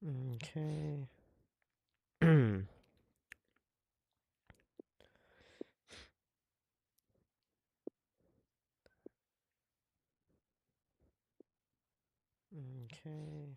Okay. Okay. Okay.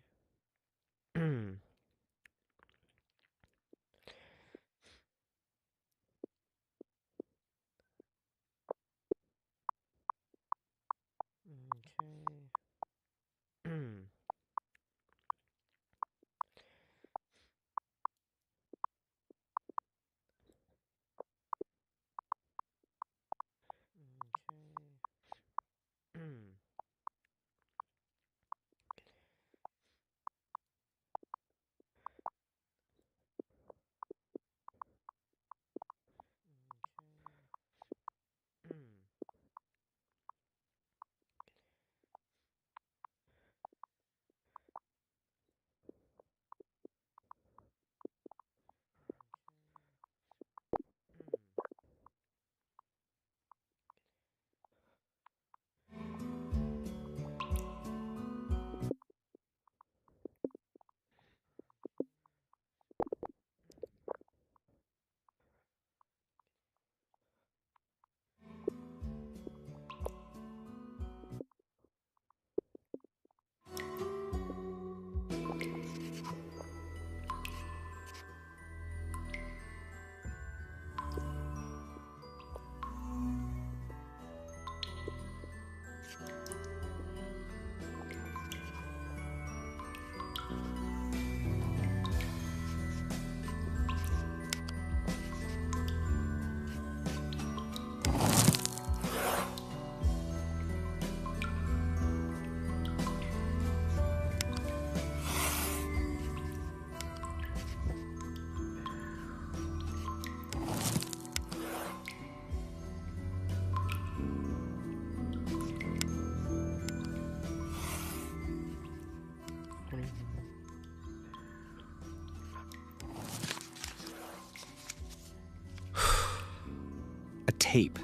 A tape.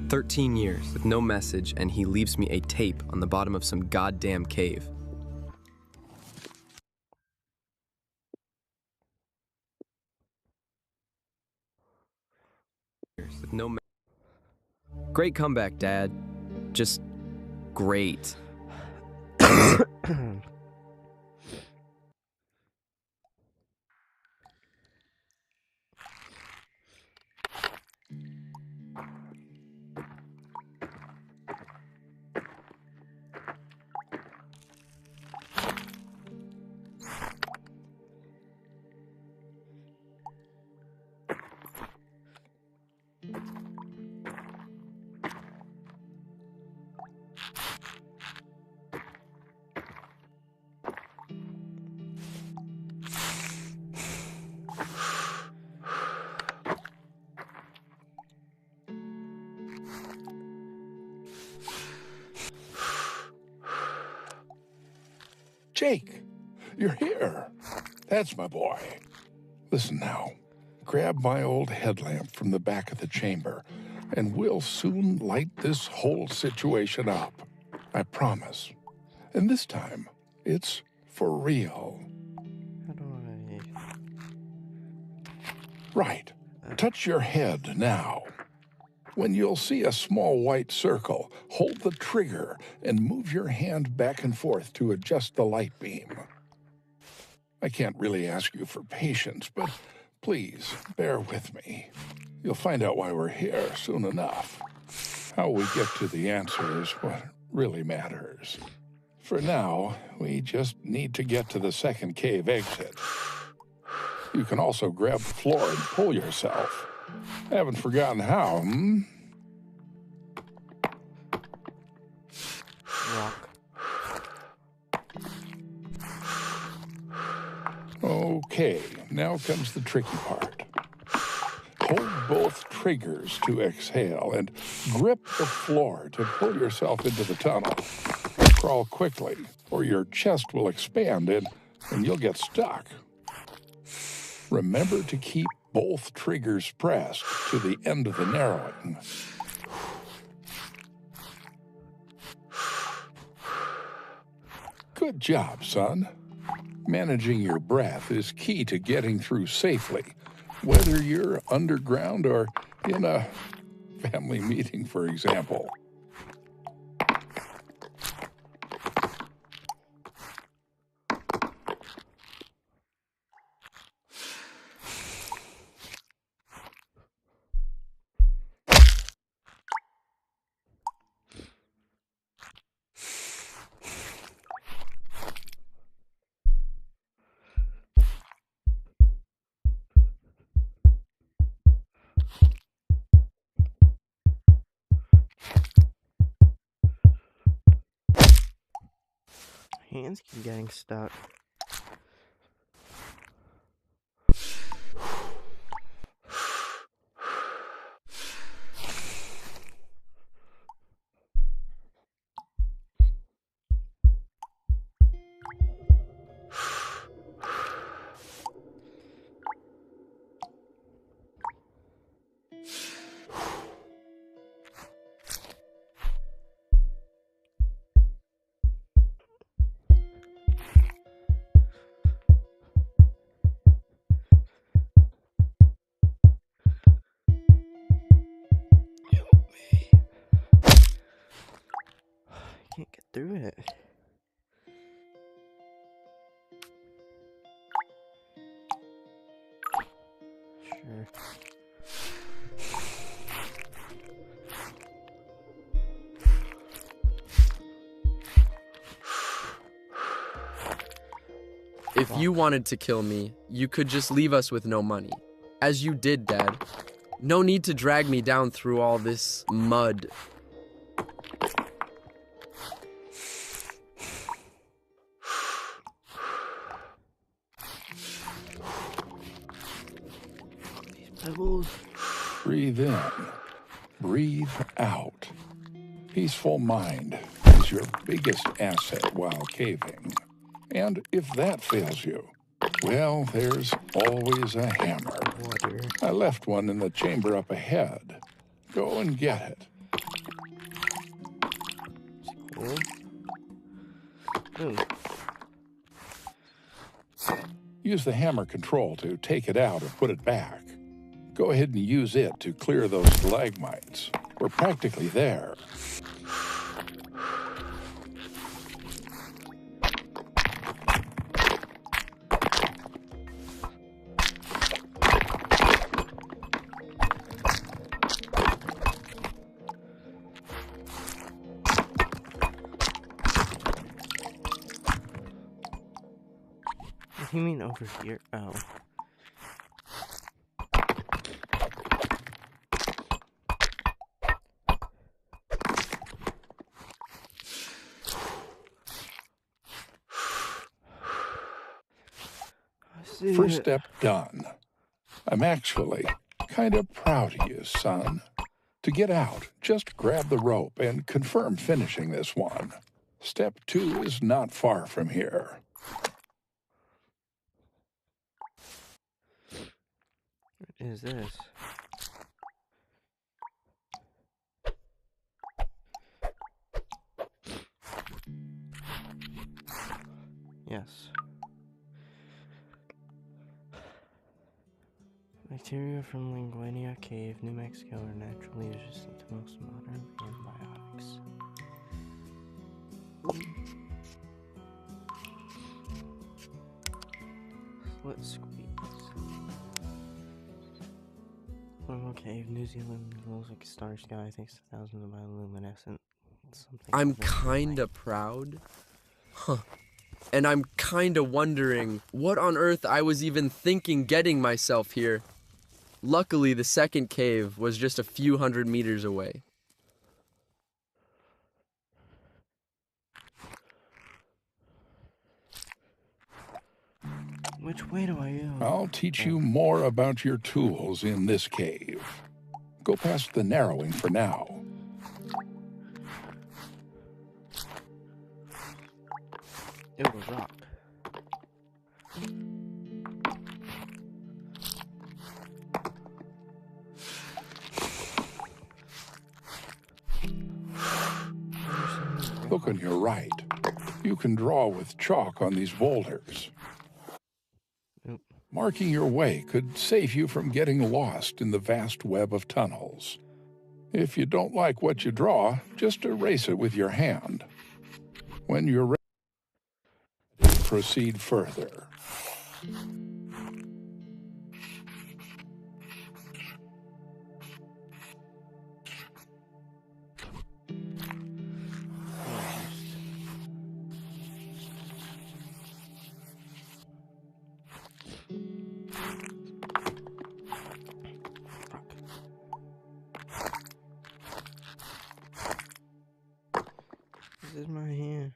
13 years with no message, and he leaves me a tape on the bottom of some goddamn cave. With no Great comeback, Dad. Just great. Jake, you're here. That's my boy. Listen now. Grab my old headlamp from the back of the chamber, and we'll soon light this whole situation up. I promise. And this time, it's for real. How do I... Right. Touch your head now. When you'll see a small white circle, hold the trigger and move your hand back and forth to adjust the light beam. I can't really ask you for patience, but please bear with me. You'll find out why we're here soon enough. How we get to the answer is what really matters. For now, we just need to get to the second cave exit. You can also grab the floor and pull yourself. Haven't forgotten how, hmm? Rock. Okay, now comes the tricky part. Hold both triggers to exhale and grip the floor to pull yourself into the tunnel. Crawl quickly, or your chest will expand and you'll get stuck. Remember to keep both triggers pressed to the end of the narrowing. Good job, son. Managing your breath is key to getting through safely, whether you're underground or in a family meeting, for example. Hands keep getting stuck. Can't get through it. Sure. If you wanted to kill me, you could just leave us with no money. As you did, Dad. No need to drag me down through all this mud. Pebbles. Breathe in, breathe out. Peaceful mind is your biggest asset while caving. And if that fails you, well, there's always a hammer. Water. I left one in the chamber up ahead. Go and get it. Cool. Ooh. Use the hammer control to take it out or put it back. Go ahead and use it to clear those stalagmites. We're practically there. What do you mean over here? Oh. First step done. I'm actually kind of proud of you, son. To get out, just grab the rope and confirm finishing this one. Step 2 is not far from here. What is this? Yes. Bacteria from Linguinea Cave, New Mexico are naturally resistant to most modern antibiotics. Slit squeeze. Linguinea Cave, New Zealand, glows like a starry sky thanks to thousands of bioluminescent something. I'm kinda proud. Huh. And I'm kinda wondering what on earth I was even thinking getting myself here. Luckily, the second cave was just a few hundred meters away. Which way do I go? I'll teach you more about your tools in this cave. Go past the narrowing for now. It was rock. Look on your right. You can draw with chalk on these boulders. Marking your way could save you from getting lost in the vast web of tunnels. If you don't like what you draw, just erase it with your hand. When you're ready, proceed further. This is my hand.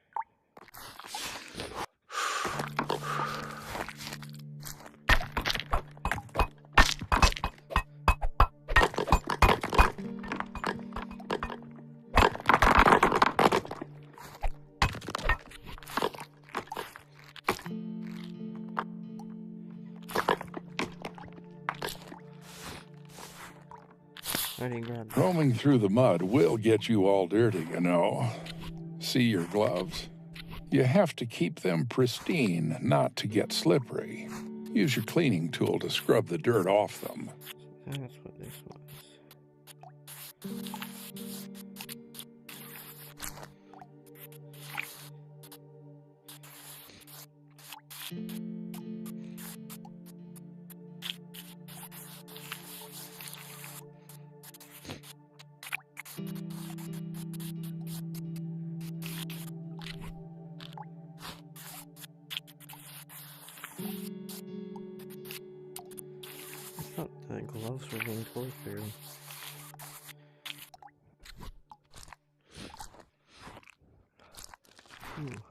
Where do you grab that? Roaming through the mud will get you all dirty, you know. See your gloves? You have to keep them pristine, not to get slippery. Use your cleaning tool to scrub the dirt off them. That's what this was. I thought the gloves were being tore through. Ooh.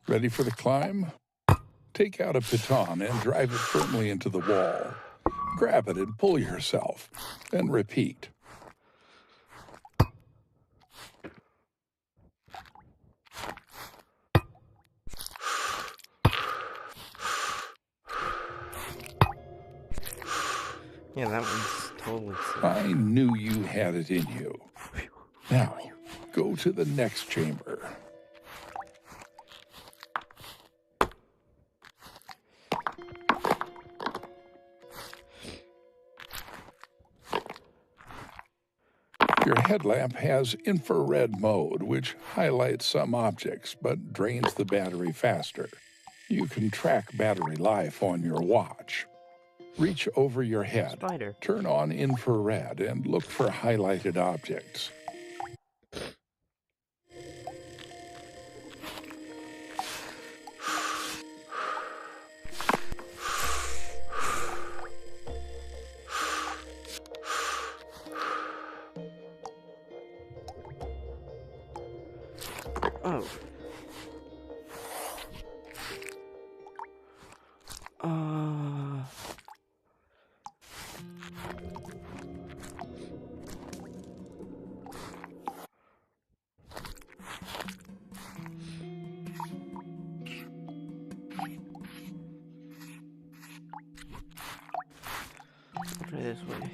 Ready for the climb? Take out a piton and drive it firmly into the wall. Grab it and pull yourself, then repeat. Yeah, that one's totally sick. I knew you had it in you. Now, go to the next chamber. Your headlamp has infrared mode, which highlights some objects but drains the battery faster. You can track battery life on your watch. Reach over your head, Spider. turn on infrared, and look for highlighted objects. Oh. I'll try this way.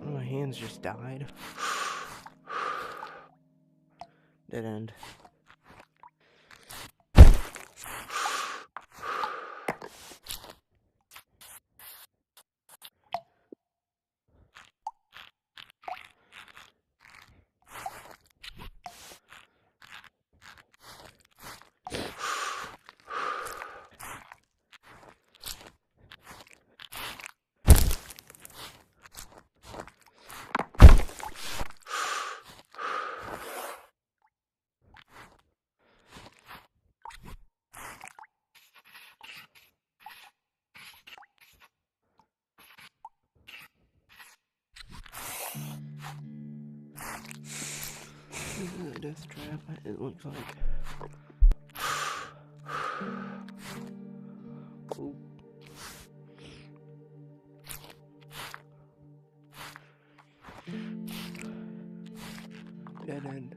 My hands just died. Dead end. death trap, it looks like. Ooh. Dead end.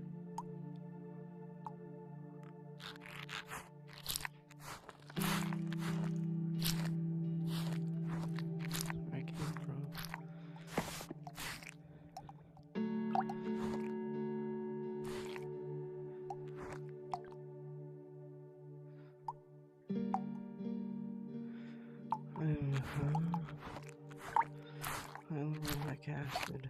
Where I came from. I'll run like acid.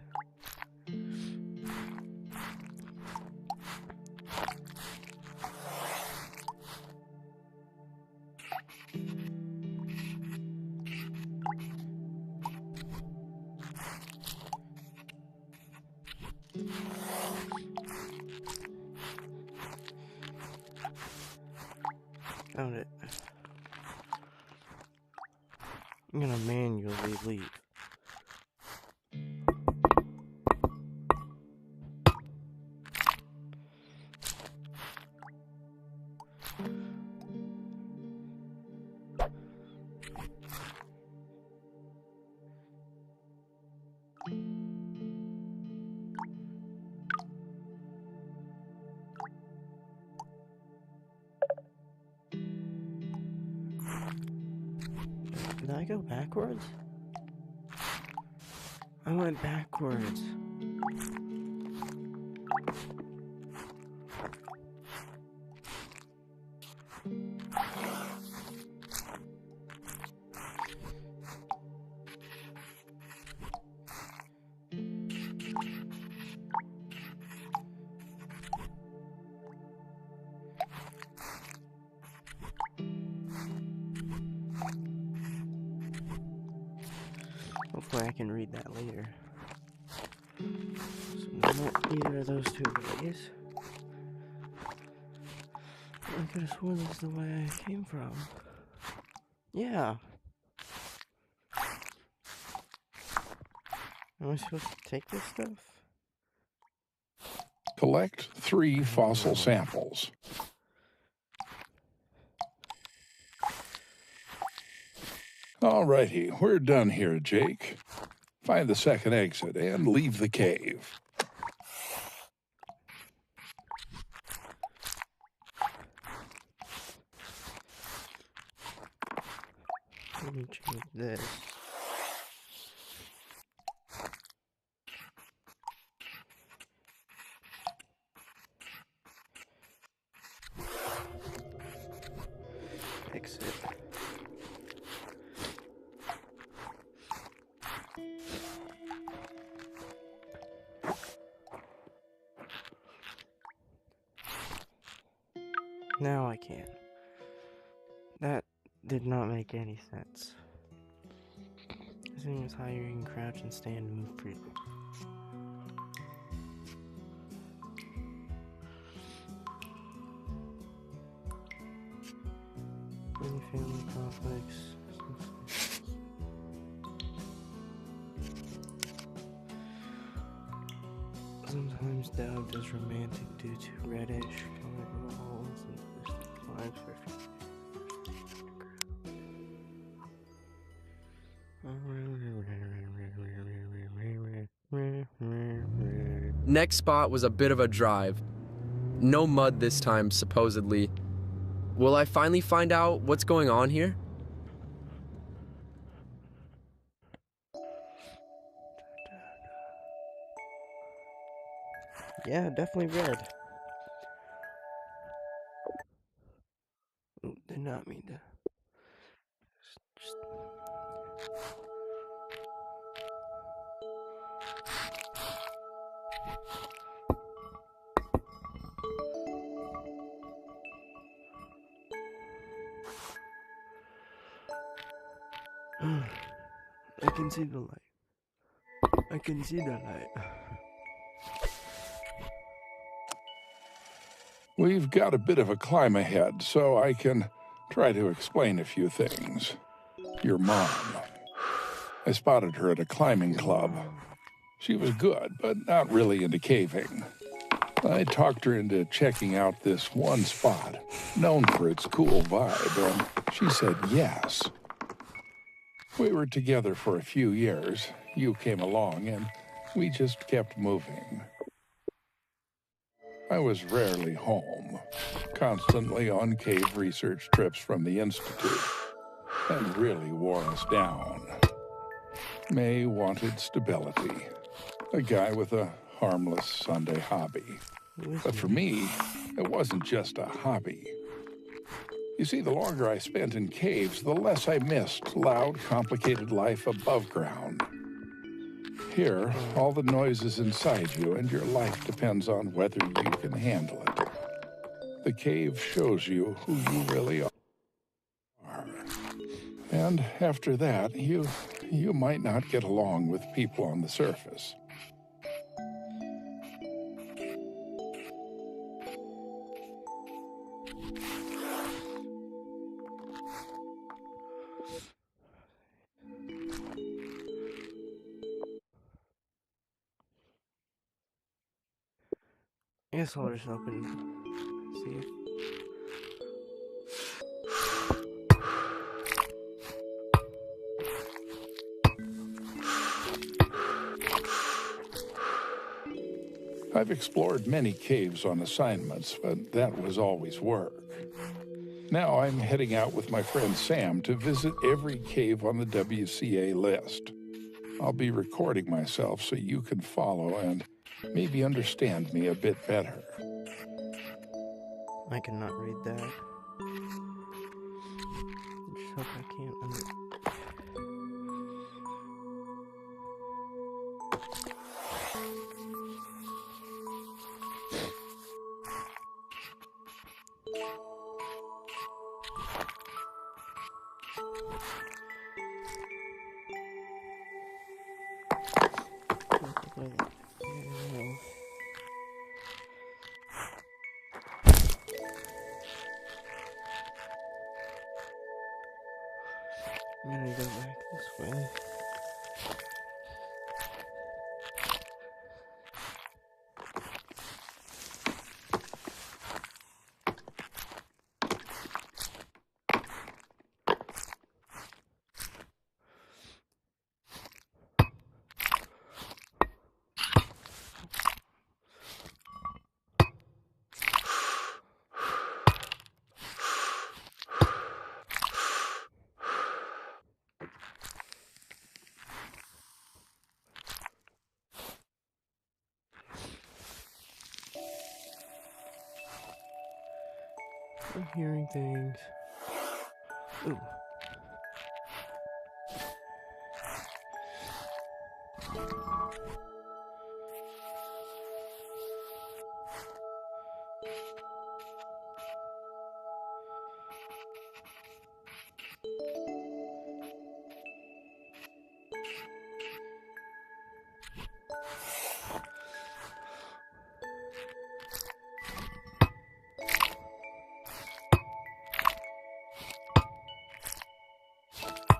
Found it. I'm gonna manually leave. Did I go backwards? I went backwards. Hopefully I can read that later. So not either of those two ways. I could have sworn this is the way I came from. Yeah. Am I supposed to take this stuff? Collect 3 fossil samples. Alrighty, we're done here, Jake. Find the second exit and leave the cave. Let me change this. Exit. Now I can. That did not make any sense. This thing is higher, you can crouch and stand and move freely. Many family conflicts. Sometimes dubbed as romantic due to reddish colored walls and distant climbs for Next spot was a bit of a drive. No mud this time, supposedly. Will I finally find out what's going on here? Yeah, definitely red. Did not mean to. Just... I can see the light. I can see the light. We've got a bit of a climb ahead, so I can try to explain a few things. Your mom. I spotted her at a climbing club. She was good, but not really into caving. I talked her into checking out this one spot, known for its cool vibe, and she said yes. We were together for a few years. You came along, and we just kept moving. I was rarely home, constantly on cave research trips from the Institute, and really wore us down. May wanted stability, a guy with a harmless Sunday hobby. But for me, it wasn't just a hobby. You see, the longer I spent in caves, the less I missed loud, complicated life above ground. Here, all the noise is inside you, and your life depends on whether you can handle it. The cave shows you who you really are. And after that, you might not get along with people on the surface. I guess I'll just open. See if. I've explored many caves on assignments, but that was always work. Now I'm heading out with my friend Sam to visit every cave on the WCA list. I'll be recording myself so you can follow and maybe understand me a bit better. I cannot read that. Just hope I can't I'm gonna go back this way. I'm hearing things. Ooh.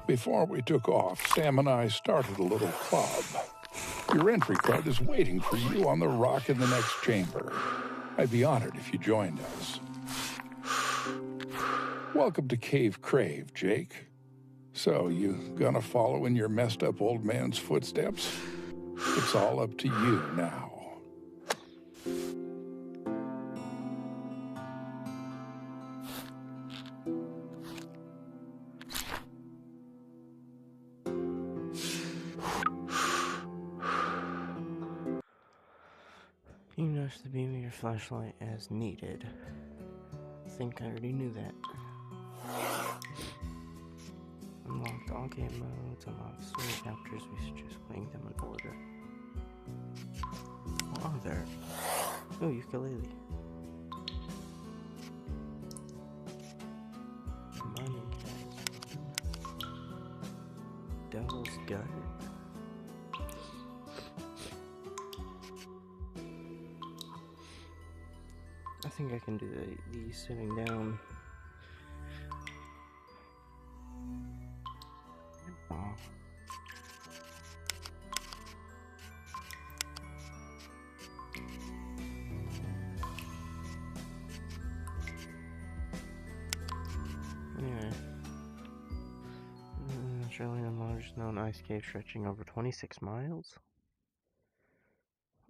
Before we took off, Sam and I started a little club. Your entry card is waiting for you on the rock in the next chamber. I'd be honored if you joined us. Welcome to Cave Crave, Jake. So, you gonna follow in your messed up old man's footsteps? It's all up to you now. You can adjust the beam of your flashlight as needed. I think I already knew that. Unlocked all game modes, unlocked story chapters, we should just playing them in order. What are there? Oh, ukulele. Mining cast. Devil's Gut. I think I can do these sitting down. Oh. Australian largest known ice cave stretching over 26 miles.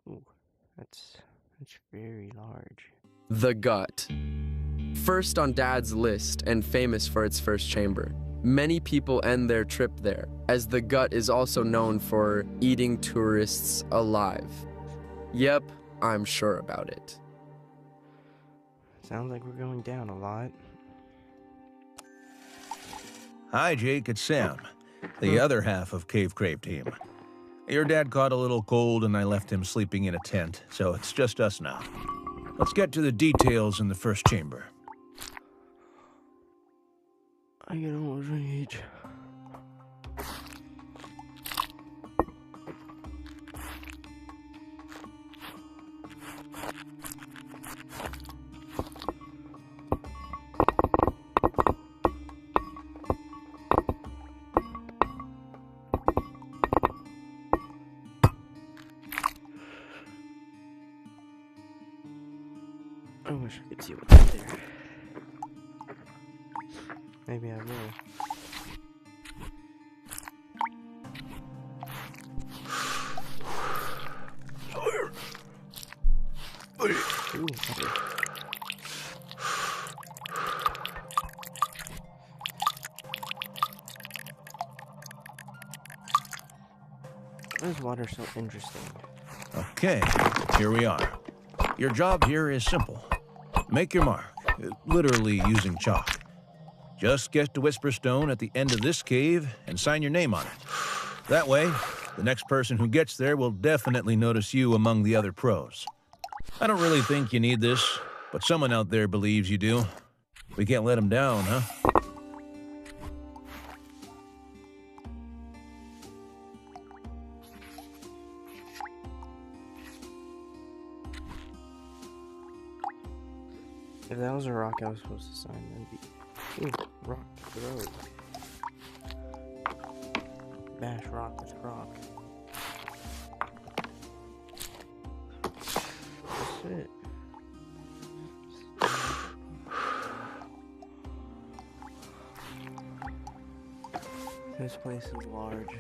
Ooh, that's very large. The Gut. First on Dad's list and famous for its first chamber. Many people end their trip there, as the Gut is also known for eating tourists alive. Yep, I'm sure about it. Sounds like we're going down a lot. Hi, Jake, it's Sam, the other half of Crave team. Your dad caught a little cold and I left him sleeping in a tent, so it's just us now. Let's get to the details in the first chamber. I get almost reach. I wish I could see what's up there. Maybe I will. Ooh, water. Why is water so interesting? Okay, here we are. Your job here is simple. Make your mark, literally using chalk. Just get to Whisper Stone at the end of this cave and sign your name on it. That way, the next person who gets there will definitely notice you among the other pros. I don't really think you need this, but someone out there believes you do. We can't let them down, huh? If that was a rock I was supposed to sign, that'd be... Ooh, rock throw. Bash rock with rock. That's it. This place is large.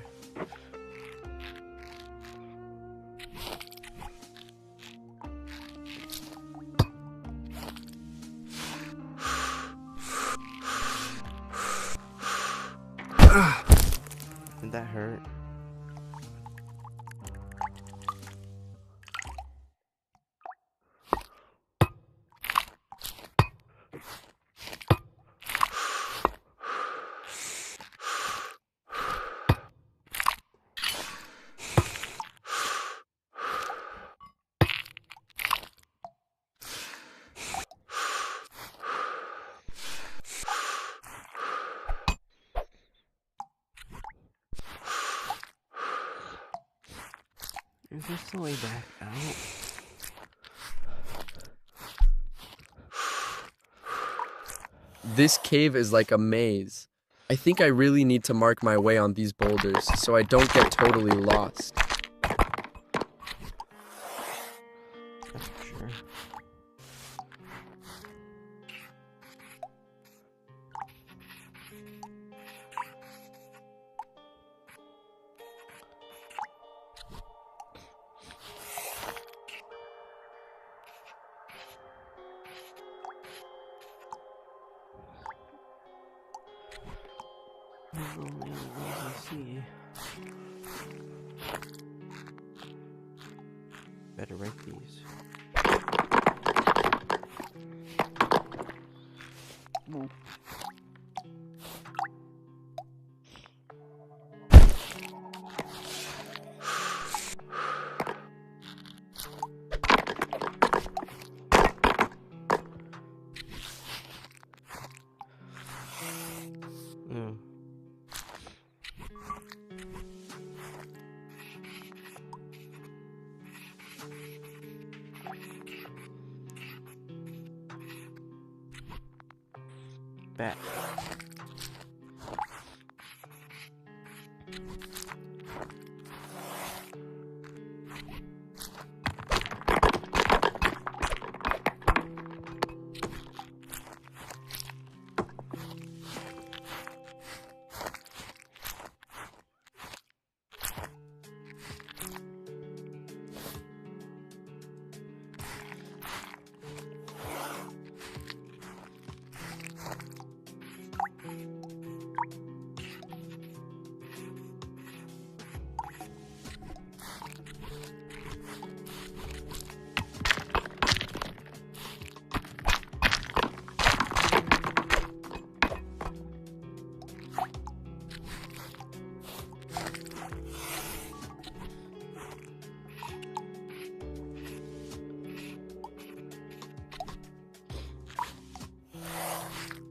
Did that hurt? Is this the way back out? This cave is like a maze. I think I really need to mark my way on these boulders so I don't get totally lost. That's for sure. Oh man, let's see. Better rank these. Ooh. Back.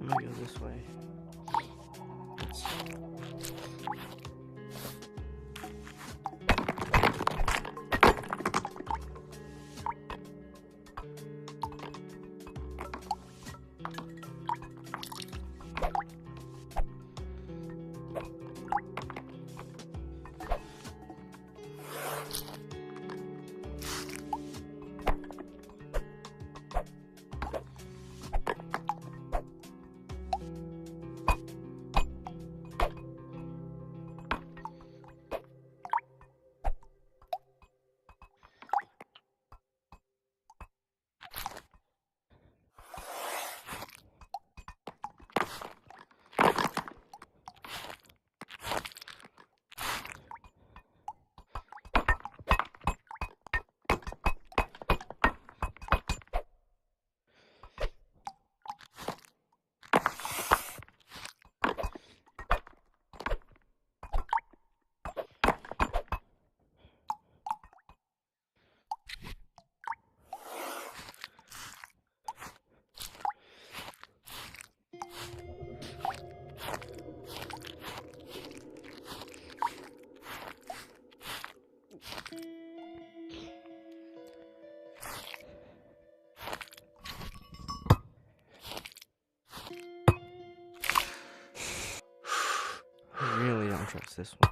I'm gonna go this way. I really don't trust this one.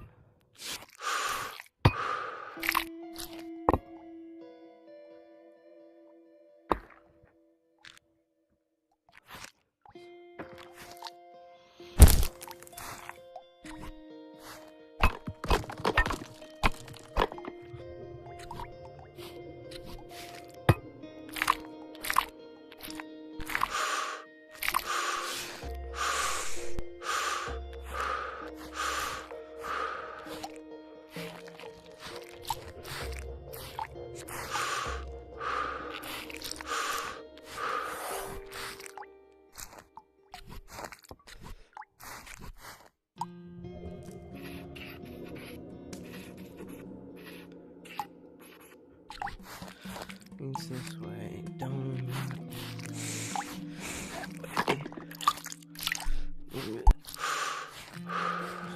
It's this way. Don't.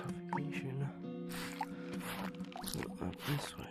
Suffocation. Up this way.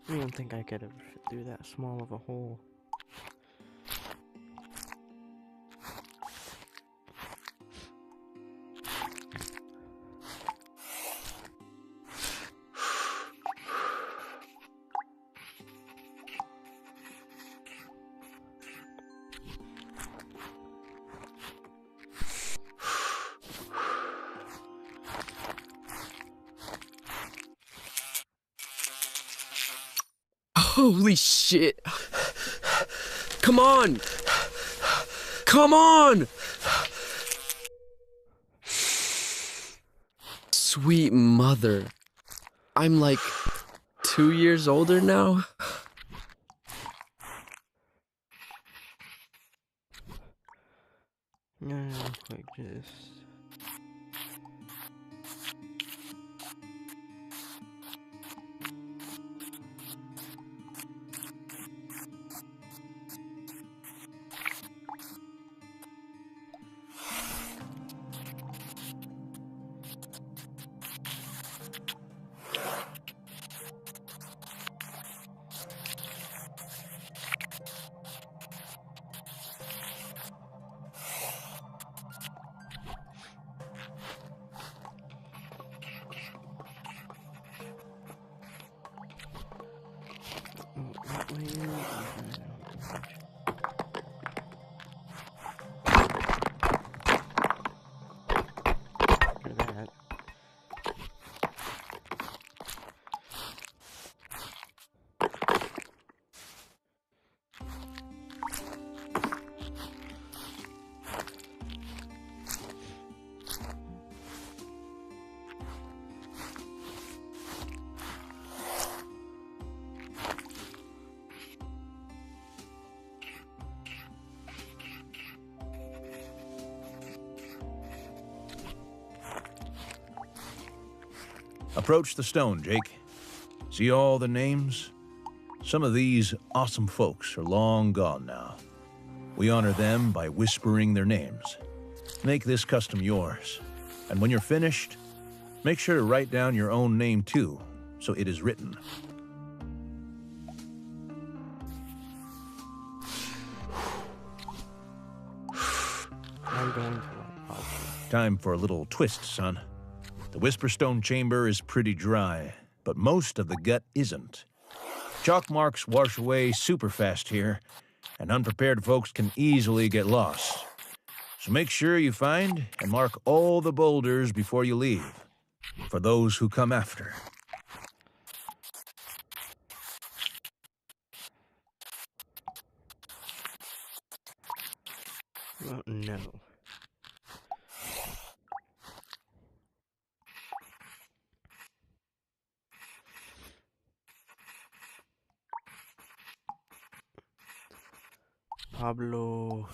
I don't think I could have fit through that small of a hole. Holy shit. Come on. Come on. Sweet mother. I'm like 2 years older now. Like this. Approach the stone, Jake. See all the names? Some of these awesome folks are long gone now. We honor them by whispering their names. Make this custom yours. And when you're finished, make sure to write down your own name too, so it is written. I'm going to like pause. Time for a little twist, son. The Whisperstone chamber is pretty dry, but most of the gut isn't. Chalk marks wash away super fast here, and unprepared folks can easily get lost. So make sure you find and mark all the boulders before you leave, for those who come after. Oh, no. Pablo.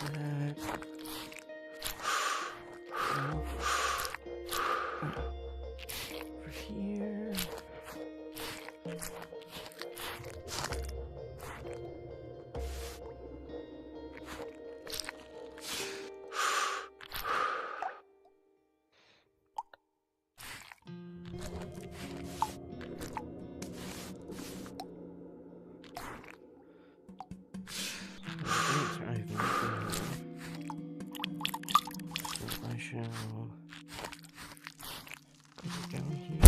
Back. Over here. I shall go here.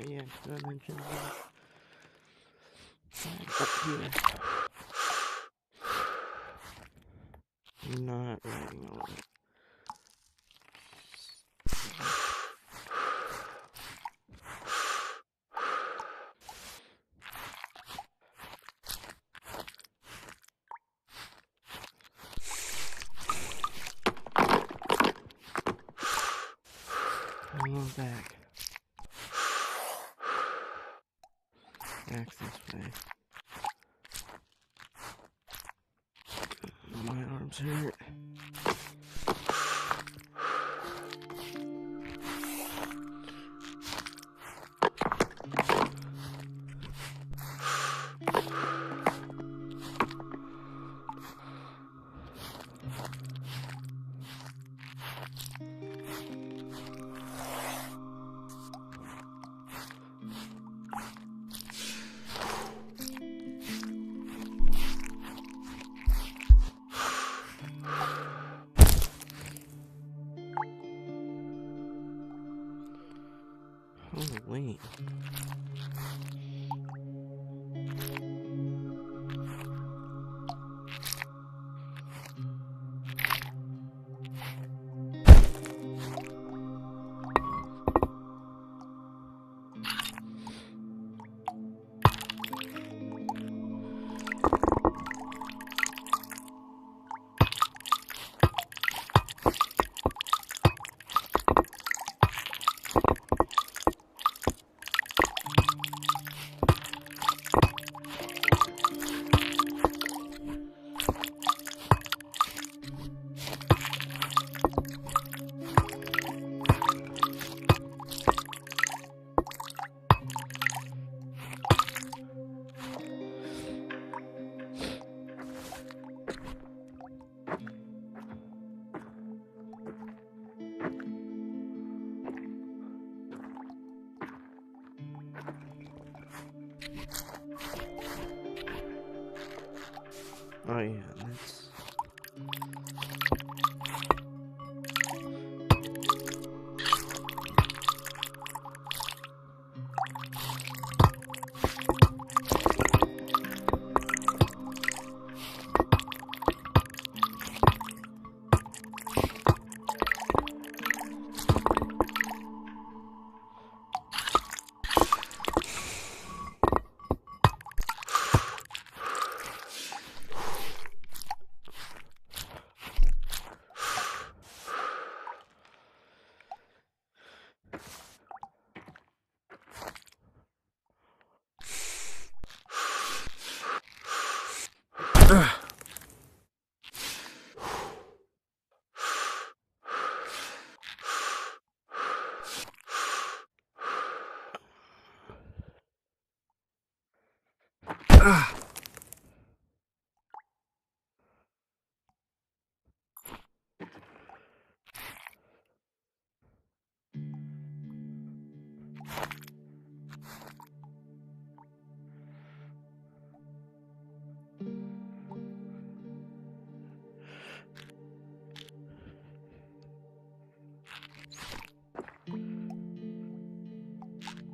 Yeah, I mentioned that. Up here. Not writing all of it. Come on back. Back this way. My arms hurt. Holy. Oh yeah, that's...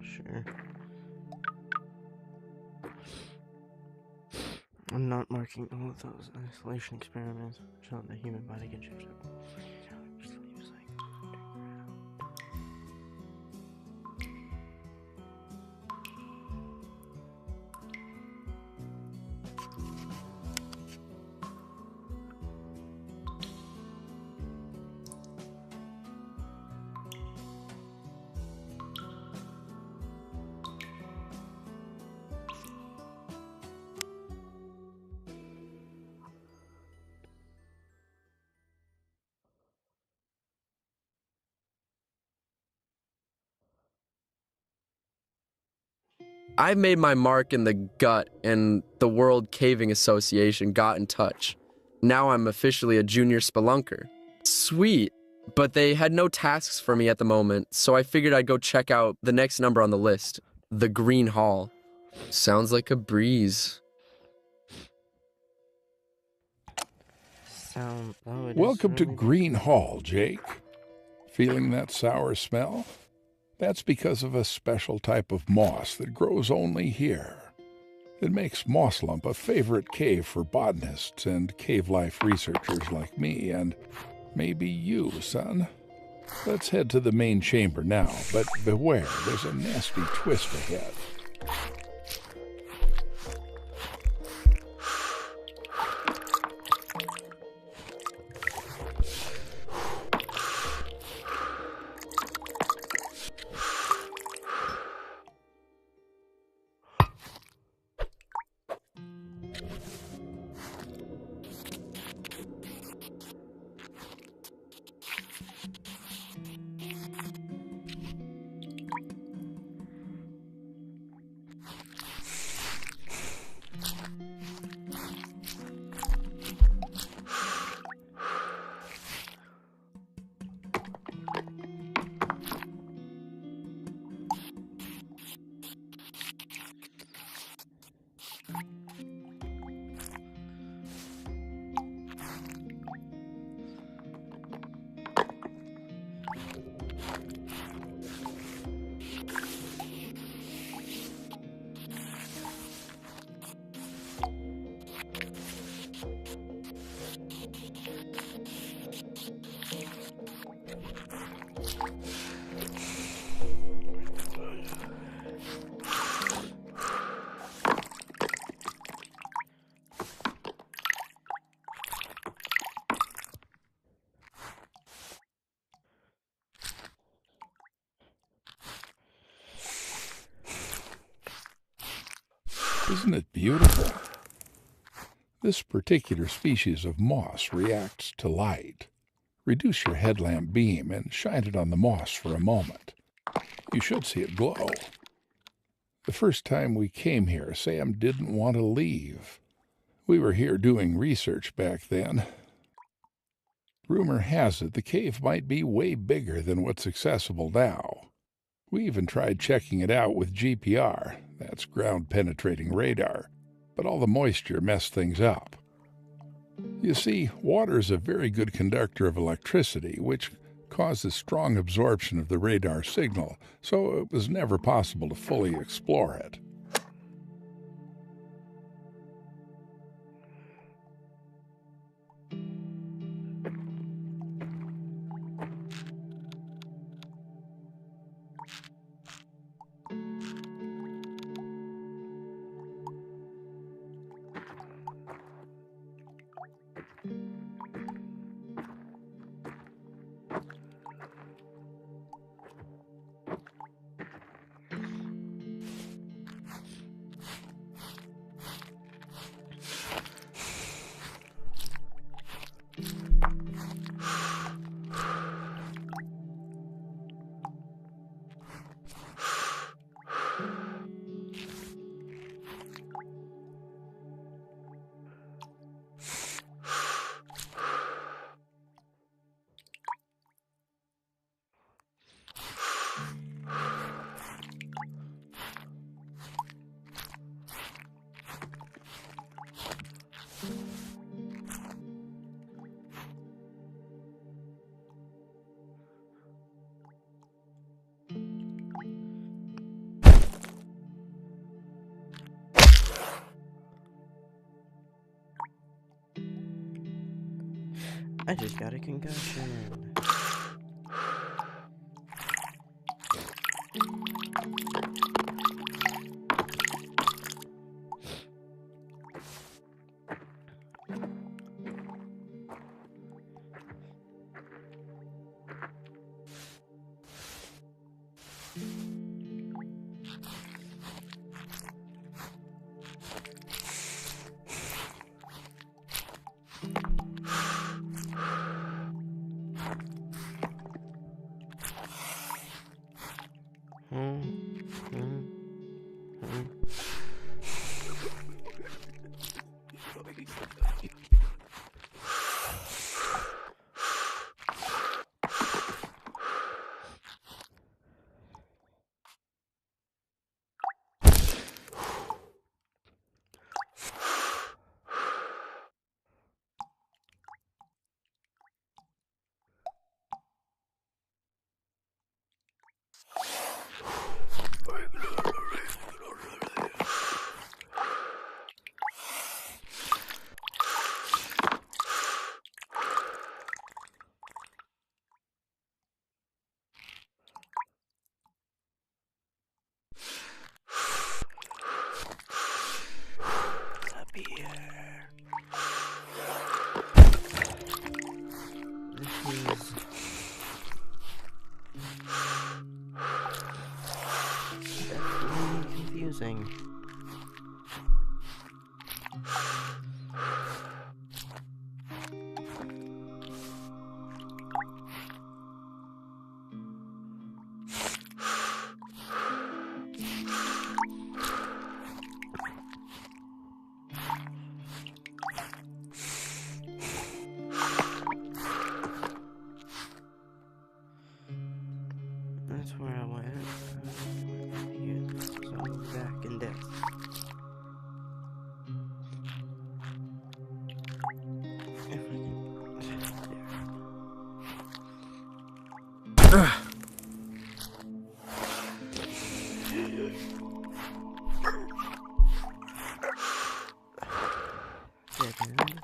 Sure. I'm not marking all of those isolation experiments showing the human body can change up. Just leaves like I made my mark in the gut, and the World Caving Association got in touch. Now I'm officially a junior spelunker. Sweet, but they had no tasks for me at the moment, so I figured I'd go check out the next number on the list, the Green Hall. Sounds like a breeze. sound. Oh, it is Welcome to really... Green Hall, Jake. Feeling that sour smell? That's because of a special type of moss that grows only here. It makes Moss Lump a favorite cave for botanists and cave life researchers like me, and maybe you, son. Let's head to the main chamber now, but beware, there's a nasty twist ahead. Isn't it beautiful? This particular species of moss reacts to light. Reduce your headlamp beam and shine it on the moss for a moment. You should see it glow. The first time we came here, Sam didn't want to leave. We were here doing research back then. Rumor has it the cave might be way bigger than what's accessible now. We even tried checking it out with GPR, that's ground-penetrating radar, but all the moisture messed things up. You see, water is a very good conductor of electricity, which causes strong absorption of the radar signal, so it was never possible to fully explore it. I just got a concussion. Confusing. That's where I went. So I'm back in depth. If I can. Dead end.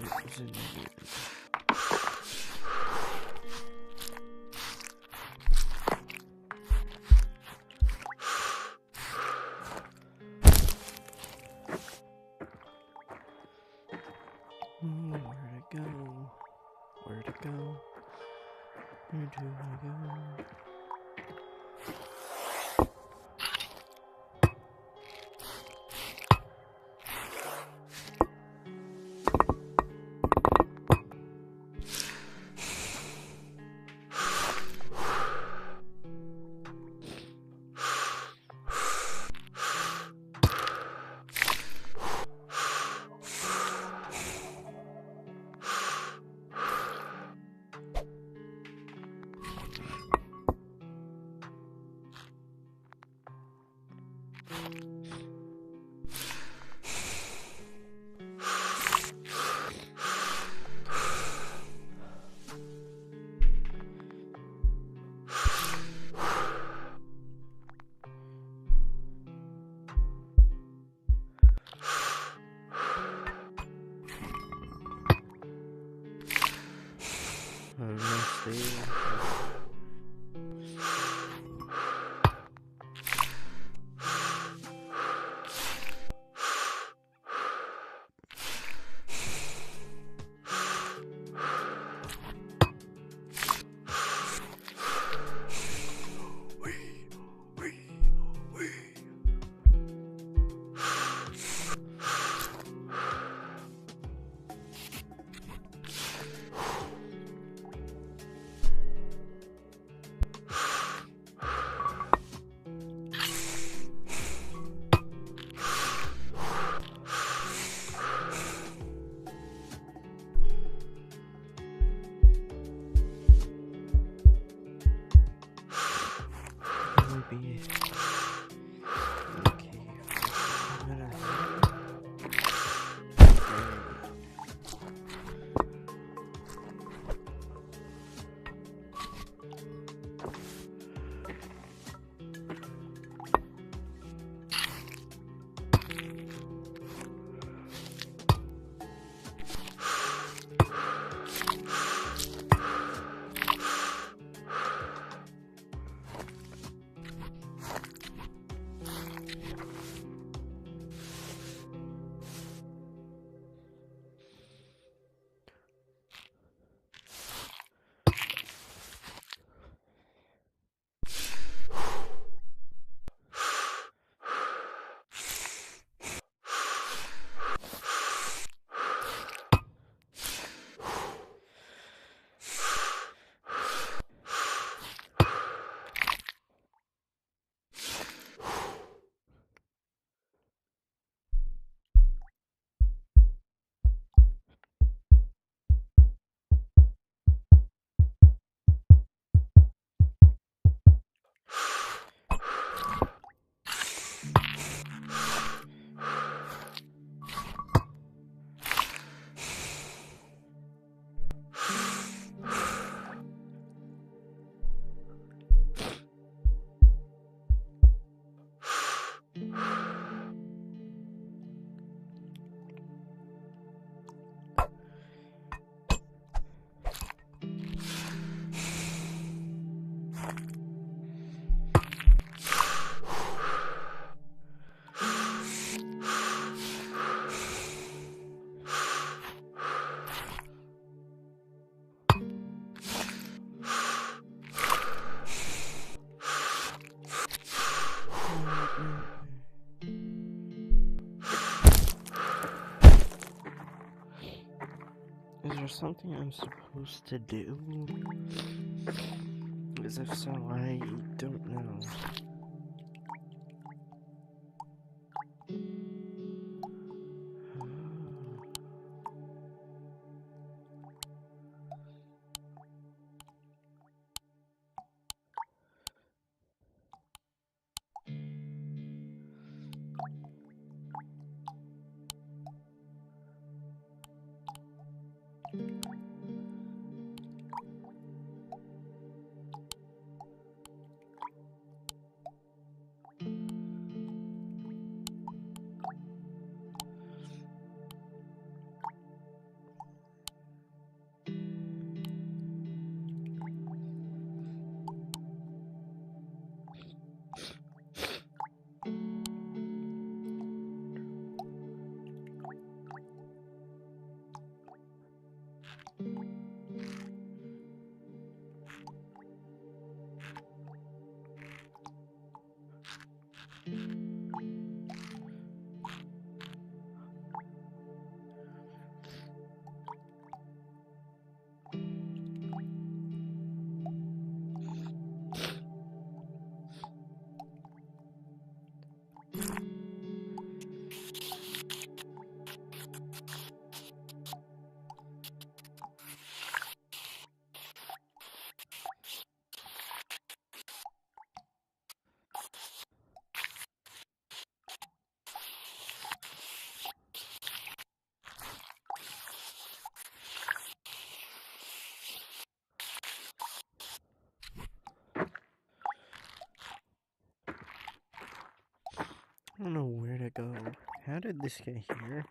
Where to go? Where to go? Where do I go? Be okay. Is there something I'm supposed to do? Because if so, I don't know. I don't know where to go. How did this get here?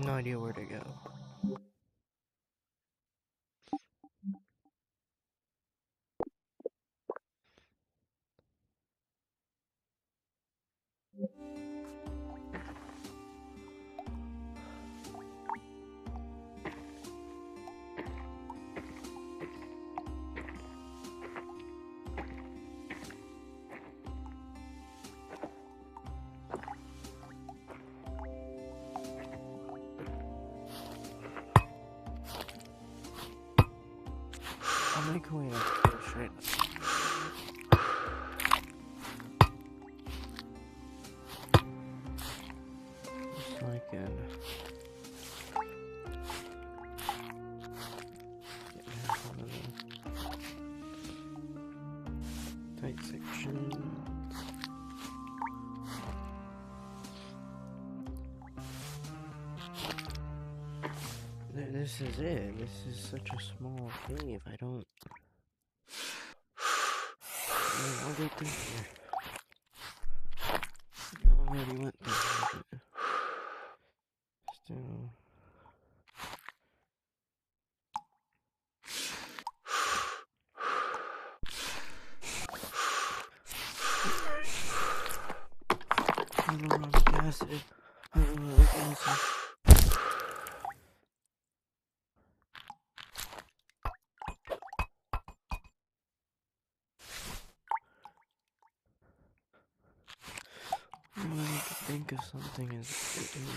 No idea where to go. I'll make a way up to straight up. So I can get out of the tight section. This is it. This is such a small cave. I don't. I'll get through here. I already went through here, but still. Hyaluronic acid. Hyaluronic acid. I need to think of something as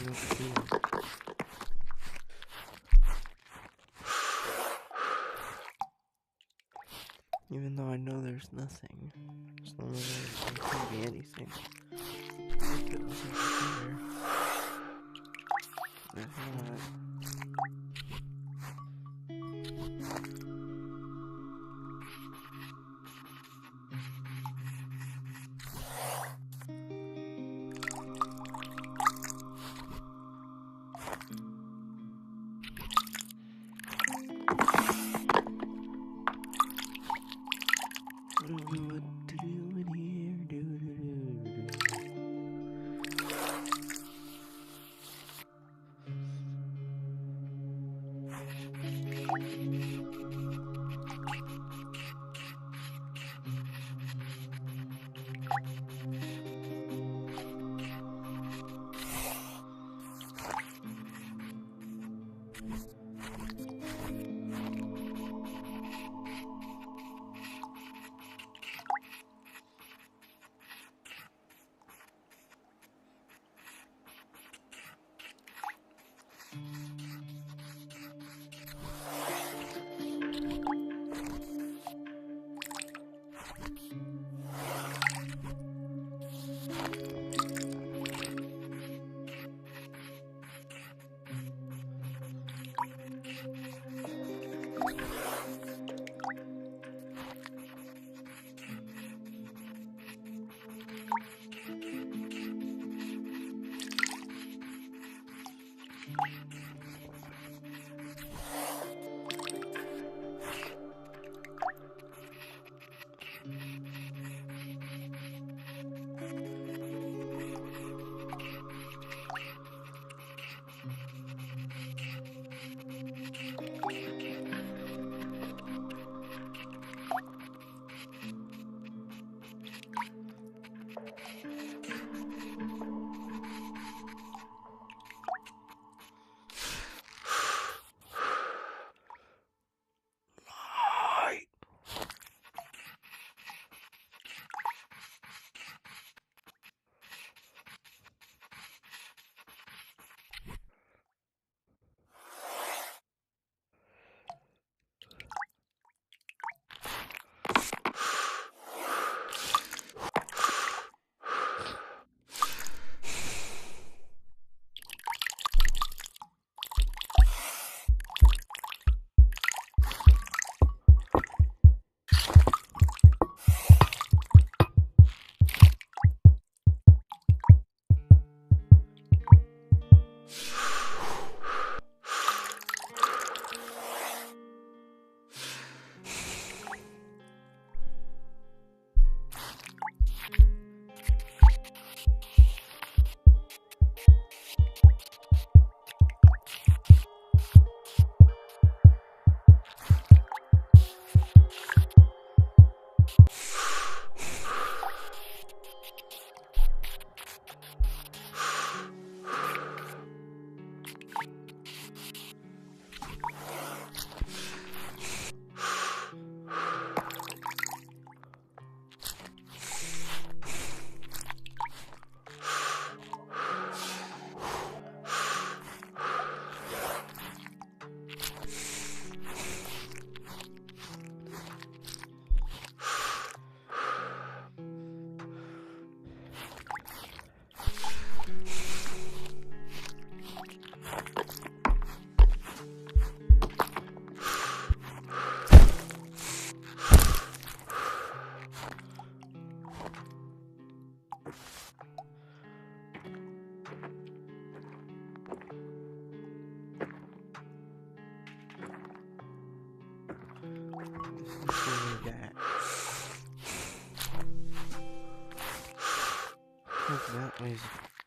over here. Even though I know there's nothing. As long as there can't be anything. If it was over here. There's not.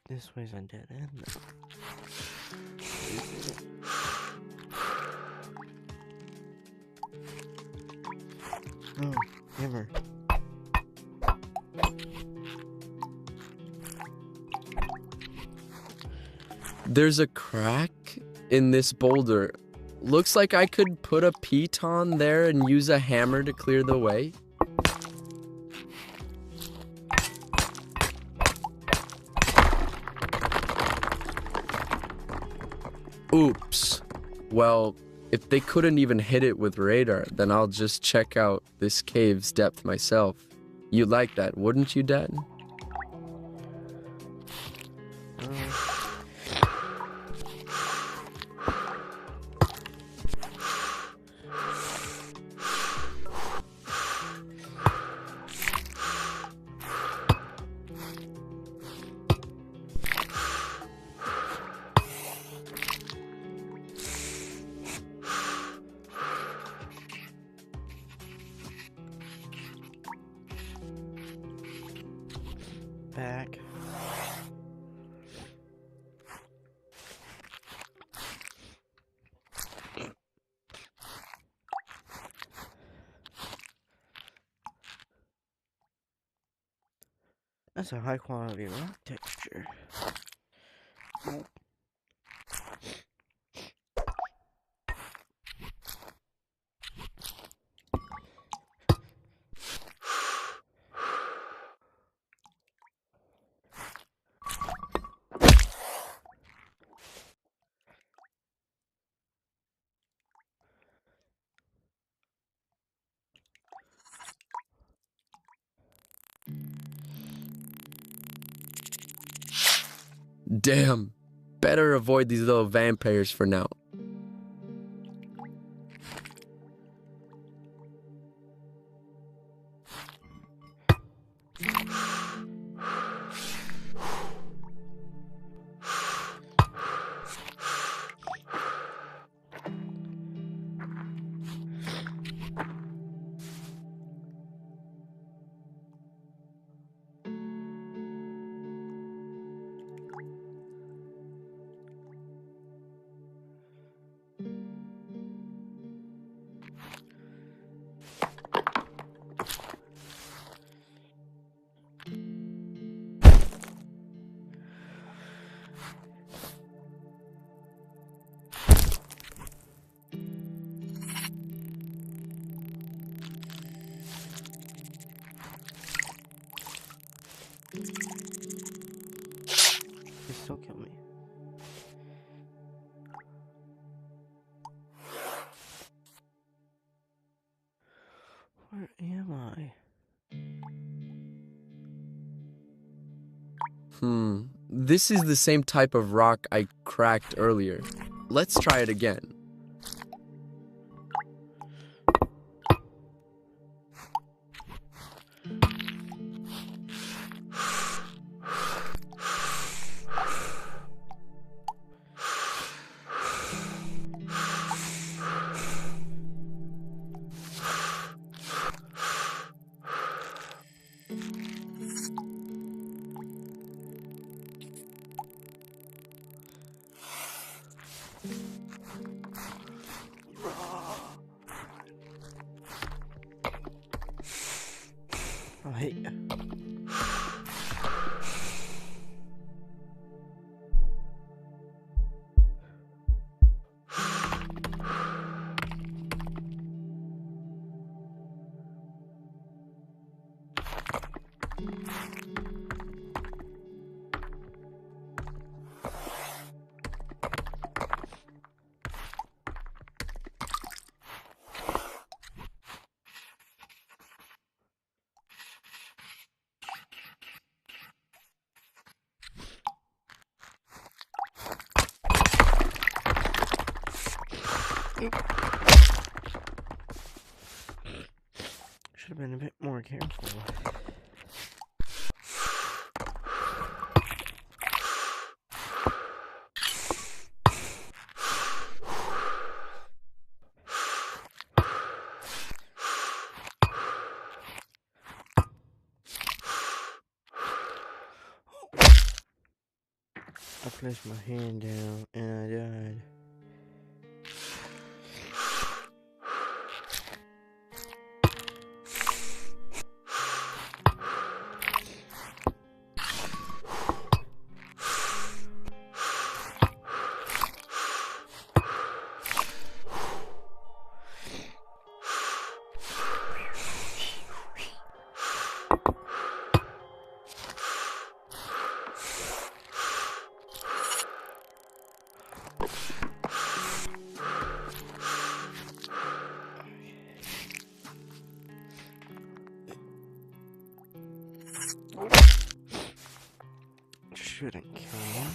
This way's a dead end though. Oh, never. There's a crack in this boulder. Looks like I could put a piton there and use a hammer to clear the way. Oops. Well, if they couldn't even hit it with radar, then I'll just check out this cave's depth myself. You'd like that, wouldn't you, Dad? Back. That's a high quality rock texture. Damn. Better avoid these little vampires for now. They still kill me. Where am I? This is the same type of rock I cracked earlier. Let's try it again. Oh, hey. Should have been a bit more careful. I placed my hand down and I died. Shouldn't kill him.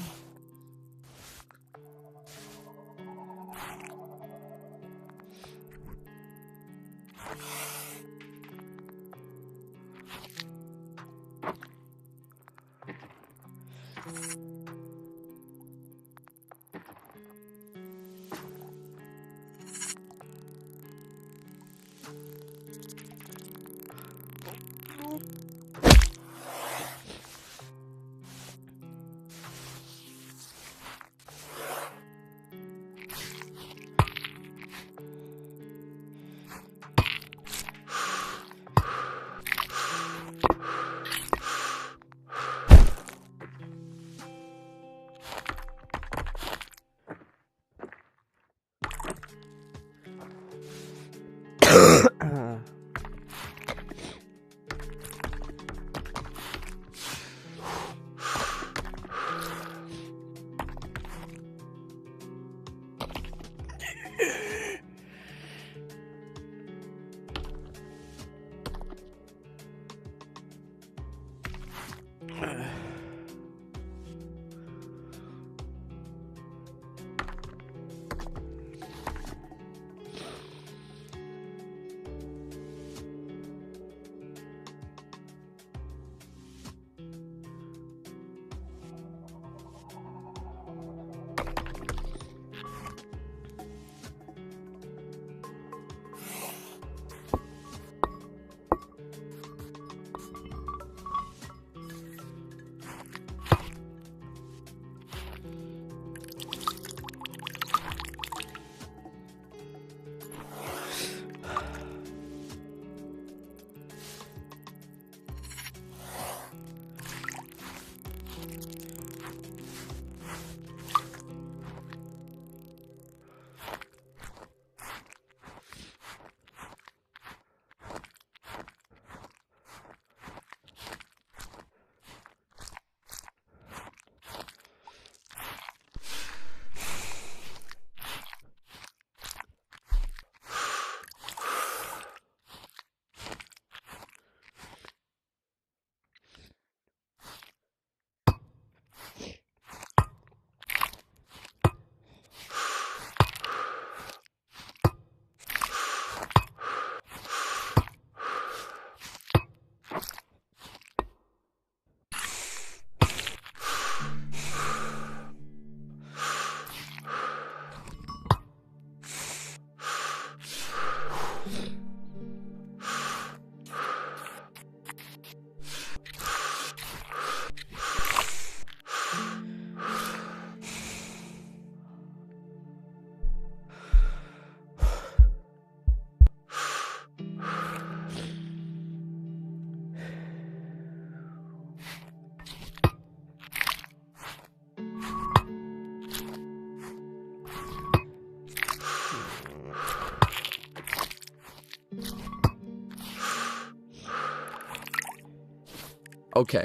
Okay,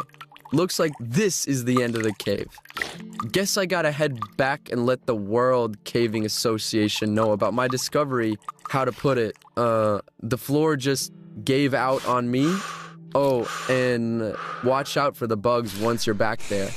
looks like this is the end of the cave. Guess I gotta head back and let the World Caving Association know about my discovery. How to put it, the floor just gave out on me. Oh, and watch out for the bugs once you're back there.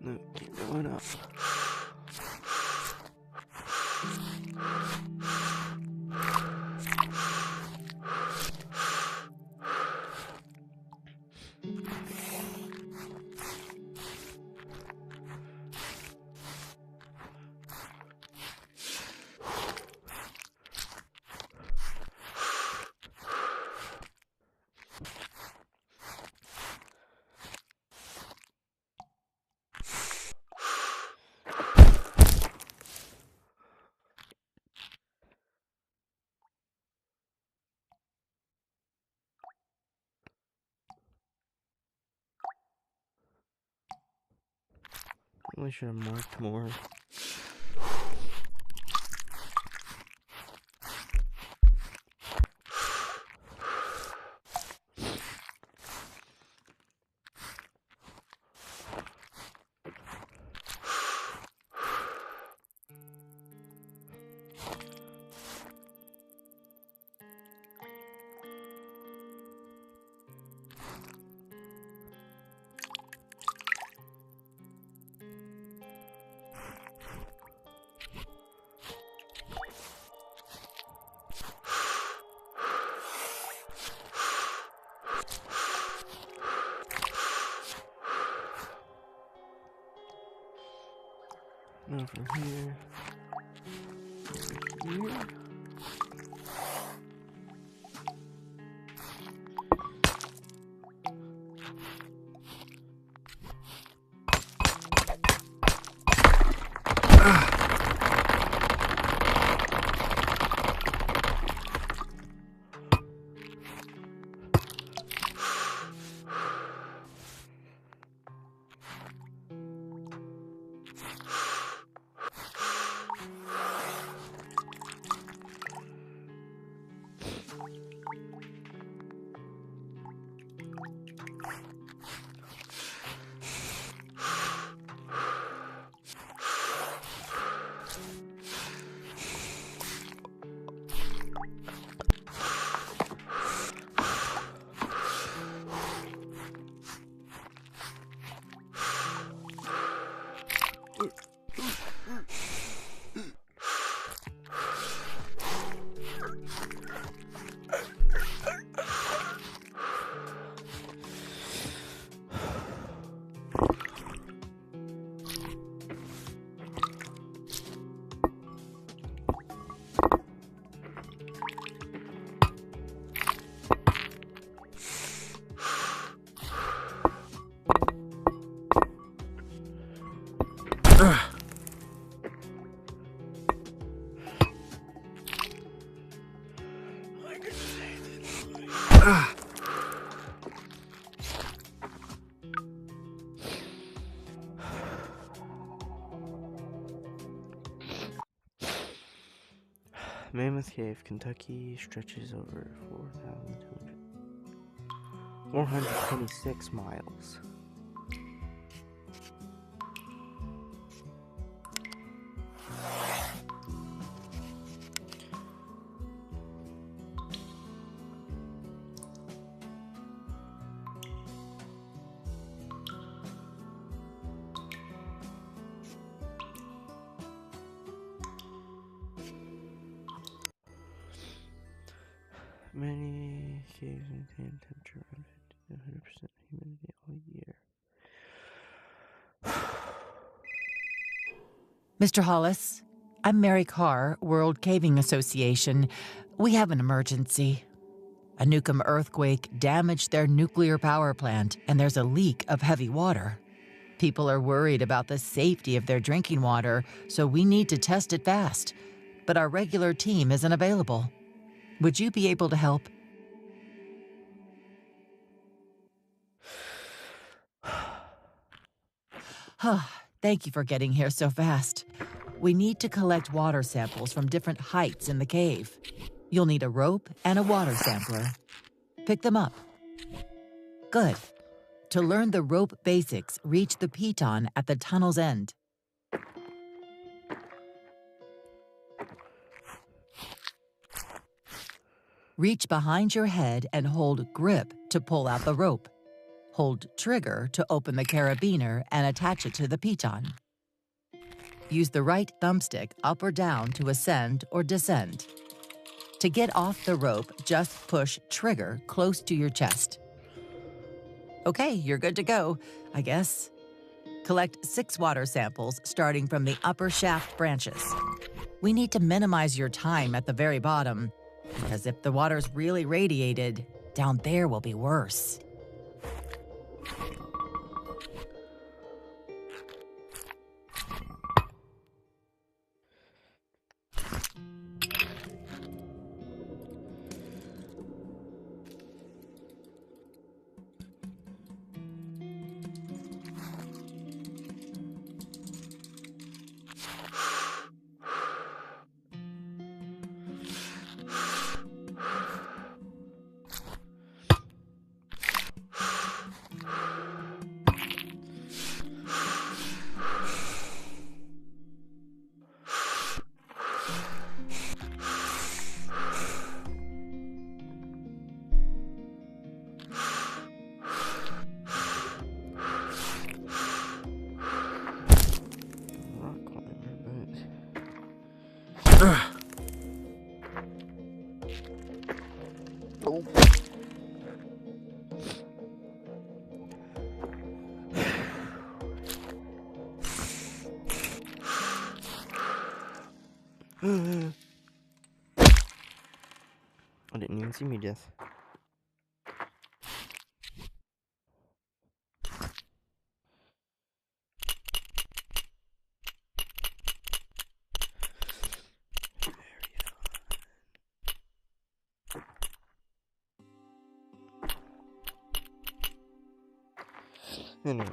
No, keep going up. Probably should have marked more. Now from here. Over here. Mammoth Cave, Kentucky stretches over 426 miles. Many caves maintain temperature around 50 to 100% humidity all year. Mr. Hollis, I'm Mary Carr, World Caving Association. We have an emergency. A Newcomb earthquake damaged their nuclear power plant, and there's a leak of heavy water. People are worried about the safety of their drinking water, so we need to test it fast. But our regular team isn't available. Would you be able to help? Thank you for getting here so fast. We need to collect water samples from different heights in the cave. You'll need a rope and a water sampler. Pick them up. Good. To learn the rope basics, reach the piton at the tunnel's end. Reach behind your head and hold grip to pull out the rope. Hold trigger to open the carabiner and attach it to the piton. Use the right thumbstick up or down to ascend or descend. To get off the rope, just push trigger close to your chest. Okay, you're good to go, I guess. Collect 6 water samples starting from the upper shaft branches. We need to minimize your time at the very bottom, because if the water's really radiated, down there will be worse. I didn't even see me death. Anyway.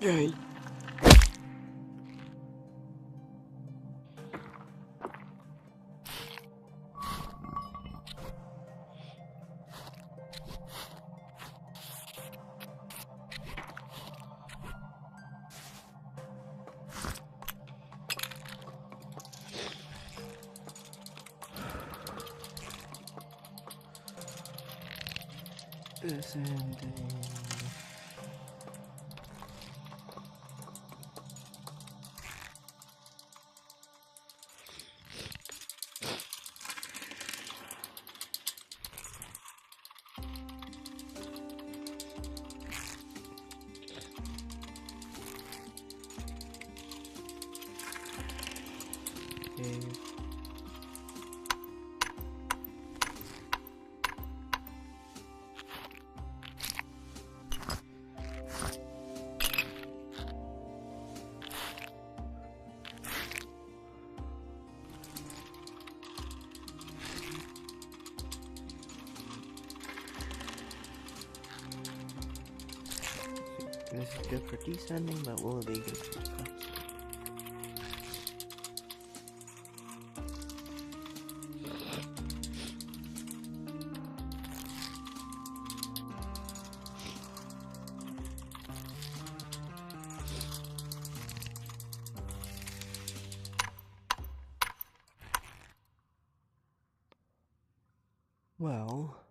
Yay. Descending. This is good for descending, but will it be good for ascending? Well,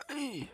hey.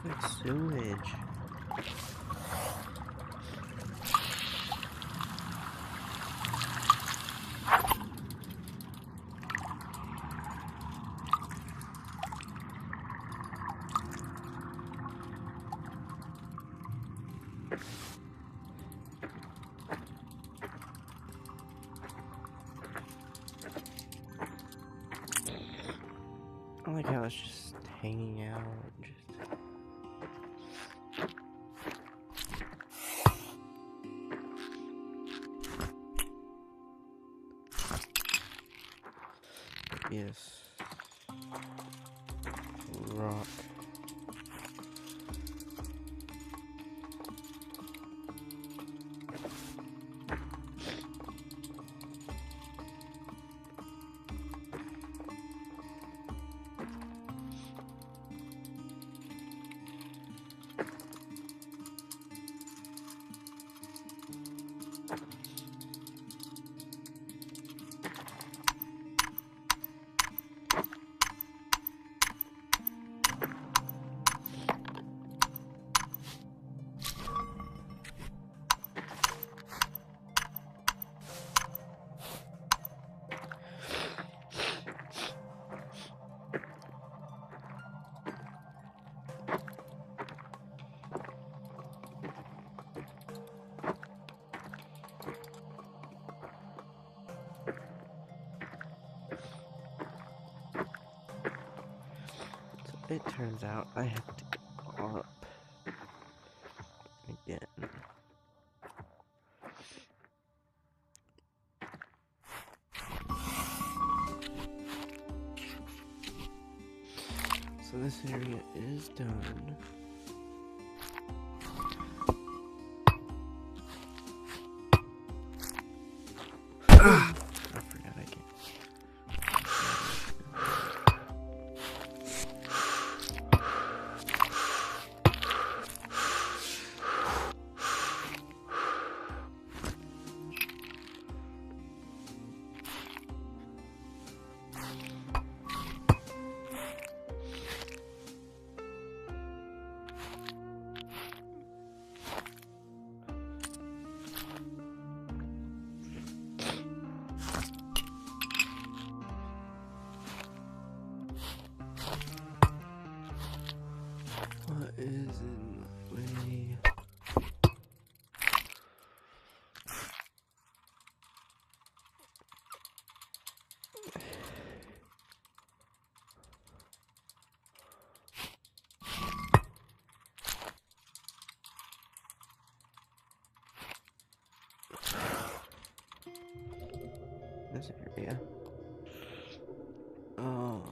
Like sewage. I like how it's just hanging out. Yes. Rock. It turns out I have to go up again. So this area is done. What is in the way? This area. Oh.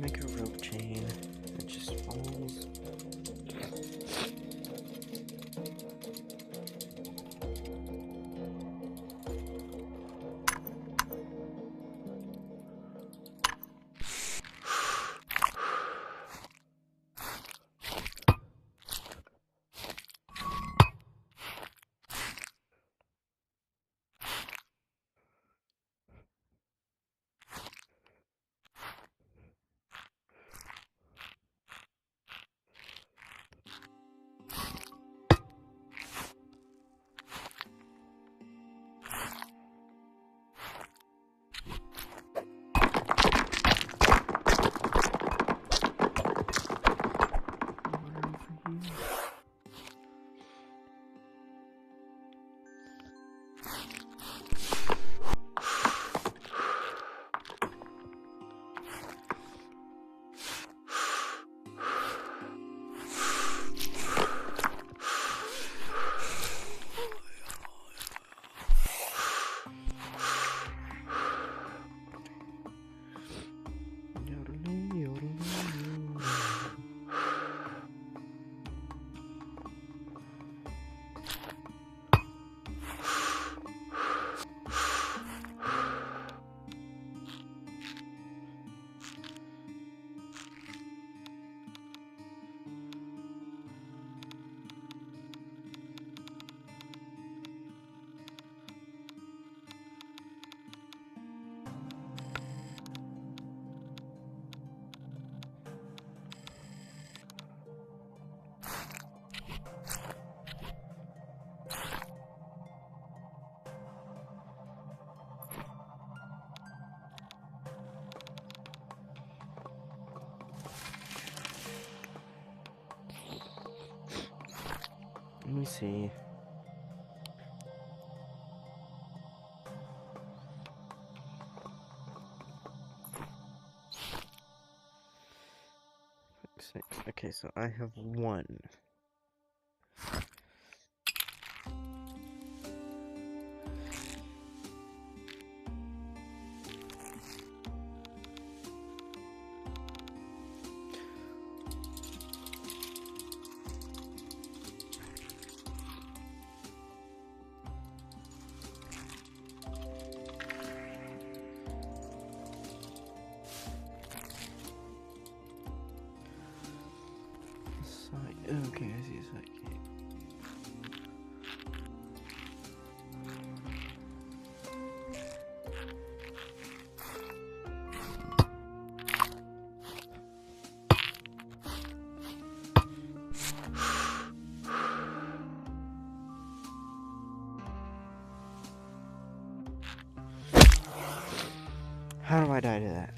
Make a rope chain that just falls. Let me see. Six. Okay, so I have one. Okay, I see a side cave. How do I die to that?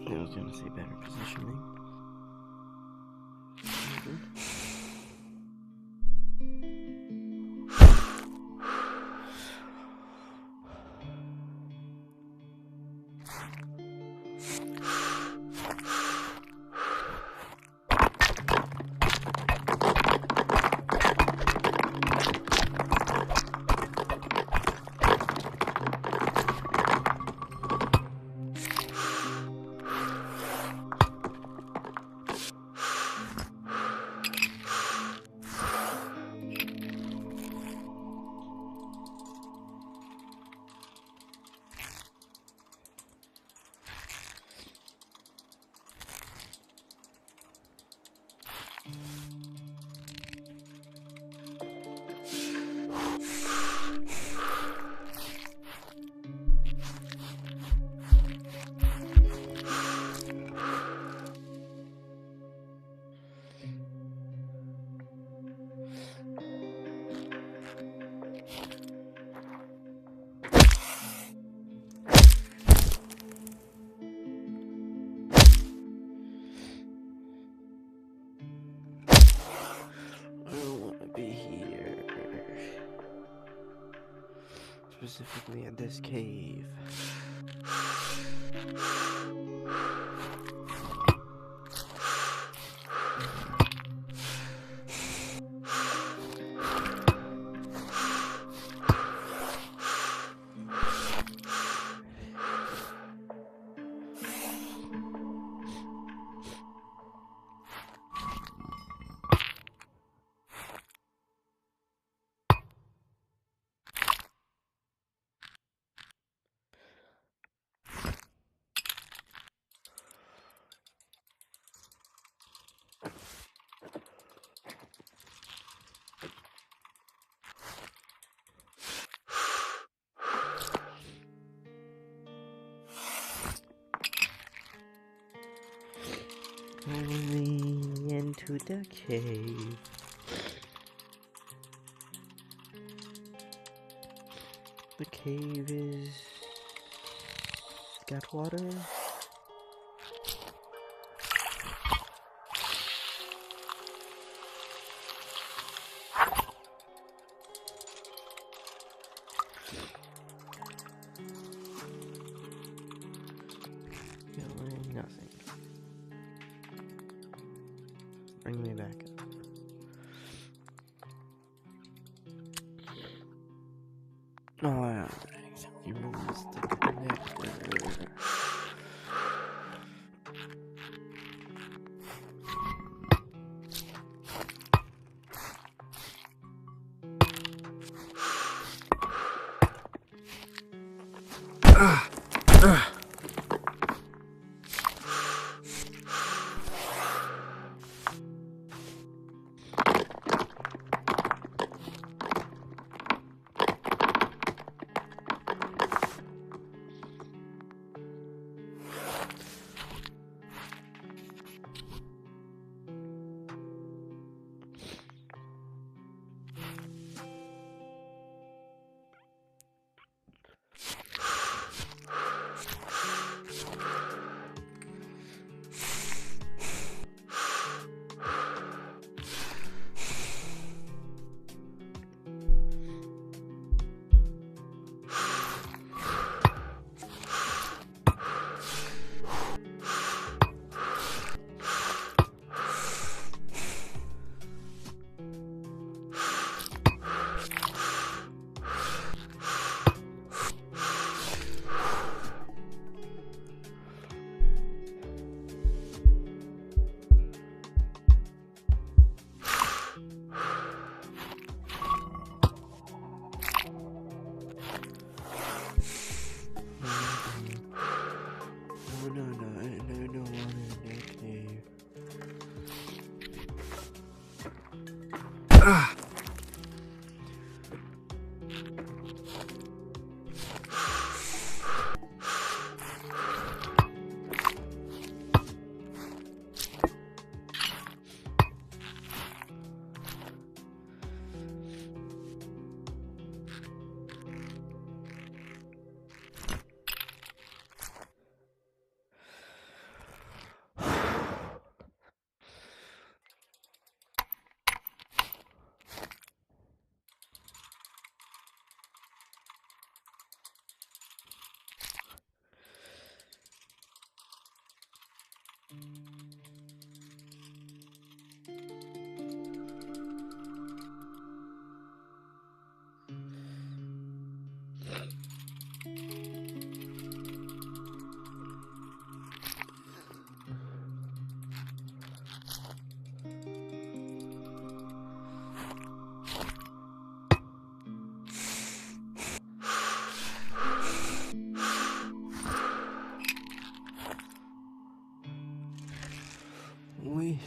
I was gonna say better positioning. I don't want to be here. Specifically at this cave. Finally into the cave. The cave is got water. Feeling nothing. Bring me back up. Oh, yeah. You missed the connector.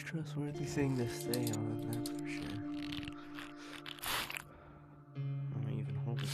trustworthy thing to stay on, that's for sure. Not even holding it.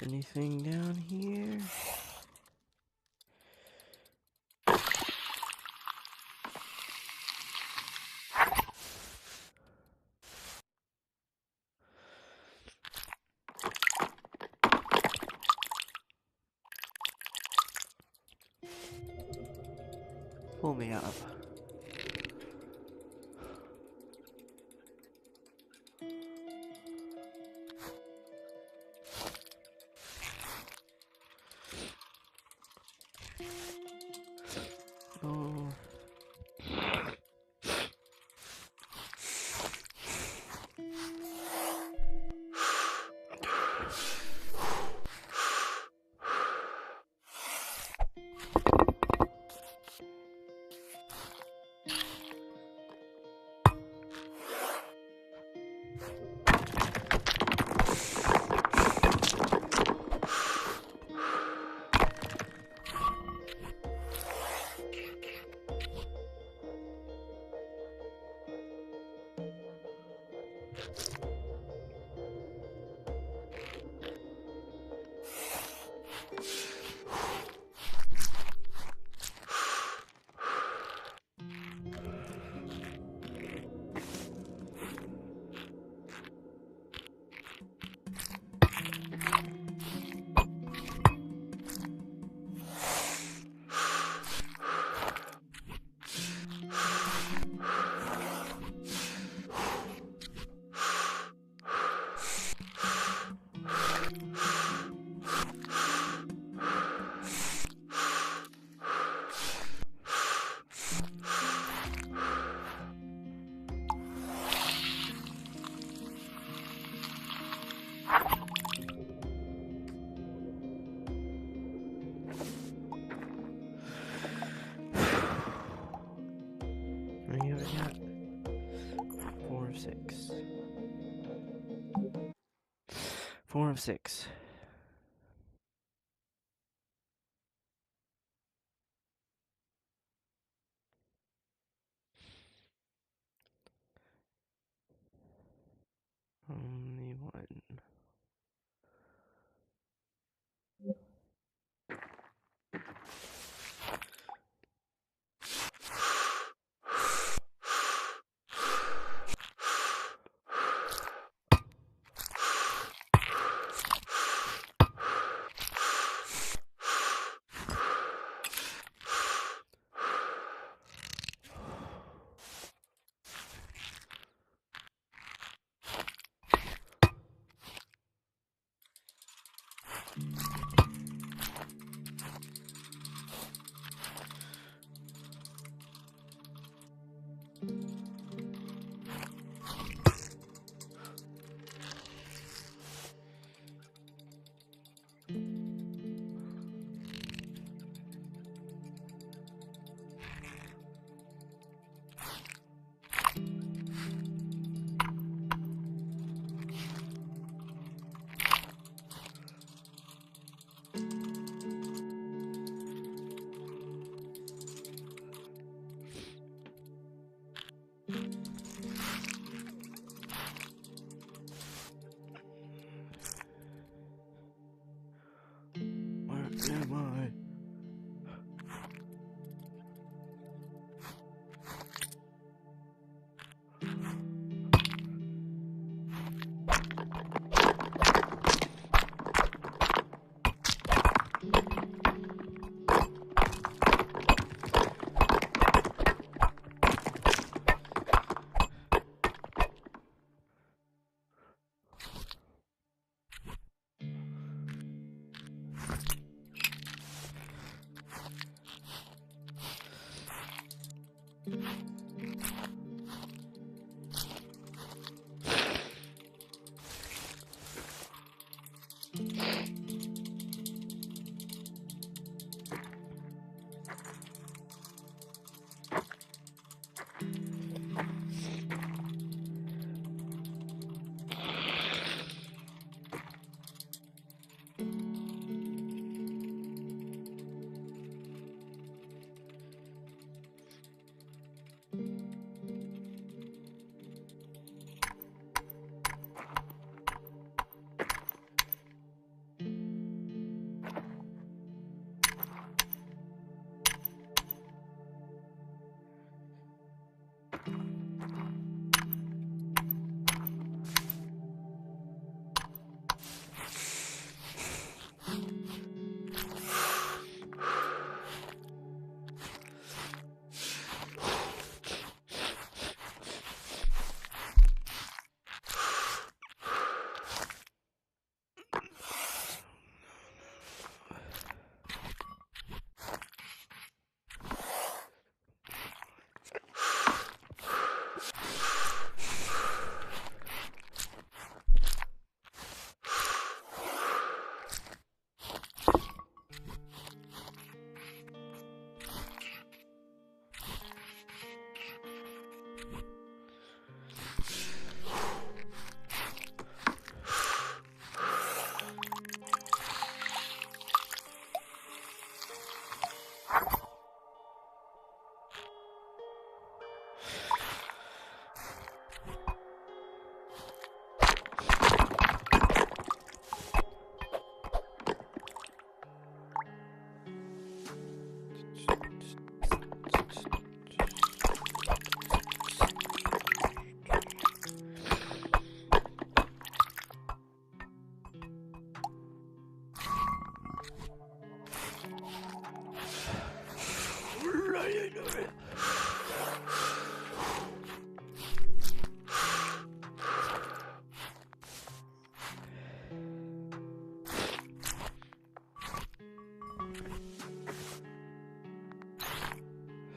Anything down here? Pull me up. Oh. We already got 4 of 6. 4 of 6. Only one.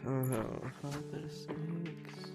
Oh, Father sakes.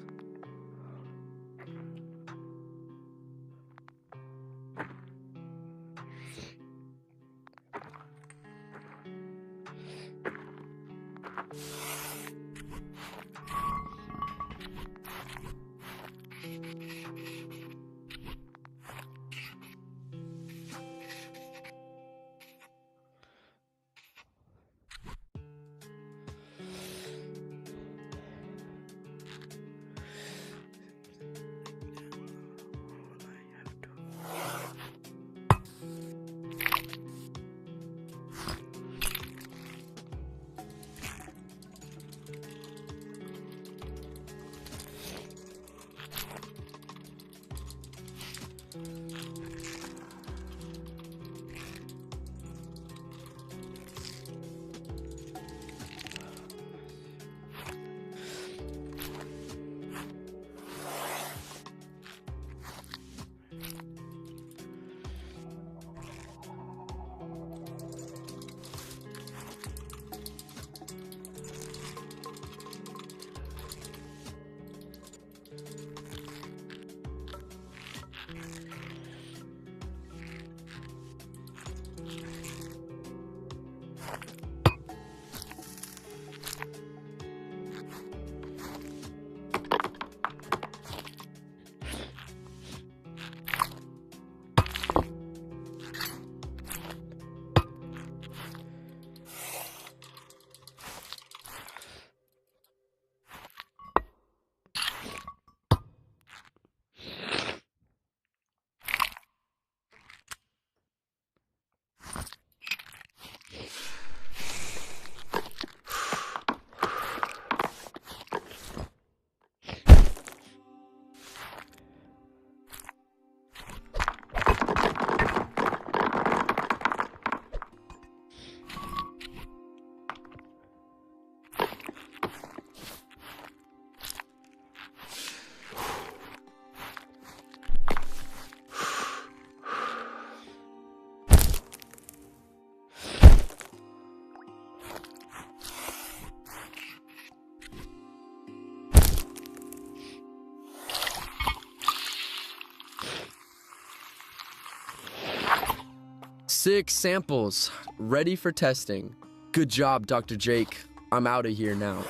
6 samples, ready for testing. Good job, Dr. Jake. I'm out of here now.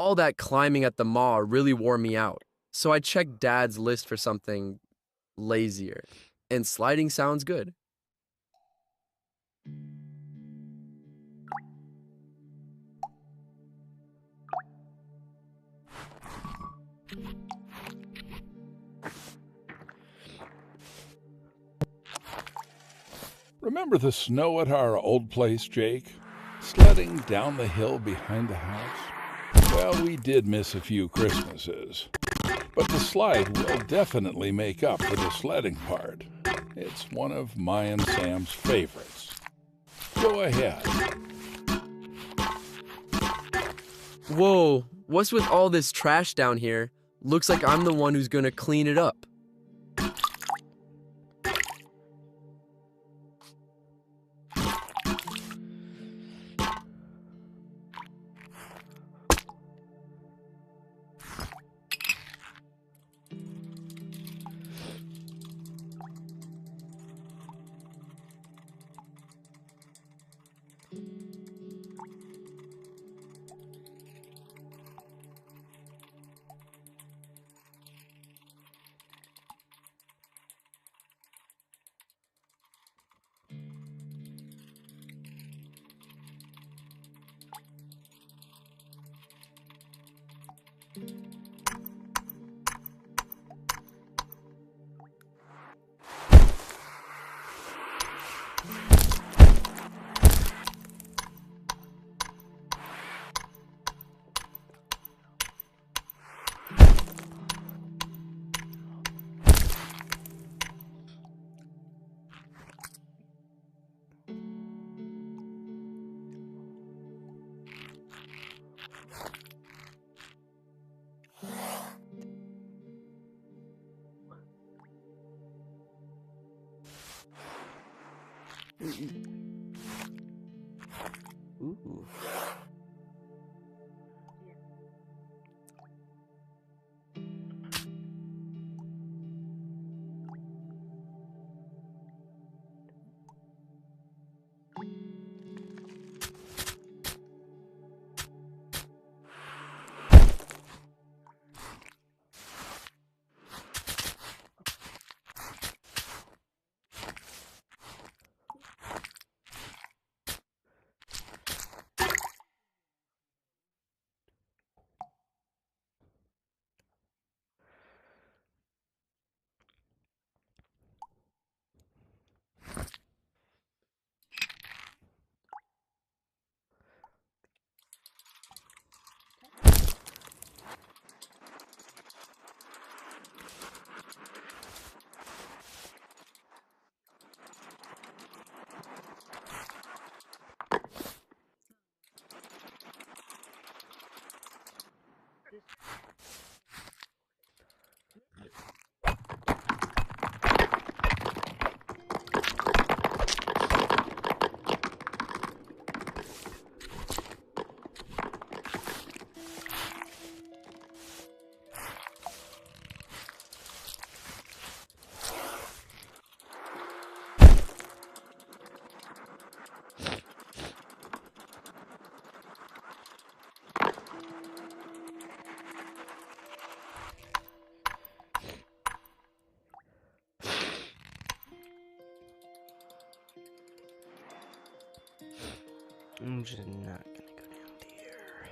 All that climbing at the mall really wore me out, so I checked Dad's list for something lazier, and sliding sounds good. Remember the snow at our old place, Jake? Sledding down the hill behind the house? Well, we did miss a few Christmases. But the slide will definitely make up for the sledding part. It's one of my and Sam's favorites. Go ahead. Whoa, what's with all this trash down here? Looks like I'm the one who's gonna clean it up. Ooh. I'm just not gonna go down there.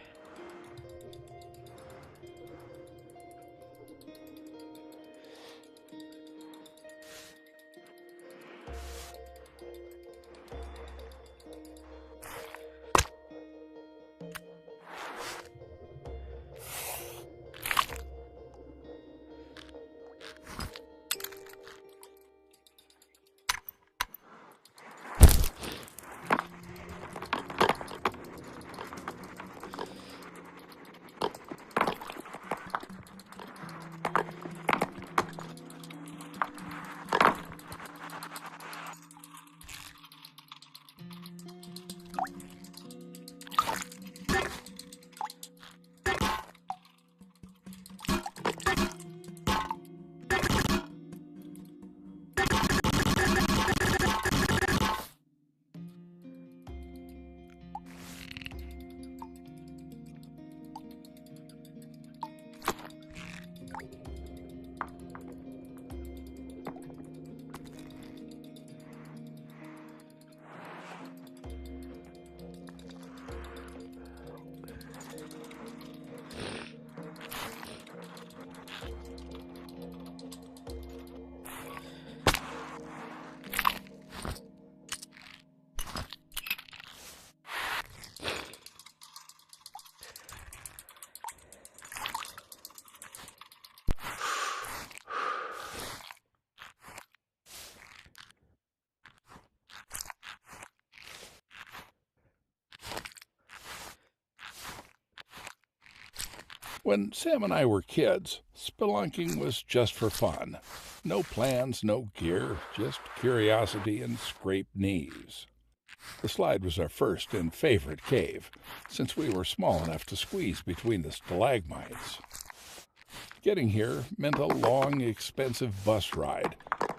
When Sam and I were kids, spelunking was just for fun. No plans, no gear, just curiosity and scraped knees. The slide was our first and favorite cave, since we were small enough to squeeze between the stalagmites. Getting here meant a long, expensive bus ride,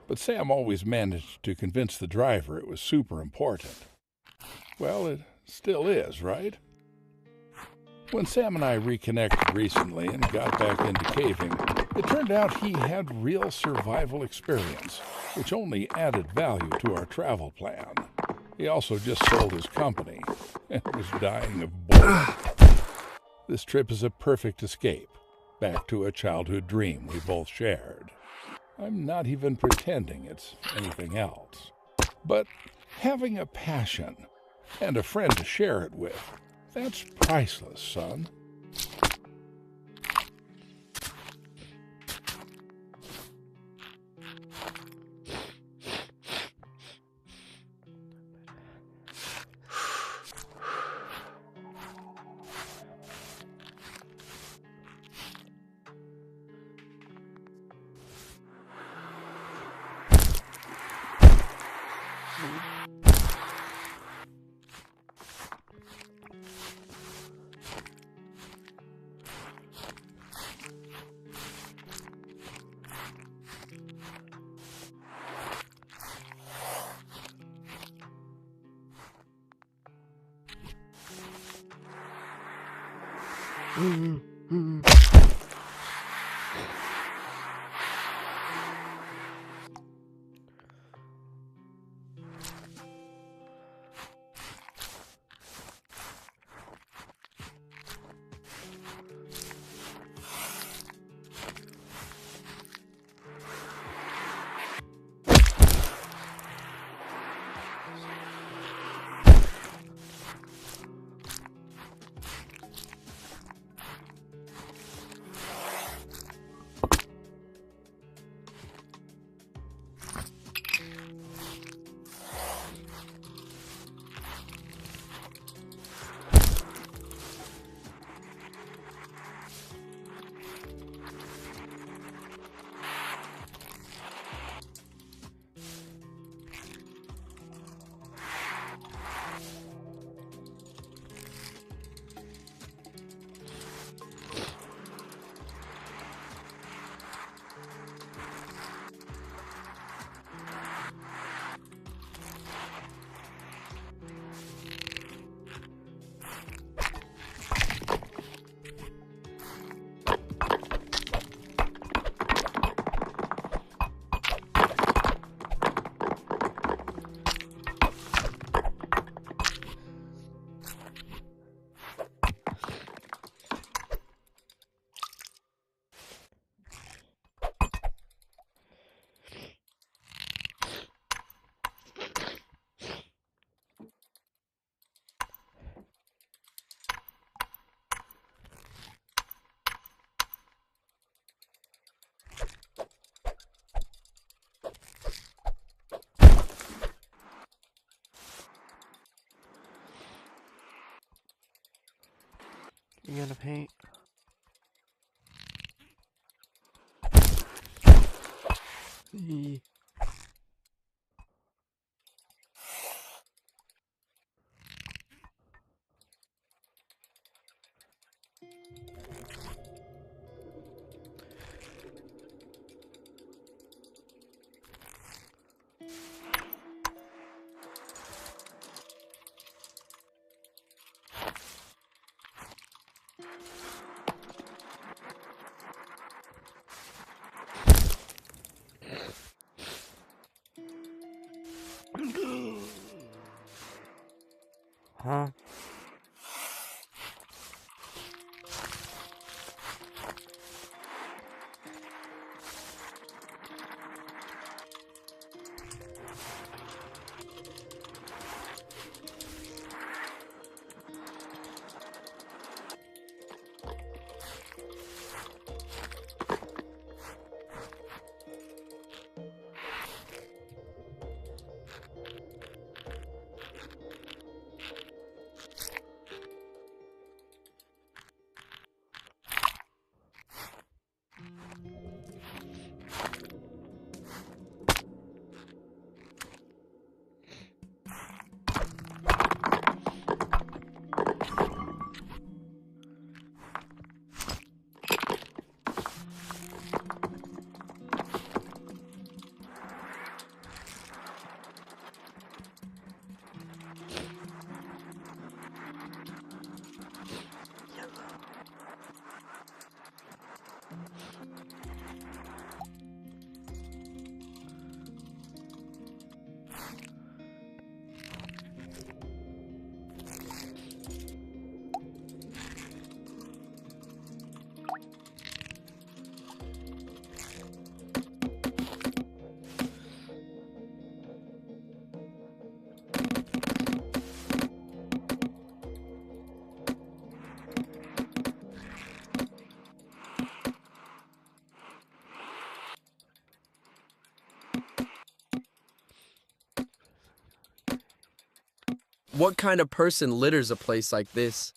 but Sam always managed to convince the driver it was super important. Well, it still is, right? When Sam and I reconnected recently and got back into caving, it turned out he had real survival experience, which only added value to our travel plan. He also just sold his company and was dying of boredom. This trip is a perfect escape, back to a childhood dream we both shared. I'm not even pretending it's anything else. But having a passion and a friend to share it with, that's priceless, son. You gotta paint. Eee. Huh? What kind of person litters a place like this?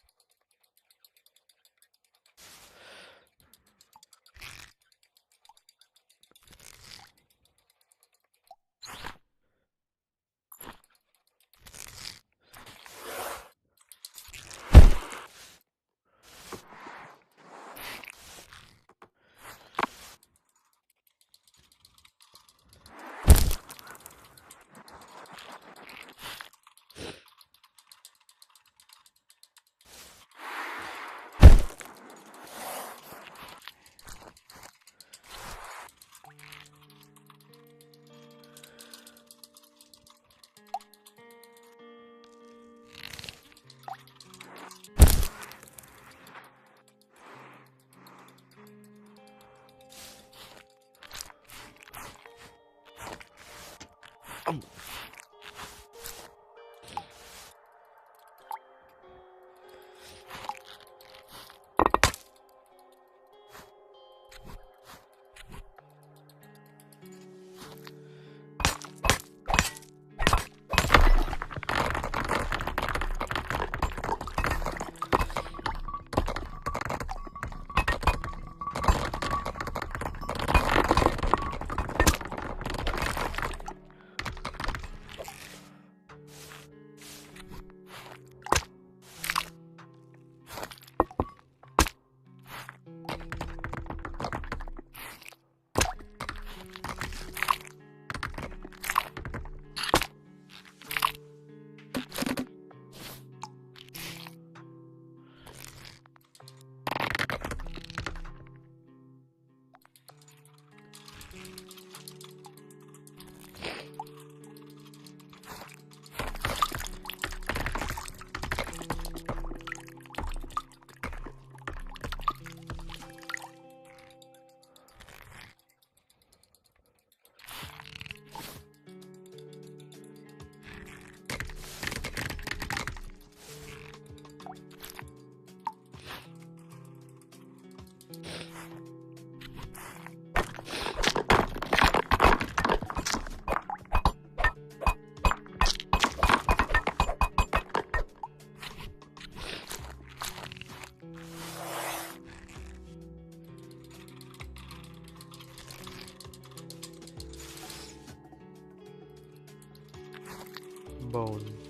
Bone.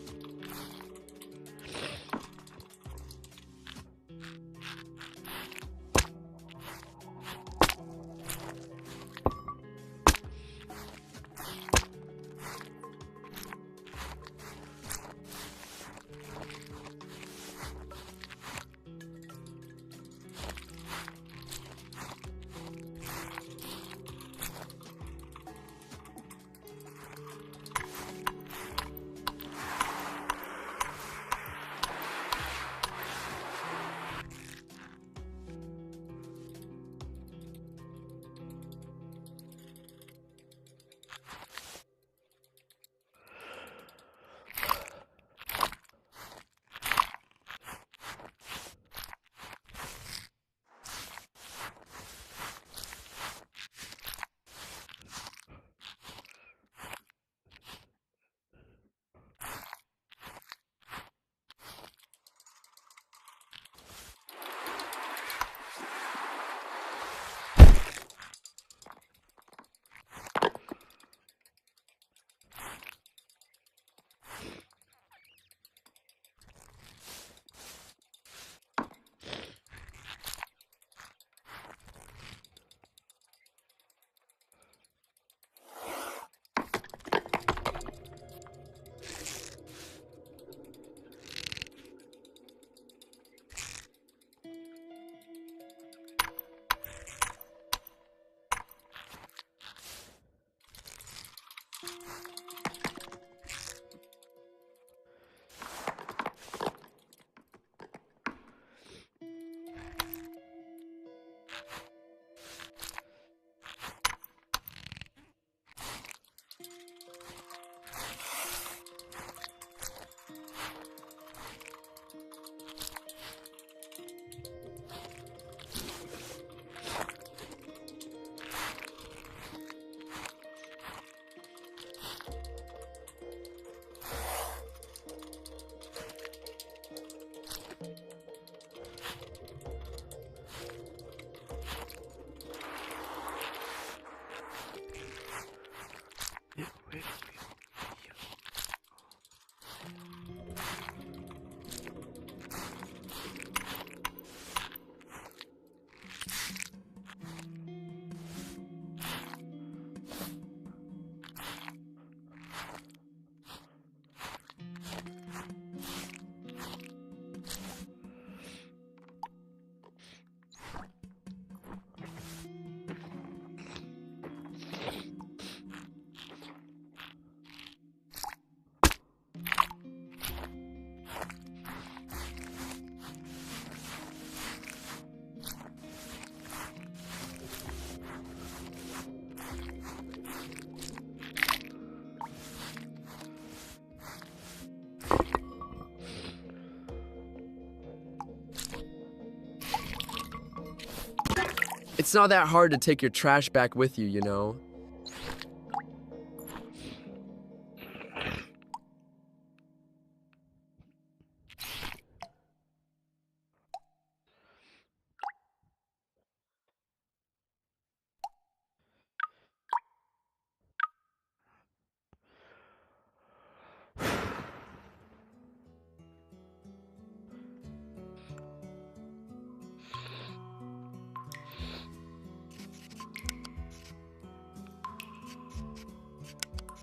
It's not that hard to take your trash back with you, you know?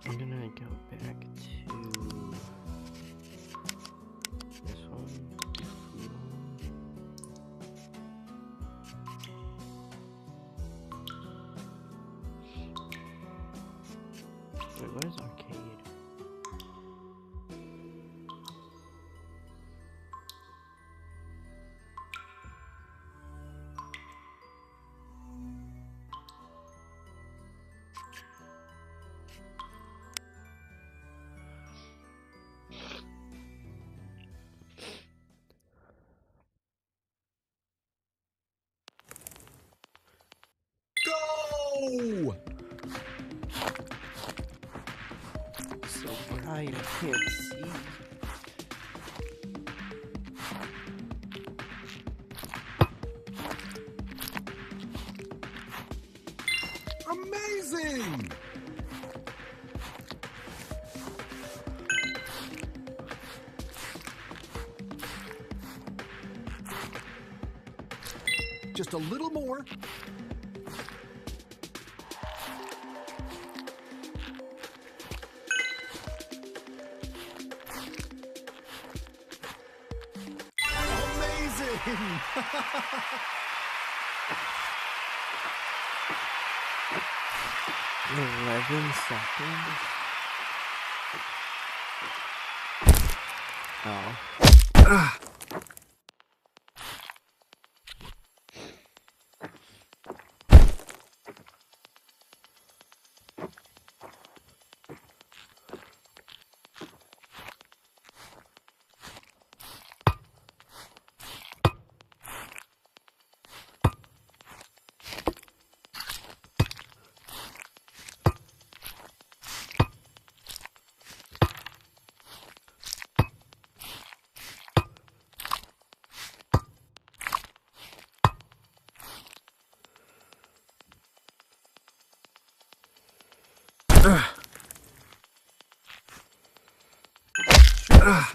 I'm gonna go back to this one. Wait, what is arcade? Go! So bright, I can't see. Amazing! Just a little more. Amazing! 11 seconds. Oh.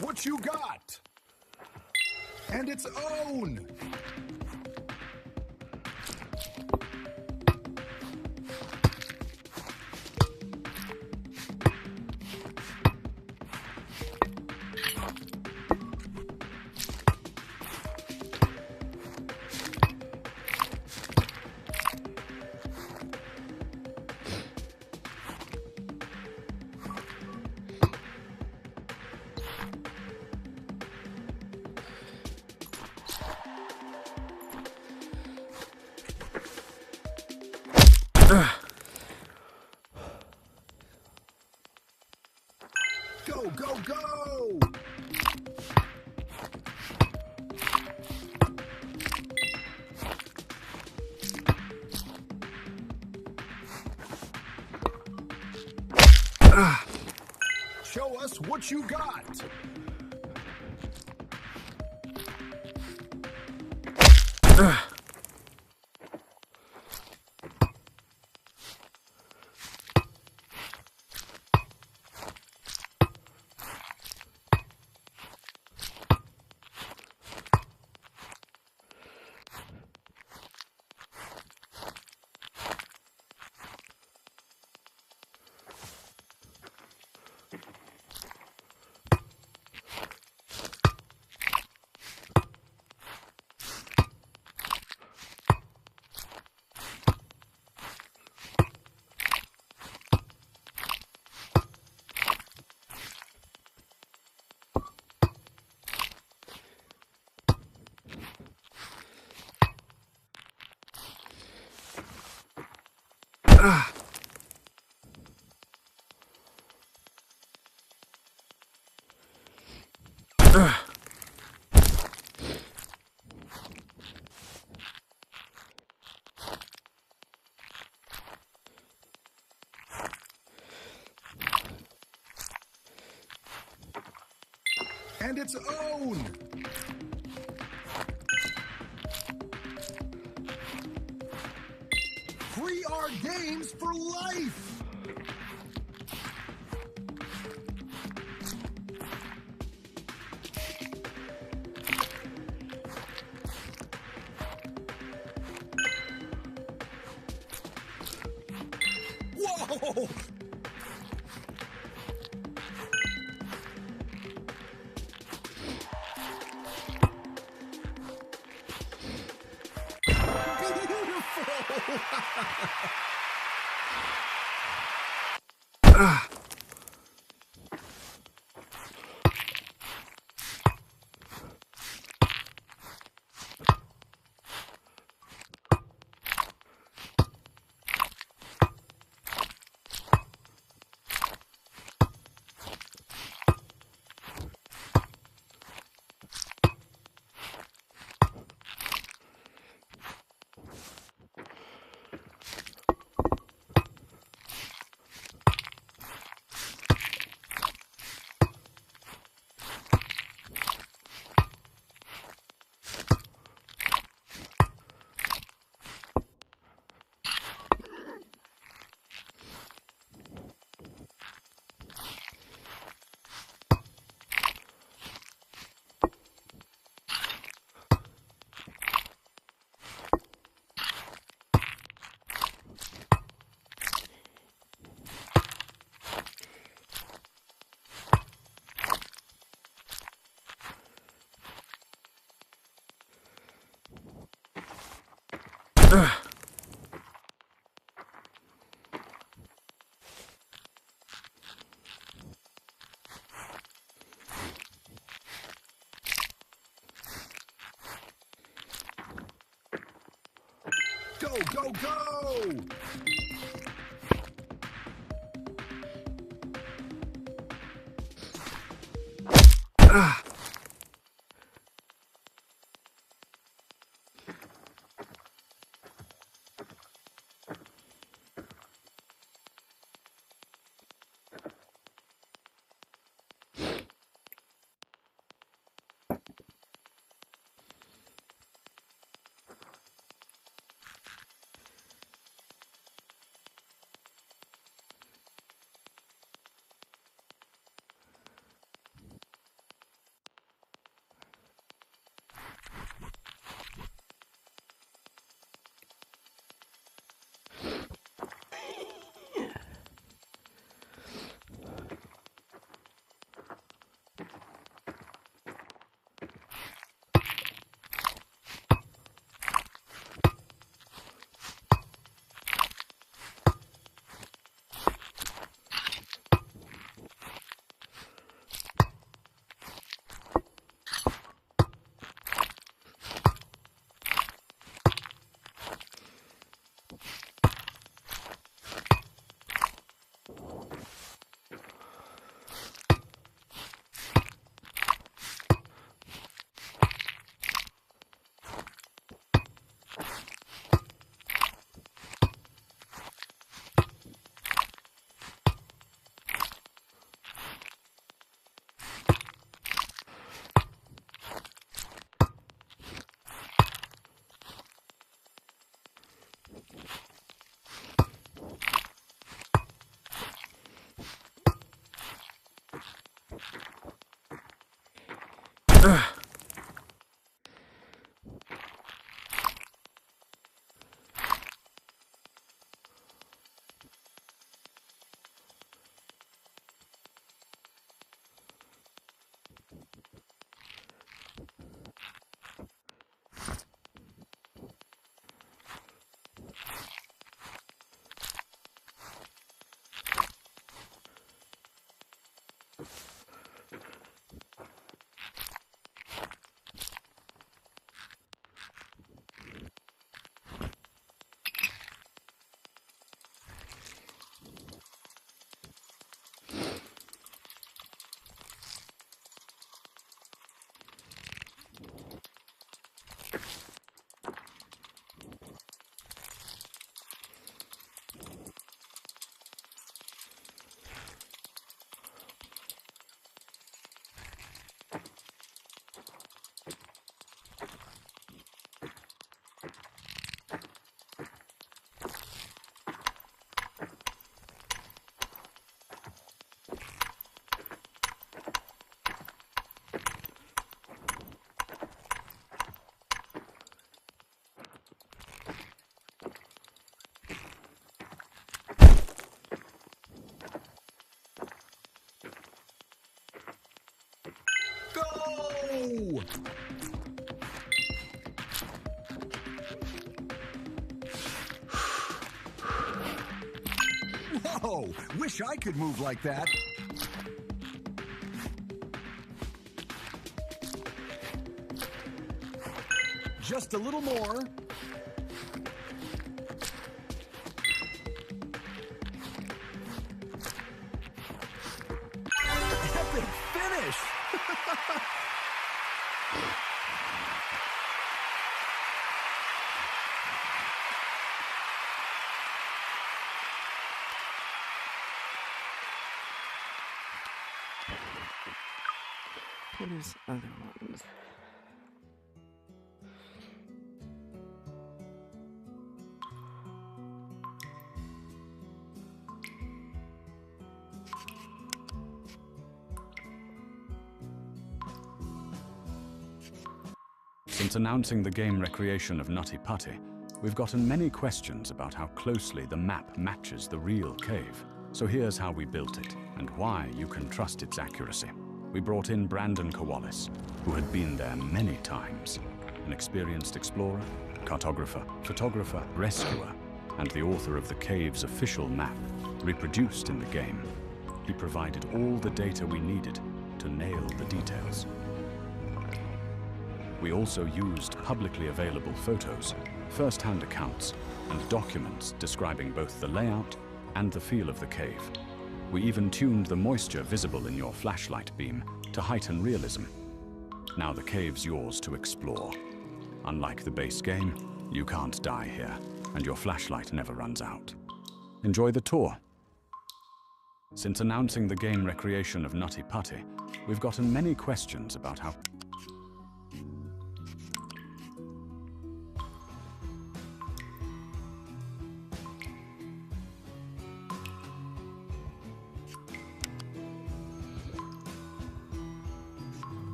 What you got? And its own! Go, go, go! Show us what you got! and its own. Free our games for life. Whoa! Go, go, go! Whoa! Wish I could move like that. Just a little more. Epic finish! What is other ones? Since announcing the game Recreation of Nutty Putty, we've gotten many questions about how closely the map matches the real cave. So here's how we built it, and why you can trust its accuracy. We brought in Brandon Kowalis, who had been there many times. An experienced explorer, cartographer, photographer, rescuer, and the author of the cave's official map, reproduced in the game. He provided all the data we needed to nail the details. We also used publicly available photos, first-hand accounts, and documents describing both the layout and the feel of the cave. We even tuned the moisture visible in your flashlight beam to heighten realism. Now the cave's yours to explore. Unlike the base game, you can't die here, and your flashlight never runs out. Enjoy the tour. Since announcing the game Recreation of Nutty Putty, we've gotten many questions about how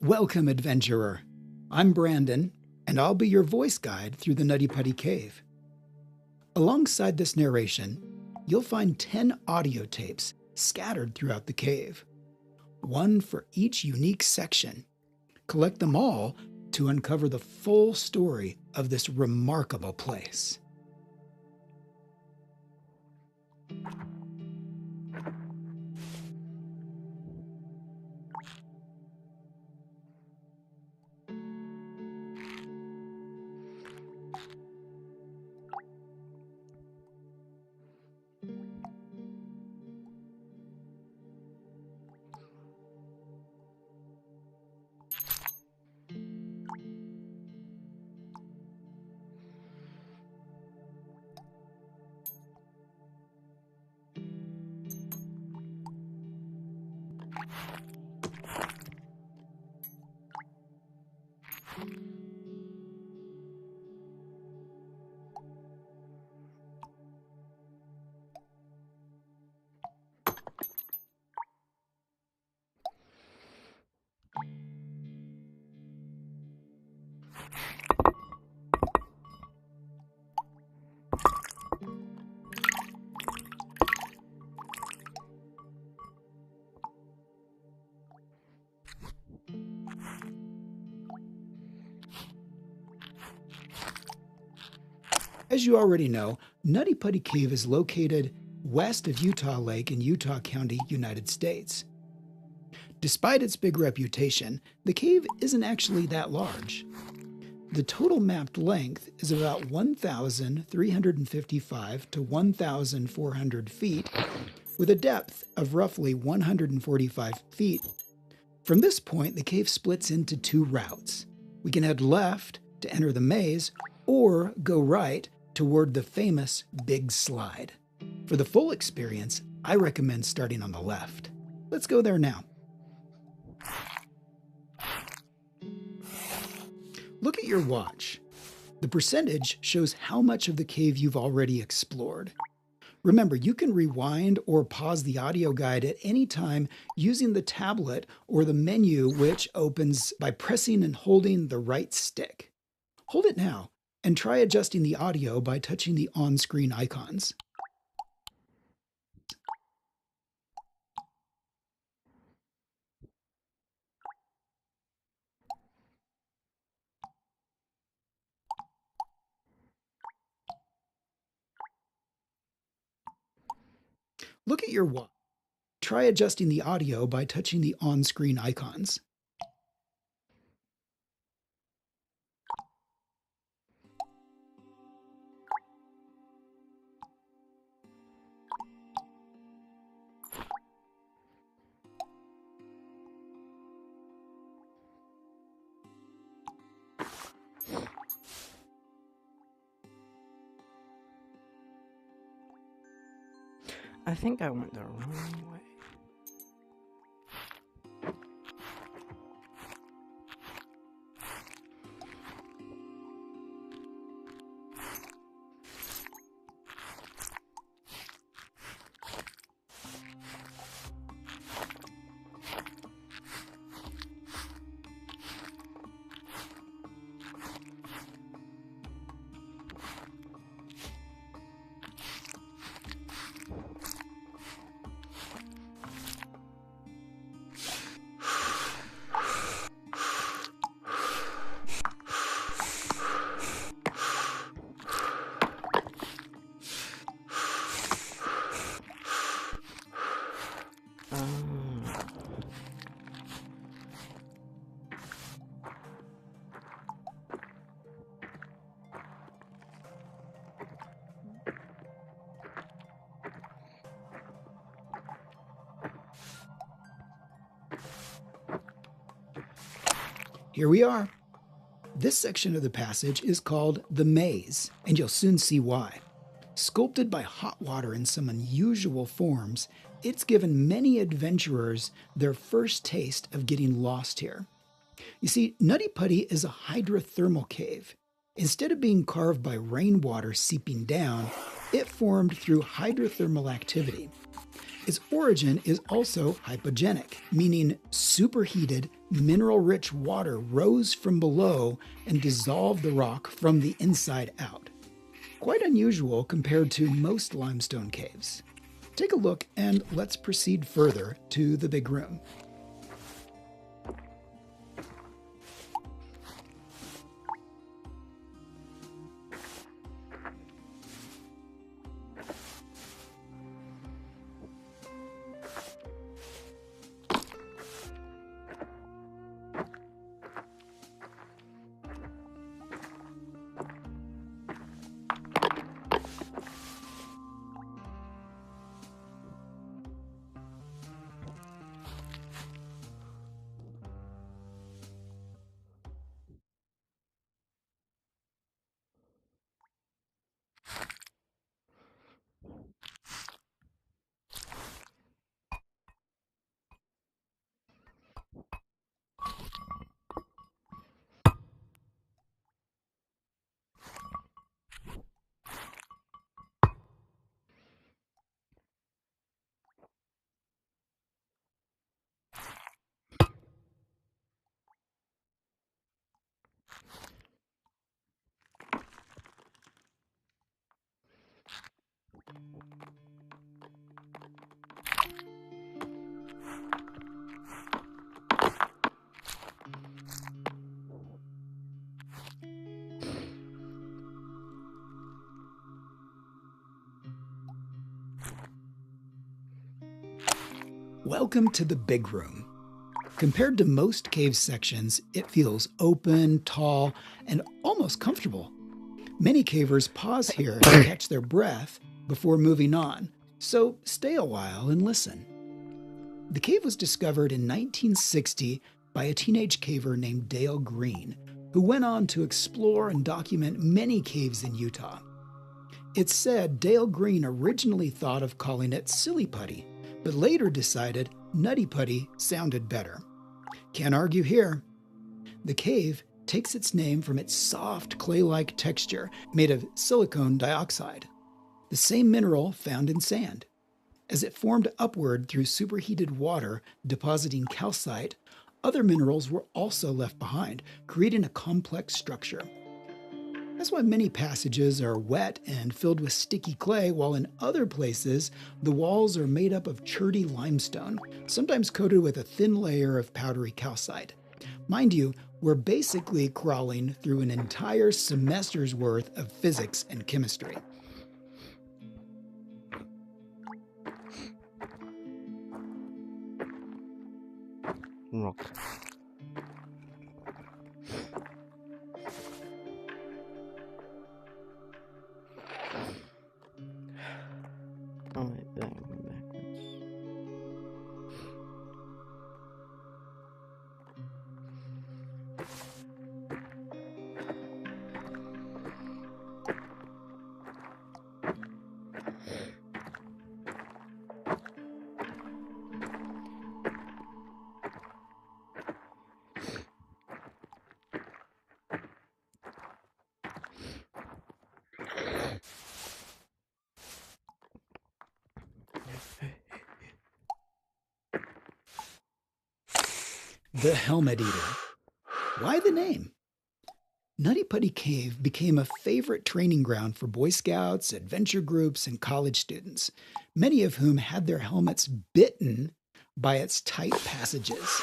Welcome, adventurer. I'm Brandon, and I'll be your voice guide through the Nutty Putty Cave. Alongside this narration, you'll find 10 audio tapes scattered throughout the cave, one for each unique section. Collect them all to uncover the full story of this remarkable place. As you already know, Nutty Putty Cave is located west of Utah Lake in Utah County, United States. Despite its big reputation, the cave isn't actually that large. The total mapped length is about 1,355 to 1,400 feet, with a depth of roughly 145 feet. From this point, the cave splits into two routes. We can head left to enter the maze, or go right toward the famous Big Slide. For the full experience, I recommend starting on the left. Let's go there now. Look at your watch. The percentage shows how much of the cave you've already explored. Remember, you can rewind or pause the audio guide at any time using the tablet or the menu, which opens by pressing and holding the right stick. Hold it now and try adjusting the audio by touching the on-screen icons. Look at your watch. Try adjusting the audio by touching the on-screen icons. I think I went the wrong way. Here we are. This section of the passage is called the Maze, and you'll soon see why. Sculpted by hot water in some unusual forms, it's given many adventurers their first taste of getting lost here. You see, Nutty Putty is a hydrothermal cave. Instead of being carved by rainwater seeping down, it formed through hydrothermal activity. Its origin is also hypogenic, meaning superheated, mineral-rich water rose from below and dissolved the rock from the inside out. Quite unusual compared to most limestone caves. Take a look and let's proceed further to the big room. Welcome to the big room. Compared to most cave sections, it feels open, tall, and almost comfortable. Many cavers pause here to catch their breath before moving on, so stay a while and listen. The cave was discovered in 1960 by a teenage caver named Dale Green, who went on to explore and document many caves in Utah. It's said Dale Green originally thought of calling it Silly Putty, but later decided Nutty Putty sounded better. Can't argue here. The cave takes its name from its soft clay-like texture made of silicon dioxide, the same mineral found in sand. As it formed upward through superheated water depositing calcite, other minerals were also left behind, creating a complex structure. That's why many passages are wet and filled with sticky clay, while in other places, the walls are made up of cherty limestone, sometimes coated with a thin layer of powdery calcite. Mind you, we're basically crawling through an entire semester's worth of physics and chemistry. Rock. Oh, wait, that went backwards. The Helmet Eater. Why the name? Nutty Putty Cave became a favorite training ground for Boy Scouts, adventure groups, and college students, many of whom had their helmets bitten by its tight passages.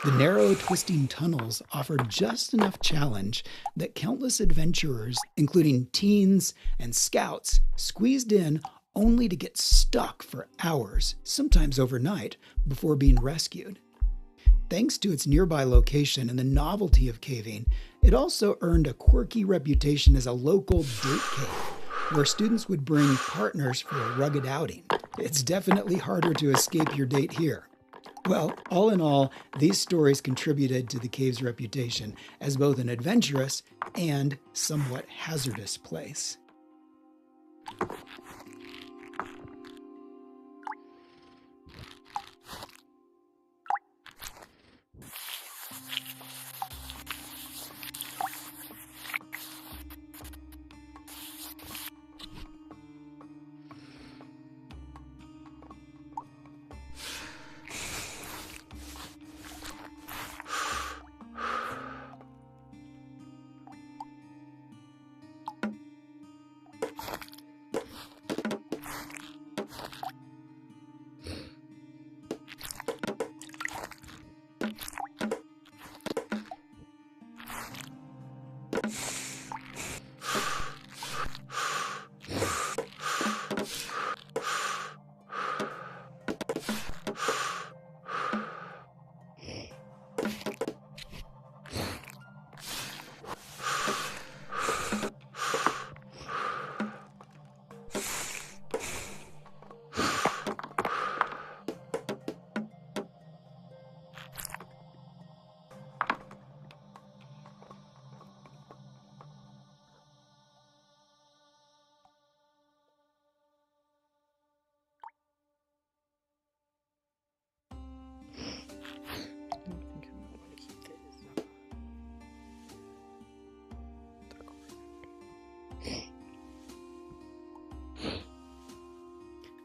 The narrow, twisting tunnels offered just enough challenge that countless adventurers, including teens and scouts, squeezed in only to get stuck for hours, sometimes overnight, before being rescued. Thanks to its nearby location and the novelty of caving, it also earned a quirky reputation as a local date cave, where students would bring partners for a rugged outing. It's definitely harder to escape your date here. Well, all in all, these stories contributed to the cave's reputation as both an adventurous and somewhat hazardous place.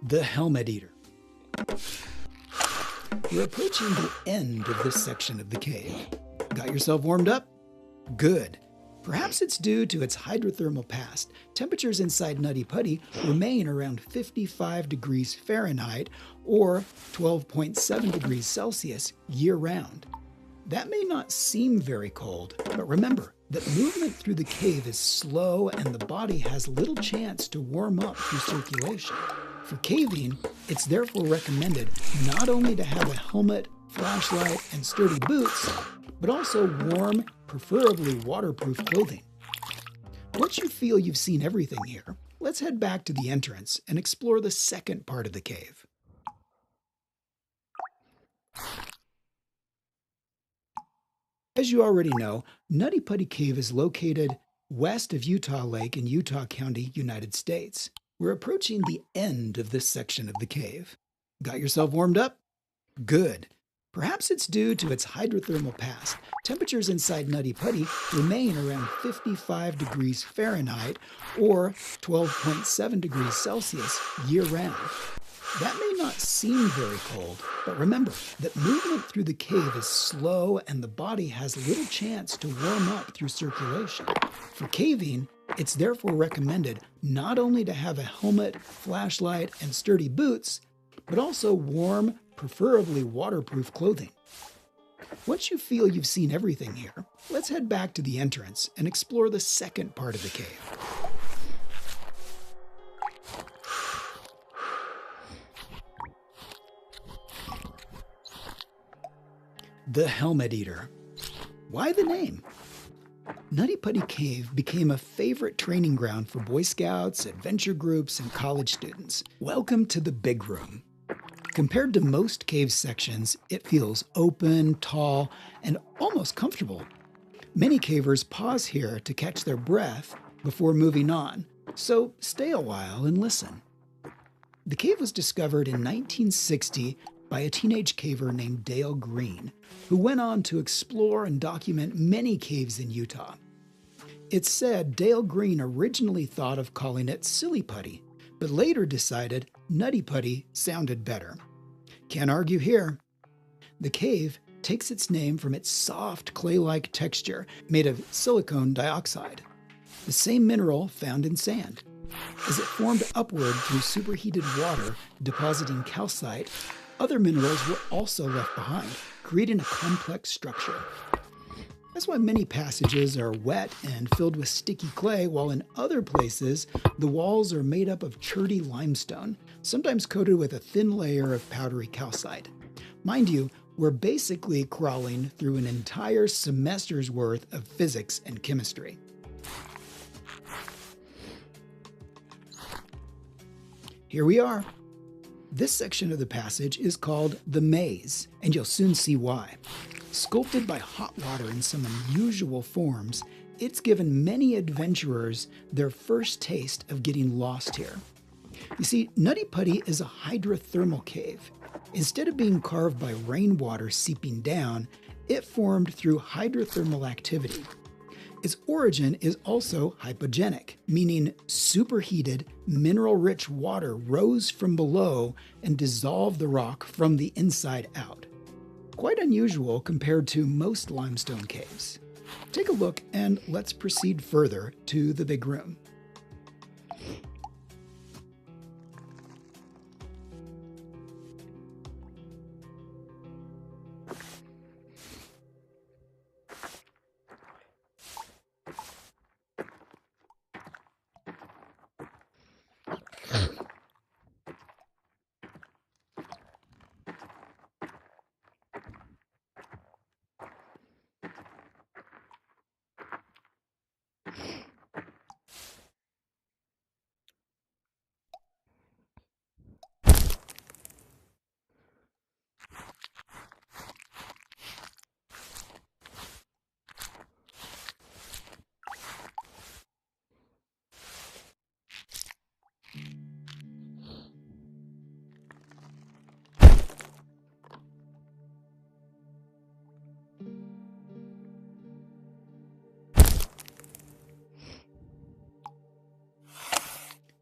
The Helmet Eater. We're approaching the end of this section of the cave. Got yourself warmed up? Good. Perhaps it's due to its hydrothermal past. Temperatures inside Nutty Putty remain around 55 degrees Fahrenheit or 12.7 degrees Celsius year-round. That may not seem very cold, but remember that movement through the cave is slow and the body has little chance to warm up through circulation. For caving, it's therefore recommended not only to have a helmet, flashlight, and sturdy boots, but also warm, preferably waterproof clothing. Once you feel you've seen everything here, let's head back to the entrance and explore the second part of the cave. As you already know, Nutty Putty Cave is located west of Utah Lake in Utah County, United States. We're approaching the end of this section of the cave. Got yourself warmed up? Good. Perhaps it's due to its hydrothermal past. Temperatures inside Nutty Putty remain around 55 degrees Fahrenheit or 12.7 degrees Celsius year-round. That may not seem very cold, but remember that movement through the cave is slow and the body has little chance to warm up through circulation. For caving, it's therefore recommended not only to have a helmet, flashlight, and sturdy boots, but also warm, preferably waterproof clothing. Once you feel you've seen everything here, let's head back to the entrance and explore the second part of the cave. The Helmet Eater. Why the name? Nutty Putty Cave became a favorite training ground for Boy Scouts, adventure groups, and college students. Welcome to the big room. Compared to most cave sections, it feels open, tall, and almost comfortable. Many cavers pause here to catch their breath before moving on, so stay a while and listen. The cave was discovered in 1960 by a teenage caver named Dale Green, who went on to explore and document many caves in Utah. It's said Dale Green originally thought of calling it Silly Putty, but later decided Nutty Putty sounded better. Can't argue here. The cave takes its name from its soft clay-like texture made of silicon dioxide, the same mineral found in sand. As it formed upward through superheated water depositing calcite, other minerals were also left behind, creating a complex structure. That's why many passages are wet and filled with sticky clay, while in other places, the walls are made up of cherty limestone, sometimes coated with a thin layer of powdery calcite. Mind you, we're basically crawling through an entire semester's worth of physics and chemistry. Here we are. This section of the passage is called the Maze, and you'll soon see why. Sculpted by hot water in some unusual forms, it's given many adventurers their first taste of getting lost here. You see, Nutty Putty is a hydrothermal cave. Instead of being carved by rainwater seeping down, it formed through hydrothermal activity. Its origin is also hypogenic, meaning superheated, mineral-rich water rose from below and dissolved the rock from the inside out. Quite unusual compared to most limestone caves. Take a look and let's proceed further to the big room.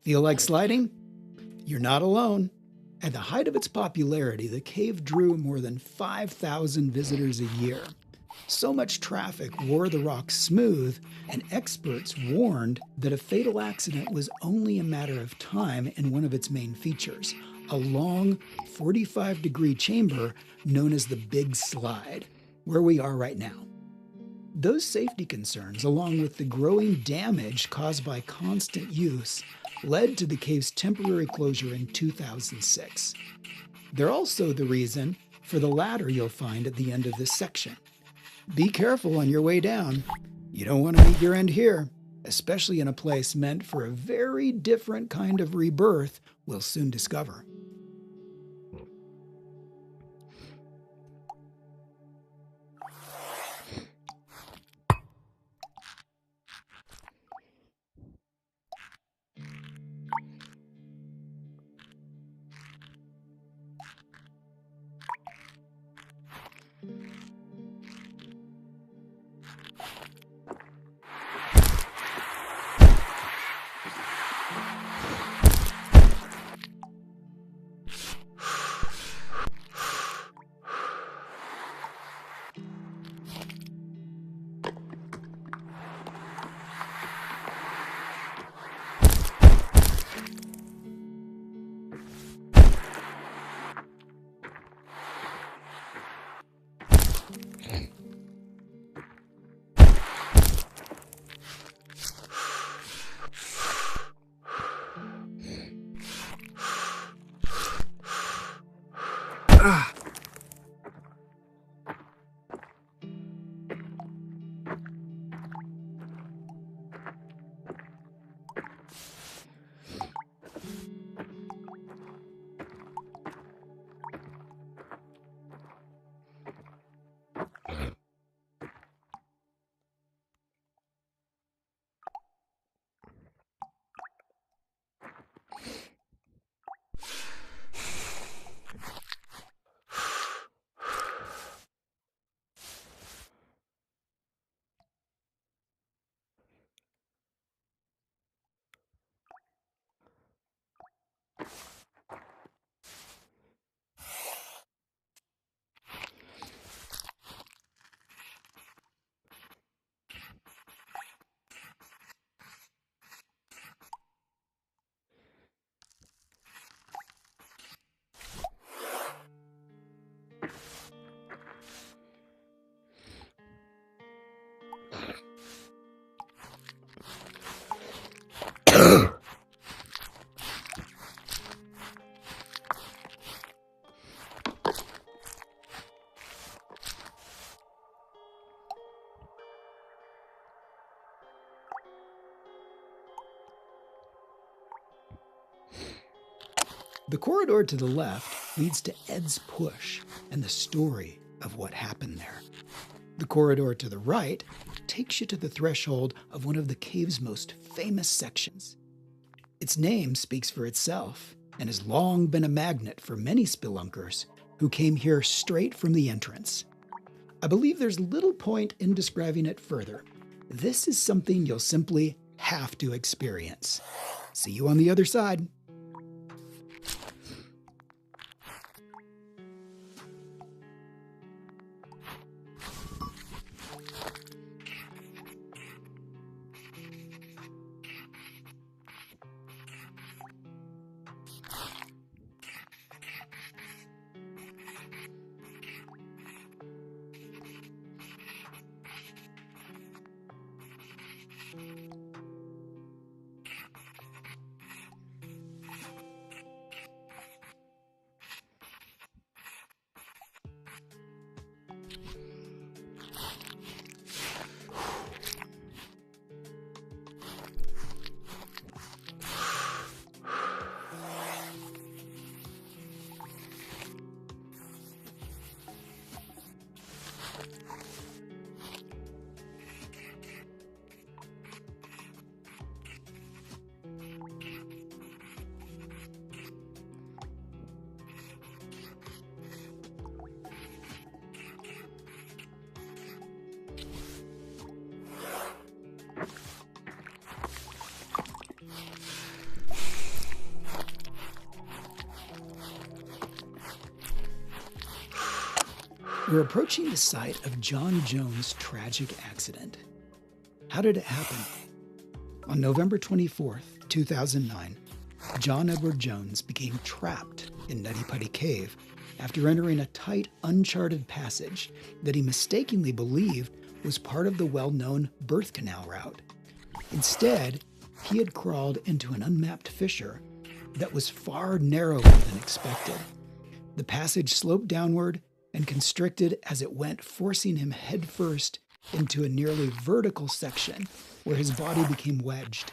Feel like sliding? You're not alone. At the height of its popularity, the cave drew more than 5,000 visitors a year. So much traffic wore the rock smooth, and experts warned that a fatal accident was only a matter of time in one of its main features, a long 45-degree chamber known as the Big Slide, where we are right now. Those safety concerns, along with the growing damage caused by constant use, led to the cave's temporary closure in 2006. They're also the reason for the ladder you'll find at the end of this section. Be careful on your way down. You don't want to meet your end here, especially in a place meant for a very different kind of rebirth we'll soon discover. The corridor to the left leads to Ed's push and the story of what happened there. The corridor to the right takes you to the threshold of one of the cave's most famous sections. Its name speaks for itself and has long been a magnet for many spelunkers who came here straight from the entrance. I believe there's little point in describing it further. This is something you'll simply have to experience. See you on the other side. We're approaching the site of John Jones' tragic accident. How did it happen? On November 24th, 2009, John Edward Jones became trapped in Nutty Putty Cave after entering a tight, uncharted passage that he mistakenly believed was part of the well-known birth canal route. Instead, he had crawled into an unmapped fissure that was far narrower than expected. The passage sloped downward and constricted as it went, forcing him headfirst into a nearly vertical section where his body became wedged.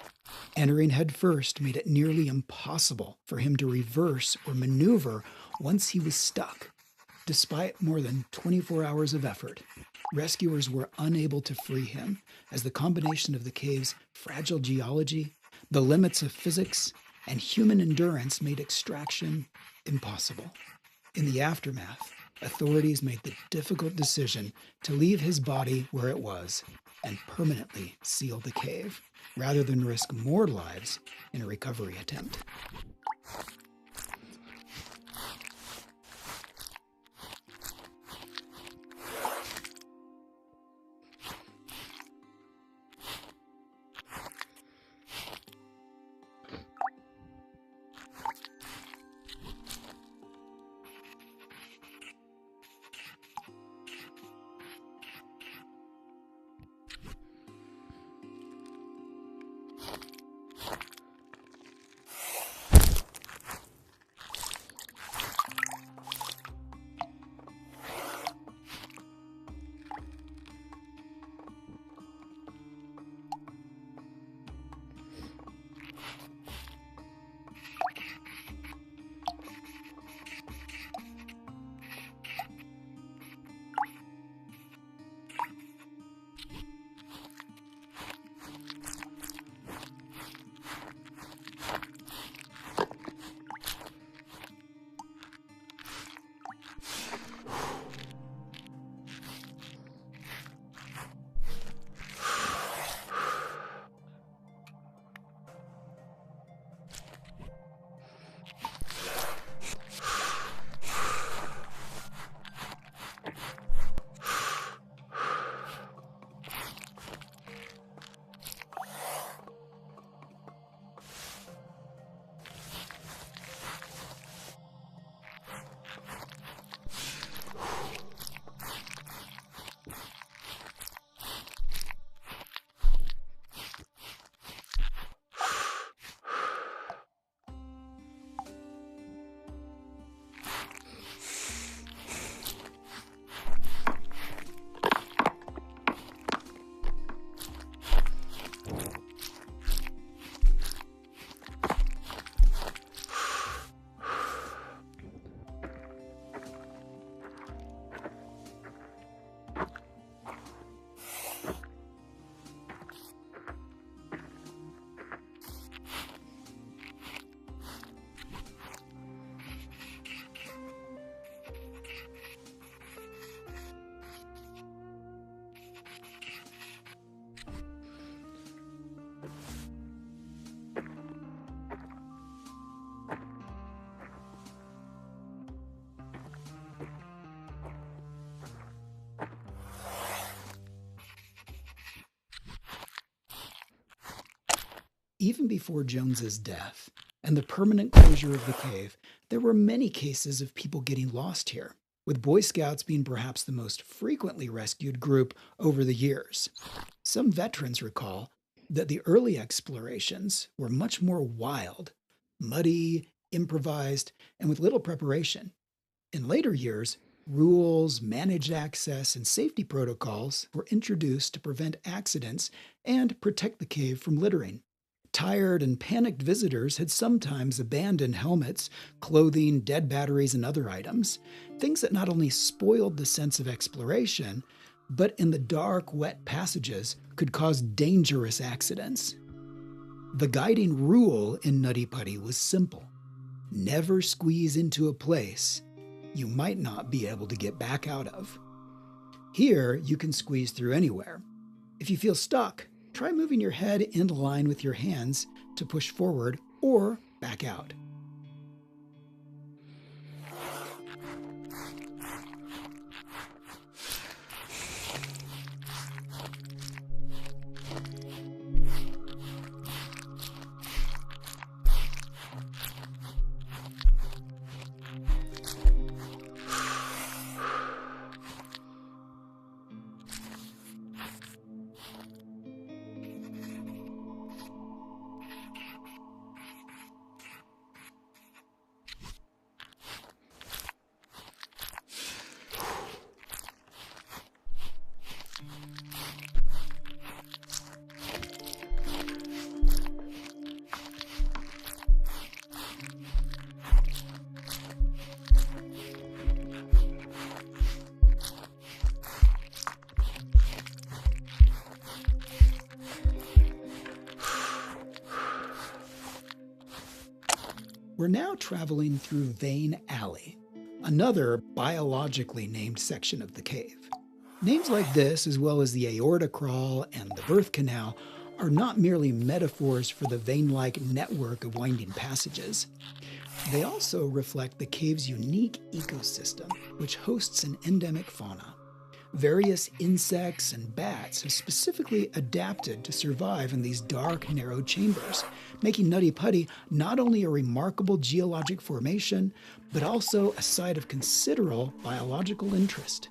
Entering headfirst made it nearly impossible for him to reverse or maneuver once he was stuck. Despite more than 24 hours of effort, rescuers were unable to free him as the combination of the cave's fragile geology, the limits of physics, and human endurance made extraction impossible. In the aftermath, authorities made the difficult decision to leave his body where it was and permanently seal the cave, rather than risk more lives in a recovery attempt. Even before Jones's death and the permanent closure of the cave, there were many cases of people getting lost here, with Boy Scouts being perhaps the most frequently rescued group over the years. Some veterans recall that the early explorations were much more wild, muddy, improvised, and with little preparation. In later years, rules, managed access, and safety protocols were introduced to prevent accidents and protect the cave from littering. Tired and panicked visitors had sometimes abandoned helmets, clothing, dead batteries, and other items, things that not only spoiled the sense of exploration, but in the dark, wet passages could cause dangerous accidents. The guiding rule in Nutty Putty was simple: never squeeze into a place you might not be able to get back out of. Here, you can squeeze through anywhere. If you feel stuck, try moving your head in line with your hands to push forward or back out. We're now traveling through Vein Alley, another biologically named section of the cave. Names like this, as well as the aorta crawl and the birth canal, are not merely metaphors for the vein-like network of winding passages. They also reflect the cave's unique ecosystem, which hosts an endemic fauna. Various insects and bats have specifically adapted to survive in these dark, narrow chambers, making Nutty Putty not only a remarkable geologic formation, but also a site of considerable biological interest.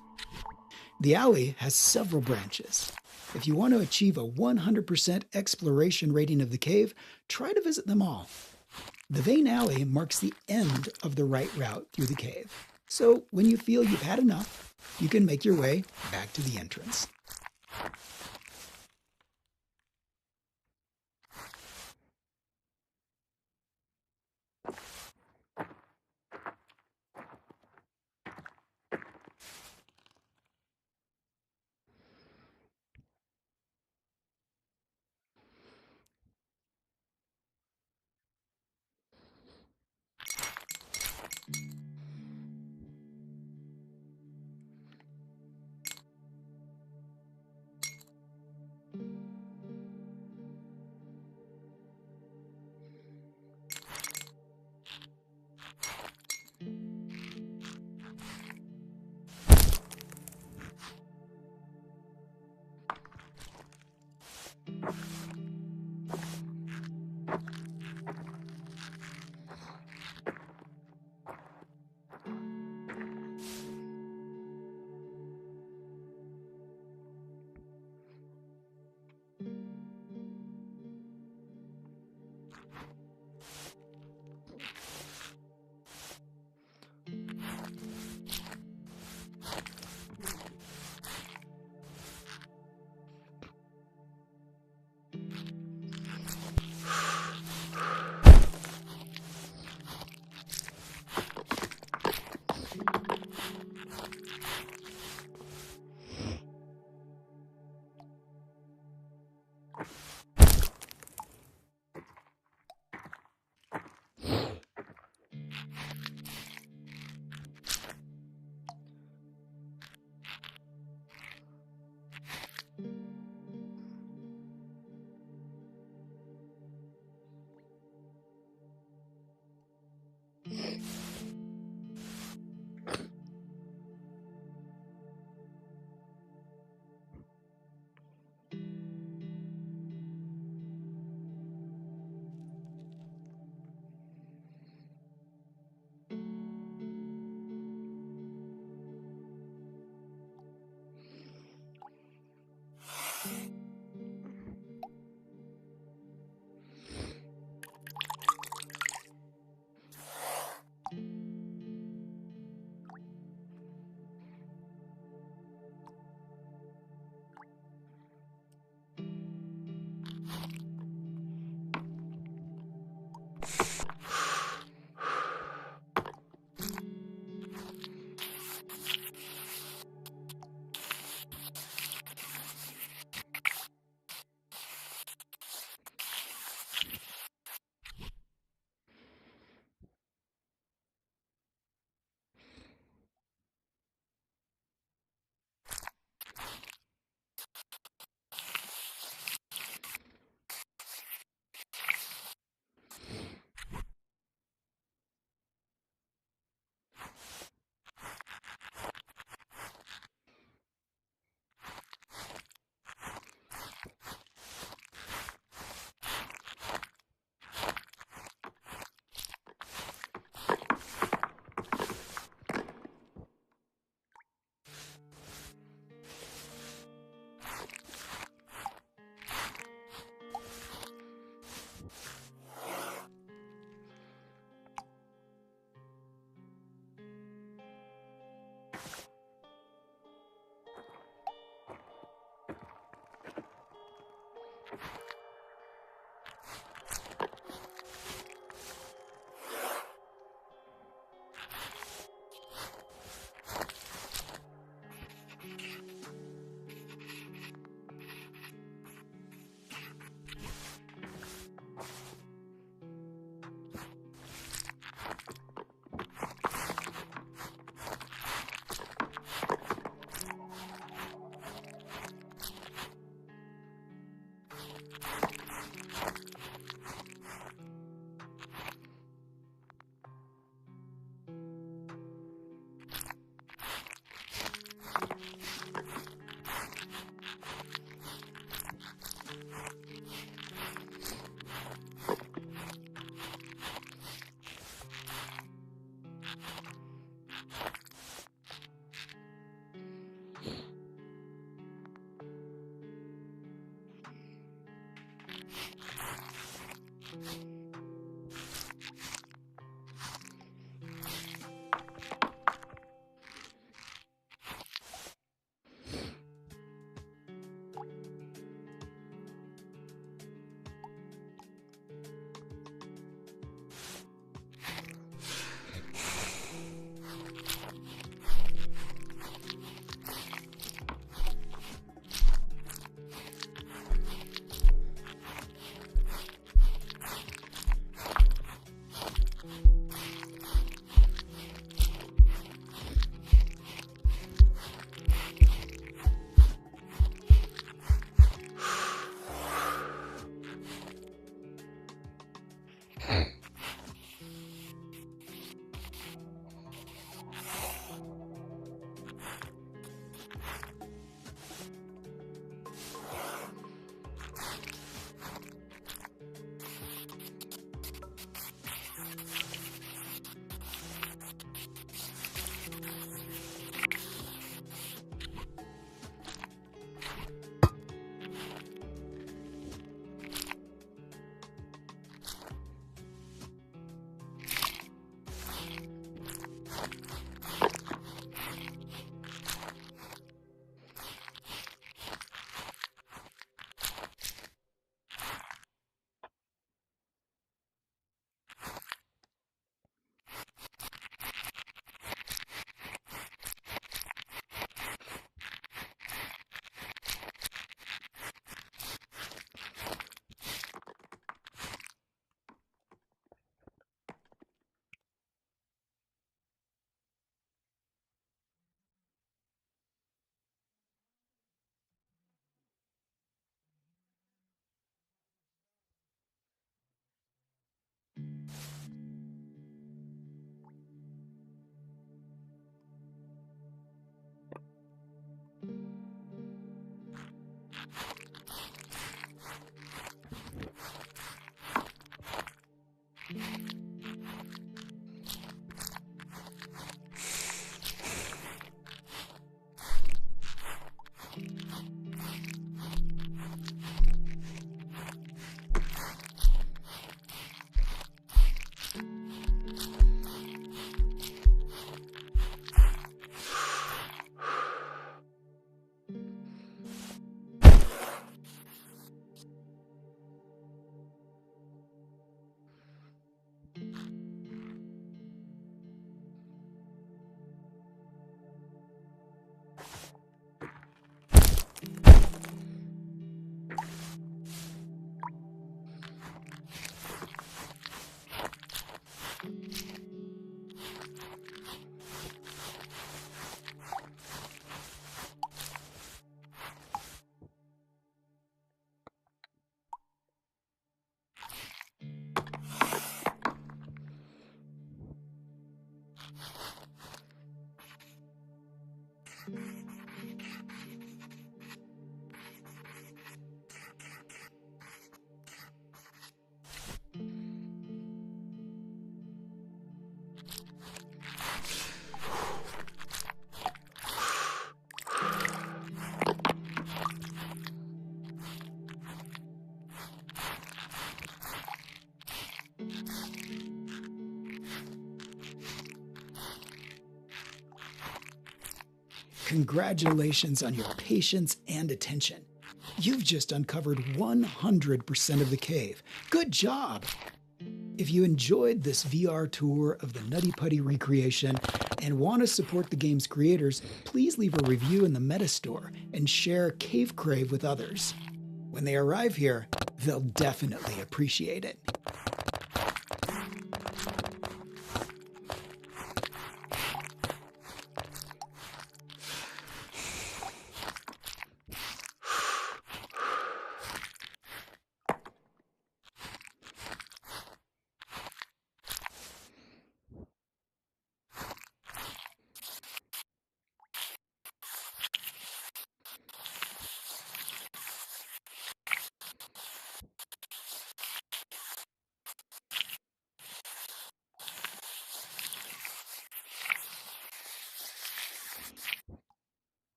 The alley has several branches. If you want to achieve a 100% exploration rating of the cave, try to visit them all. The Vein Alley marks the end of the right route through the cave, so when you feel you've had enough, you can make your way back to the entrance. Congratulations on your patience and attention. You've just uncovered 100% of the cave. Good job! If you enjoyed this VR tour of the Nutty Putty recreation and want to support the game's creators, please leave a review in the Meta Store and share Cave Crave with others. When they arrive here, they'll definitely appreciate it.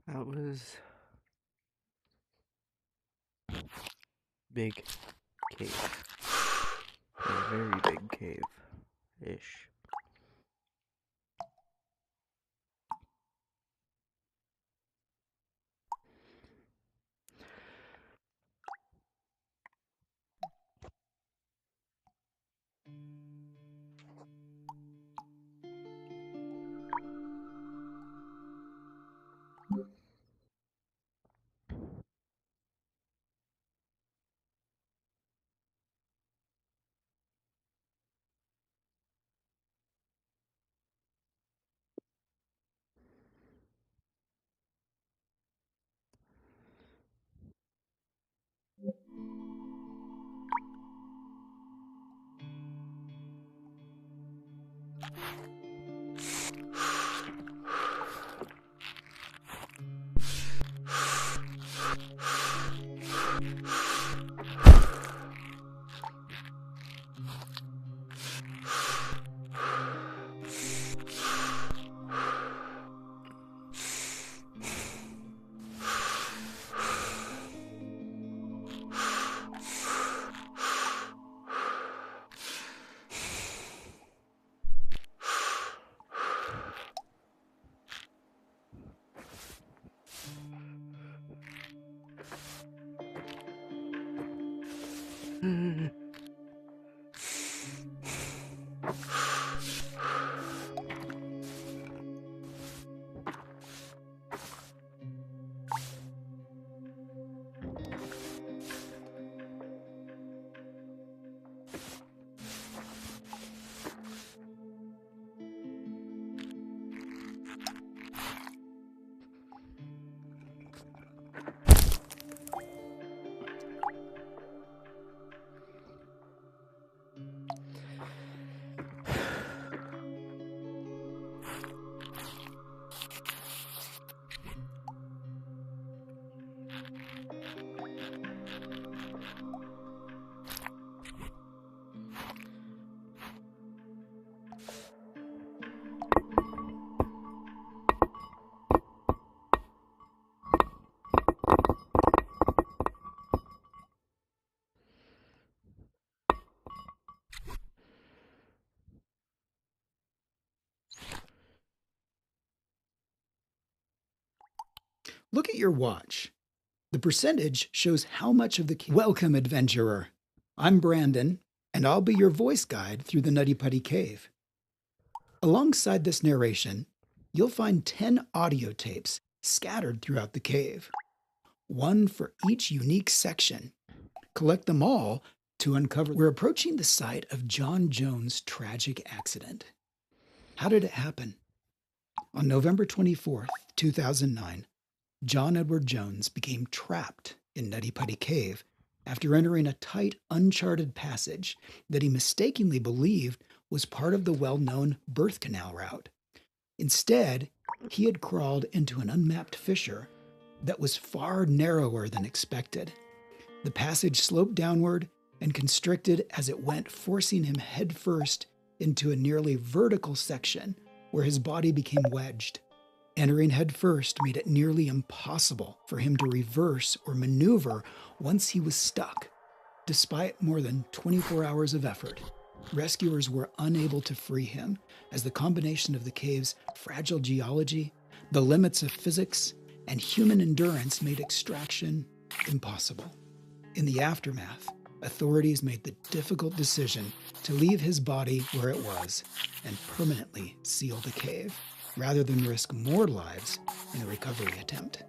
That was big cave. A very big cave-ish. Look at your watch. The percentage shows how much of the cave. Welcome, adventurer. I'm Brandon, and I'll be your voice guide through the Nutty Putty Cave. Alongside this narration, you'll find 10 audio tapes scattered throughout the cave, one for each unique section. Collect them all to uncover. We're approaching the site of John Jones' tragic accident. How did it happen? On November 24th, 2009, John Edward Jones became trapped in Nutty Putty Cave after entering a tight, uncharted passage that he mistakenly believed was part of the well-known birth canal route. Instead, he had crawled into an unmapped fissure that was far narrower than expected. The passage sloped downward and constricted as it went, forcing him headfirst into a nearly vertical section where his body became wedged. Entering headfirst made it nearly impossible for him to reverse or maneuver once he was stuck. Despite more than 24 hours of effort, rescuers were unable to free him, as the combination of the cave's fragile geology, the limits of physics, and human endurance made extraction impossible. In the aftermath, authorities made the difficult decision to leave his body where it was and permanently seal the cave, rather than risk more lives in a recovery attempt.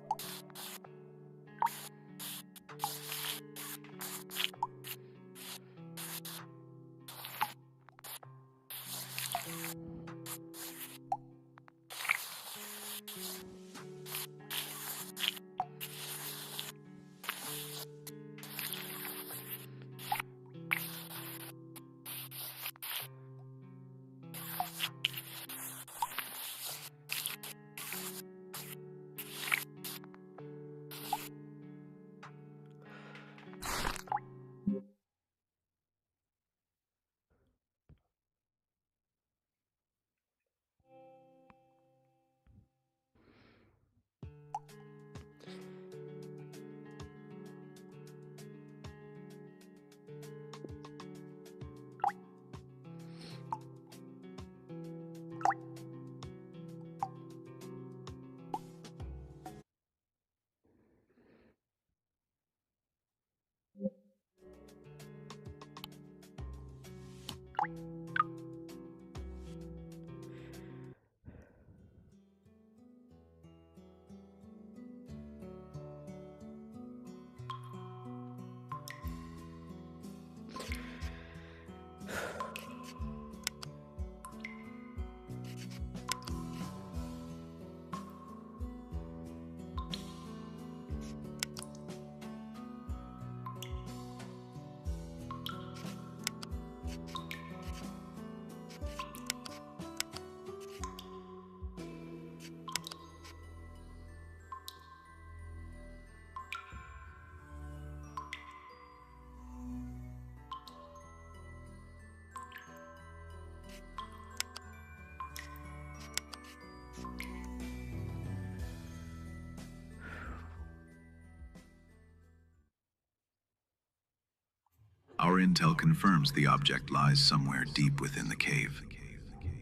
Our intel confirms the object lies somewhere deep within the cave.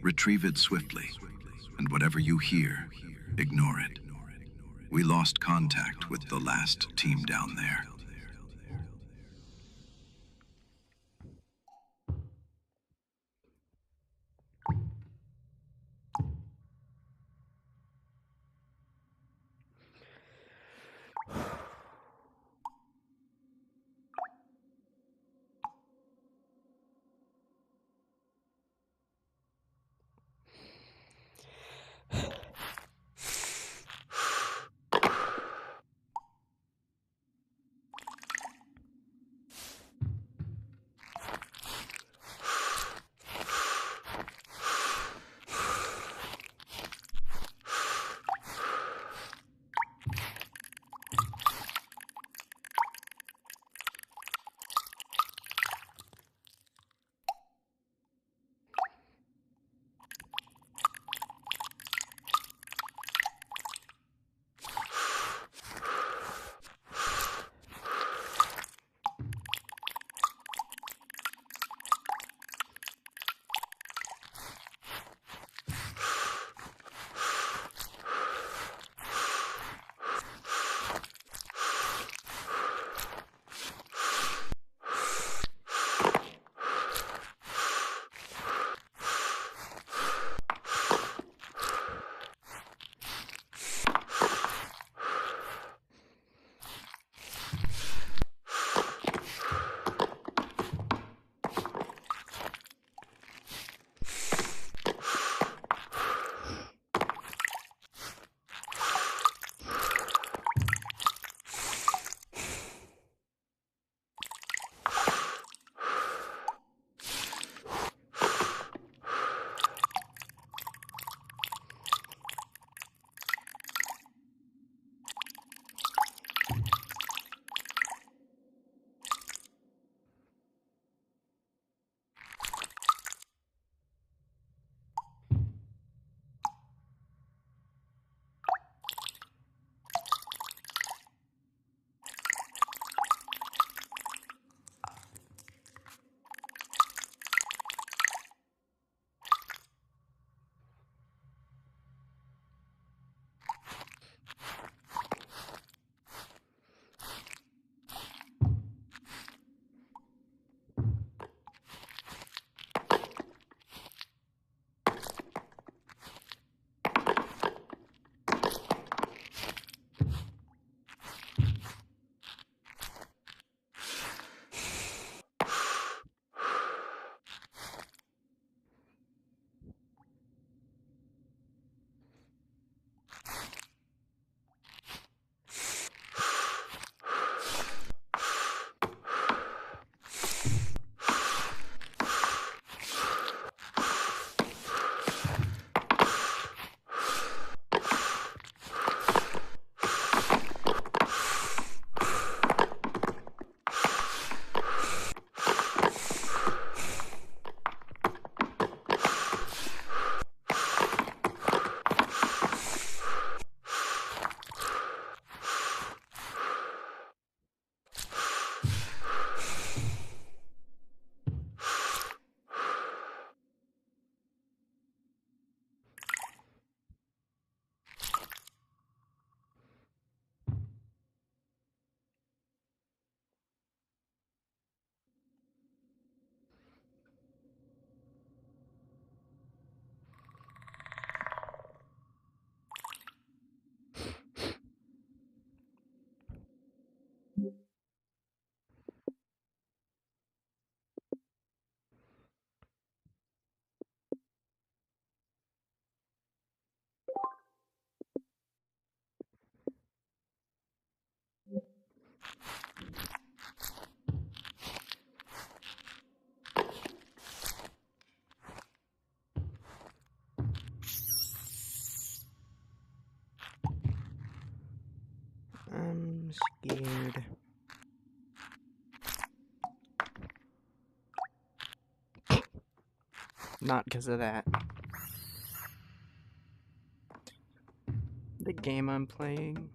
Retrieve it swiftly, and whatever you hear, ignore it. We lost contact with the last team down there. scared. Not because of that. The game I'm playing.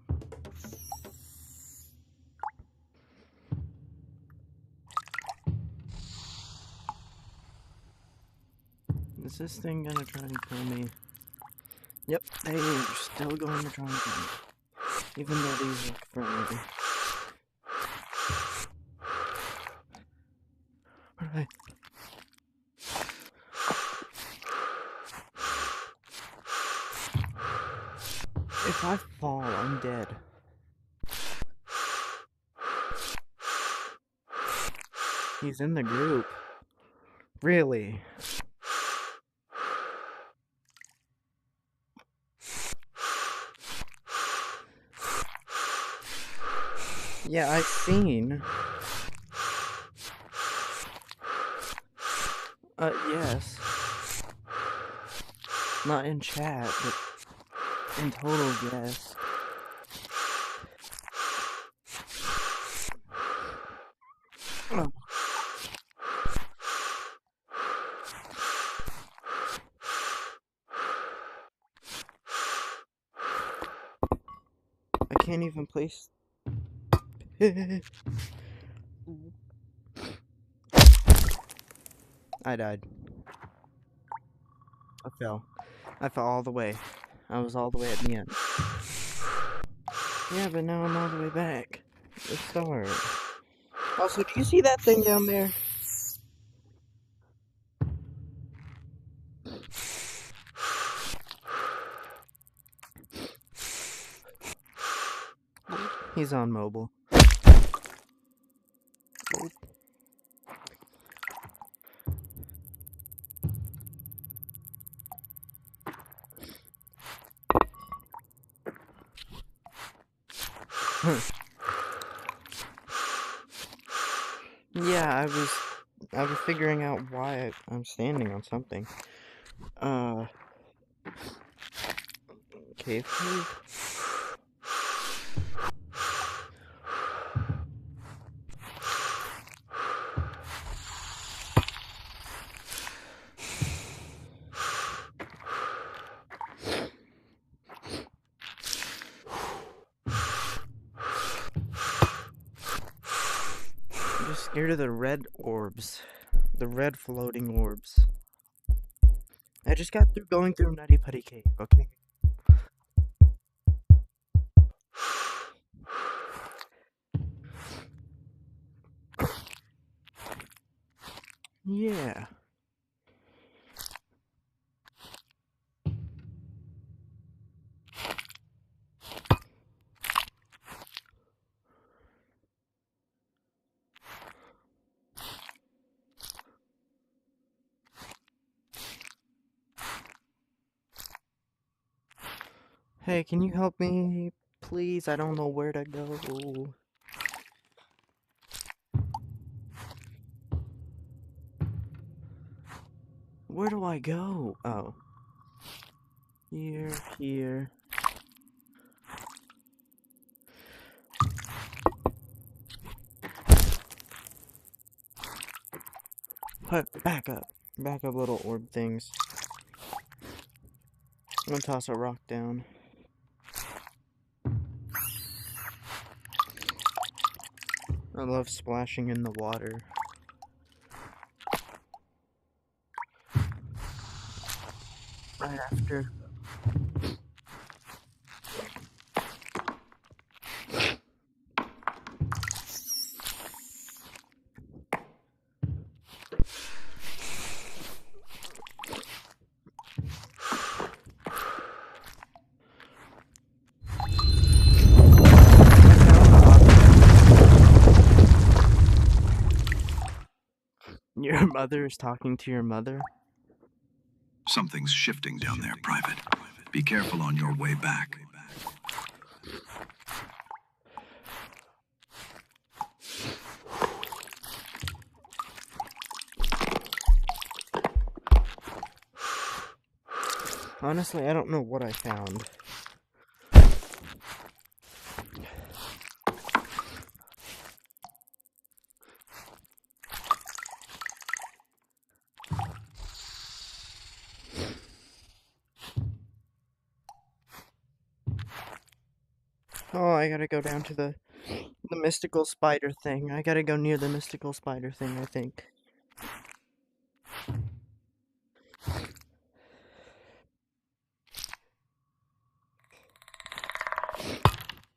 Is this thing gonna try and kill me? Yep, they are still going to try and kill me. Even though these look friendly. Alright. If I fall, I'm dead. He's in the group. Really? Yeah, I've seen. Yes. Not in chat, but in total, yes. Oh. I can't even place. I died. I fell. I fell all the way. I was all the way at the end. Yeah, but now I'm all the way back. The start. Also, do you see that thing down there? He's on mobile. Yeah, I was figuring out why I'm standing on something. Cave. I'm just scared of the red orbs. The red floating orbs. I just got through going through Nutty Putty Cave, okay? Yeah. Hey, can you help me, please? I don't know where to go. Where do I go? Oh. Here. Back up. Back up, little orb things. I'm gonna toss a rock down. I love splashing in the water. Right after. Your mother is talking to your mother? Something's shifting down there, Private. Be careful on your way back. Honestly, I don't know what I found. Oh, I gotta go down to the mystical spider thing. I gotta go near the mystical spider thing, I think.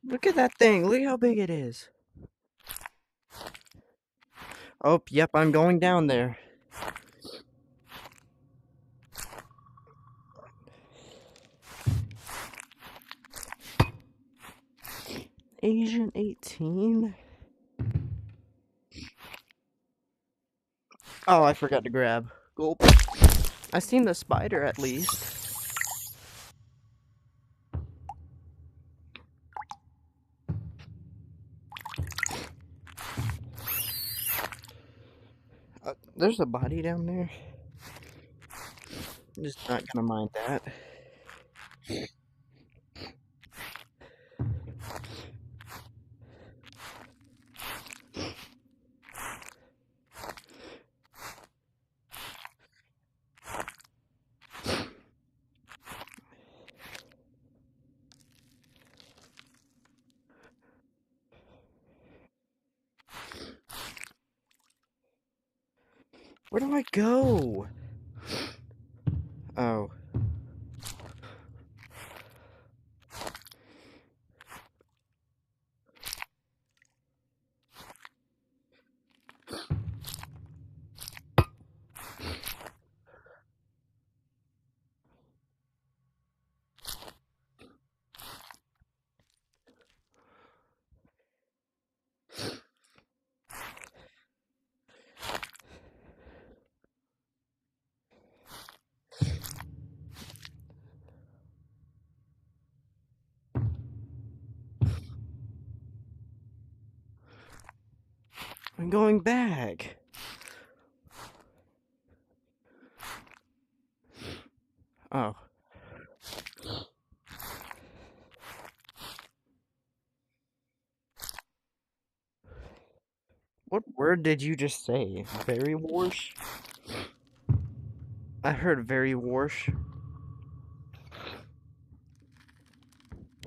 Look at that thing. Look how big it is. Oh, yep, I'm going down there. Asian 18? Oh, I forgot to grab. Gulp. I seen the spider at least. There's a body down there. I'm just not gonna mind that. Where do I go? Oh. I'm going back. Oh. What word did you just say? Very warsh? I heard very warsh.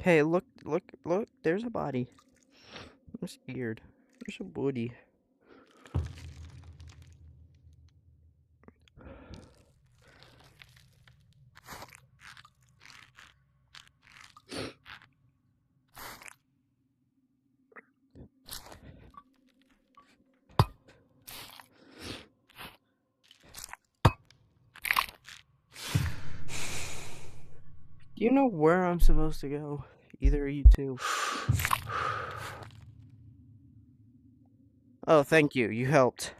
Hey, look, look, look, there's a body. I'm scared. There's a booty. Do you know where I'm supposed to go? Either of you two. Oh, thank you. You helped.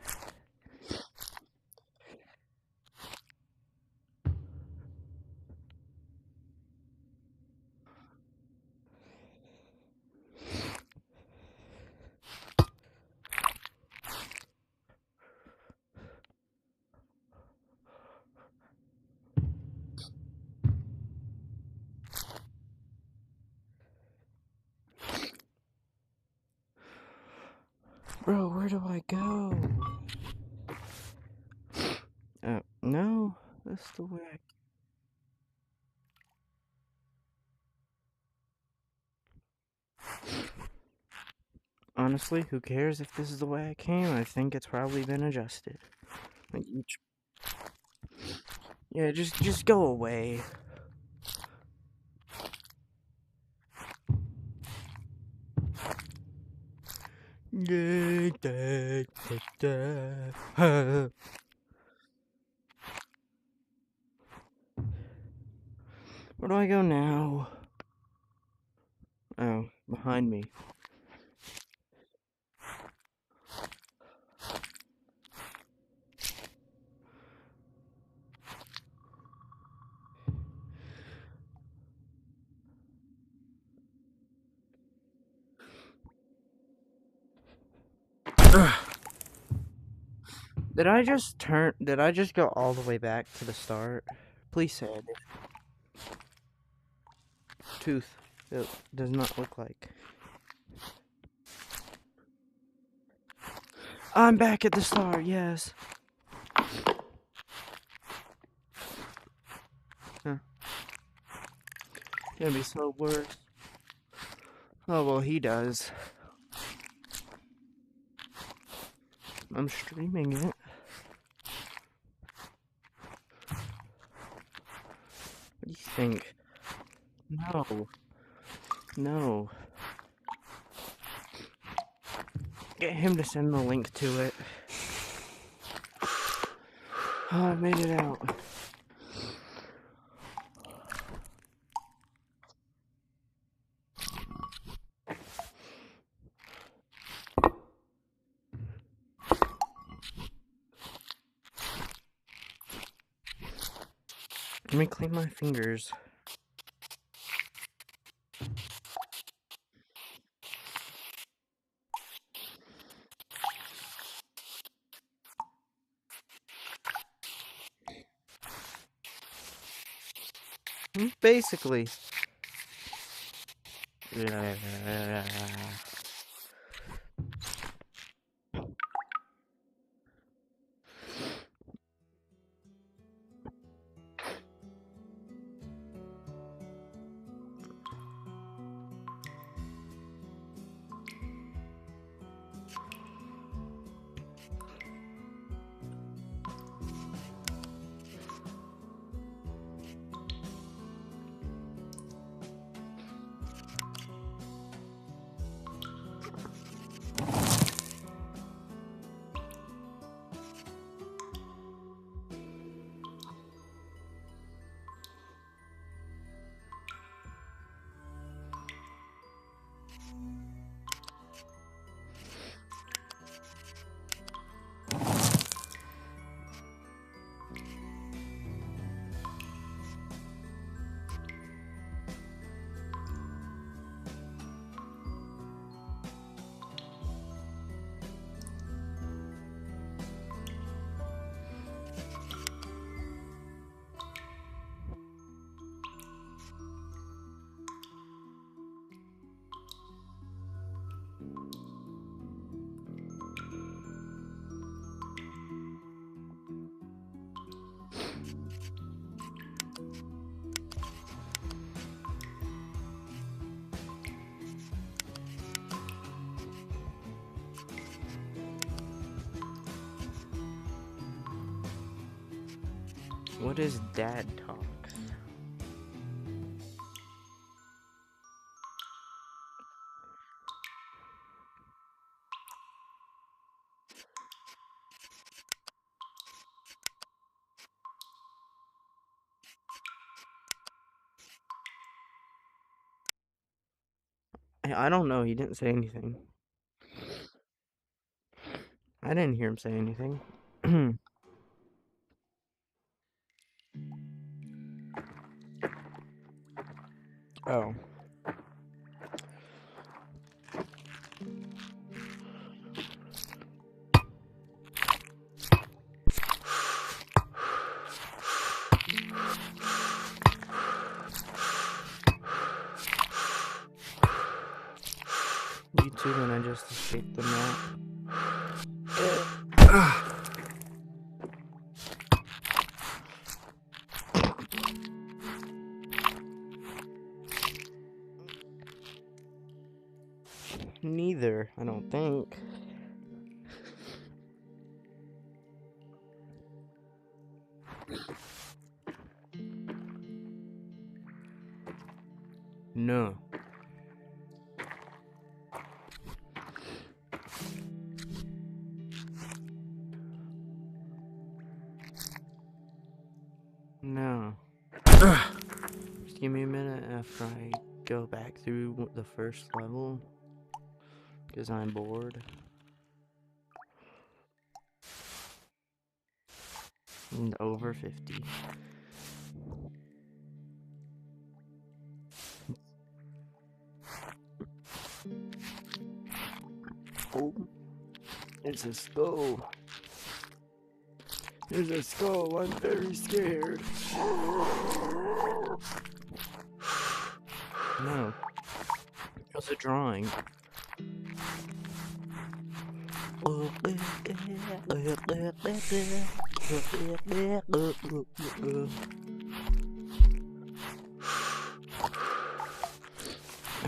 Bro, where do I go? No. That's the way I... Honestly, who cares if this is the way I came? I think it's probably been adjusted. Like each... Yeah, just go away. Where do I go now? Oh, behind me. Did I just go all the way back to the start? Please say I did. Tooth. It does not look like. I'm back at the start, yes. Huh. Gonna be so worse. Oh, well, he does. I'm streaming it. What do you think? No. No. Get him to send the link to it. Oh, I made it out. Let me clean my fingers. Basically. What is dad talks? I don't know. He didn't say anything. I didn't hear him say anything. Oh. YouTube and I just escaped the map. Neither, I don't think. No. No. Just give me a minute after I go back through the first level. Because I'm bored. And over 50. Oh, it's a skull. There's a skull. I'm very scared. No. It was a drawing. I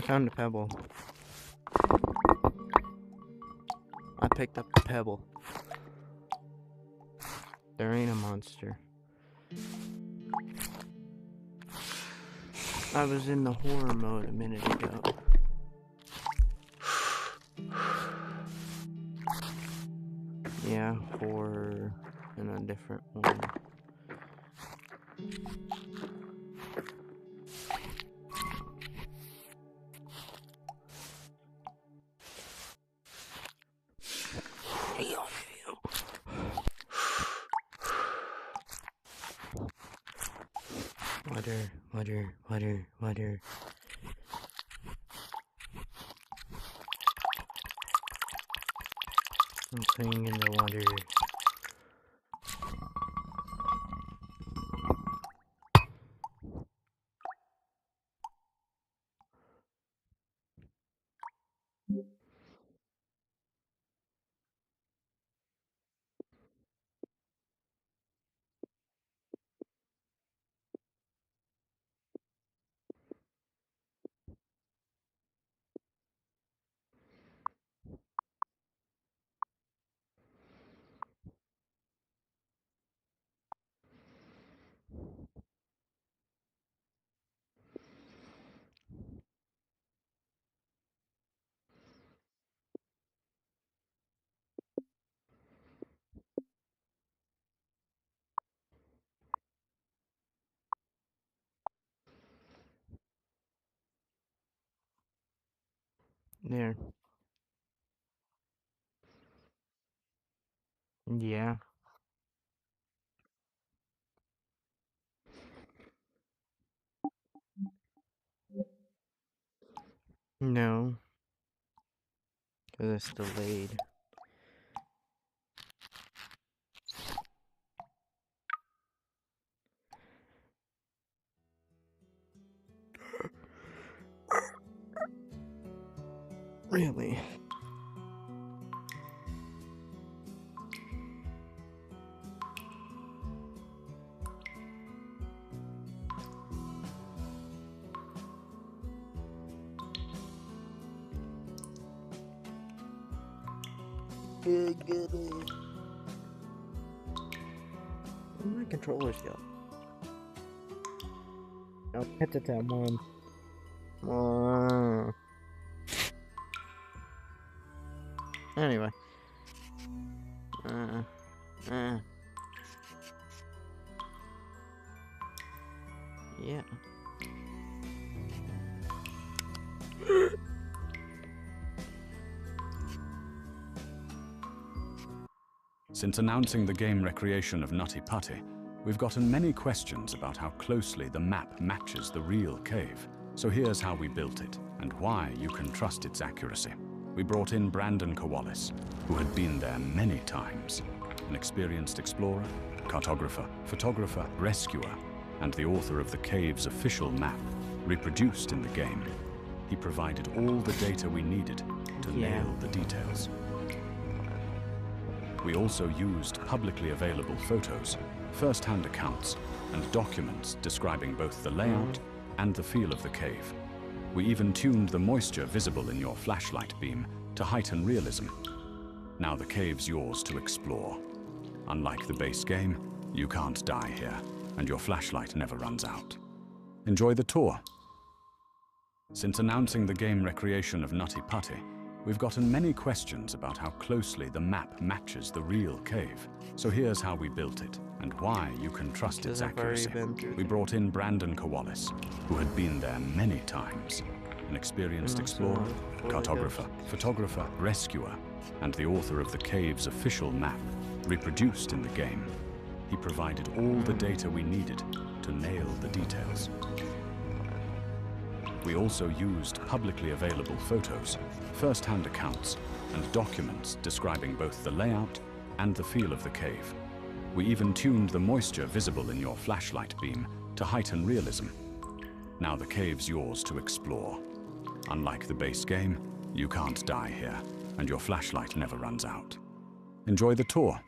found a pebble. picked up the pebble. There ain't a monster. I was in the horror mode a minute ago. Yeah, horror in a different one. Water. I'm playing in the water. There. Yeah. No. Because it's delayed. Really? Good. Where'd my controllers go? I'll hit the tab one. Anyway. Yeah. Since announcing the game recreation of Nutty Putty, we've gotten many questions about how closely the map matches the real cave. So here's how we built it, and why you can trust its accuracy. We brought in Brandon Kowalis, who had been there many times. An experienced explorer, cartographer, photographer, rescuer, and the author of the cave's official map, reproduced in the game. He provided all the data we needed to nail the details. We also used publicly available photos, first-hand accounts, and documents describing both the layout and the feel of the cave. We even tuned the moisture visible in your flashlight beam to heighten realism. Now the cave's yours to explore. Unlike the base game, you can't die here, and your flashlight never runs out. Enjoy the tour. Since announcing the game recreation of Nutty Putty, we've gotten many questions about how closely the map matches the real cave. So here's how we built it, and why you can trust its accuracy. We brought in Brandon Kowalis, who had been there many times. An experienced explorer, cartographer, photographer, rescuer, and the author of the cave's official map, reproduced in the game. He provided all the data we needed to nail the details. We also used publicly available photos, first-hand accounts, and documents describing both the layout and the feel of the cave. We even tuned the moisture visible in your flashlight beam to heighten realism. Now the cave's yours to explore. Unlike the base game, you can't die here, and your flashlight never runs out. Enjoy the tour.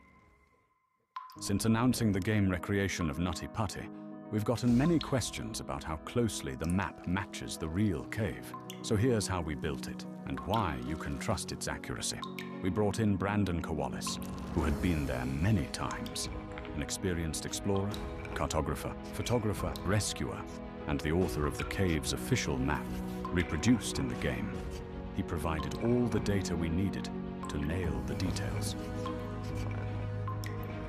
Since announcing the game recreation of Nutty Putty, We've gotten many questions about how closely the map matches the real cave. So here's how we built it, and why you can trust its accuracy. We brought in Brandon Kowalis, who had been there many times. An experienced explorer, cartographer, photographer, rescuer, and the author of the cave's official map, reproduced in the game. He provided all the data we needed to nail the details.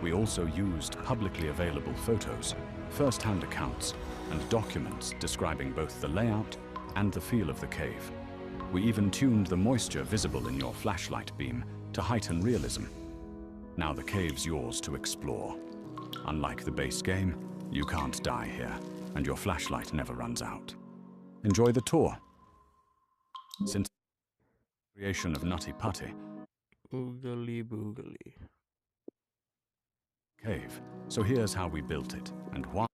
We also used publicly available photos, first-hand accounts, and documents describing both the layout and the feel of the cave. We even tuned the moisture visible in your flashlight beam to heighten realism. Now the cave's yours to explore. Unlike the base game, you can't die here, and your flashlight never runs out. Enjoy the tour. Since the creation of Nutty Putty Oogly boogly. cave, so here's how we built it and why.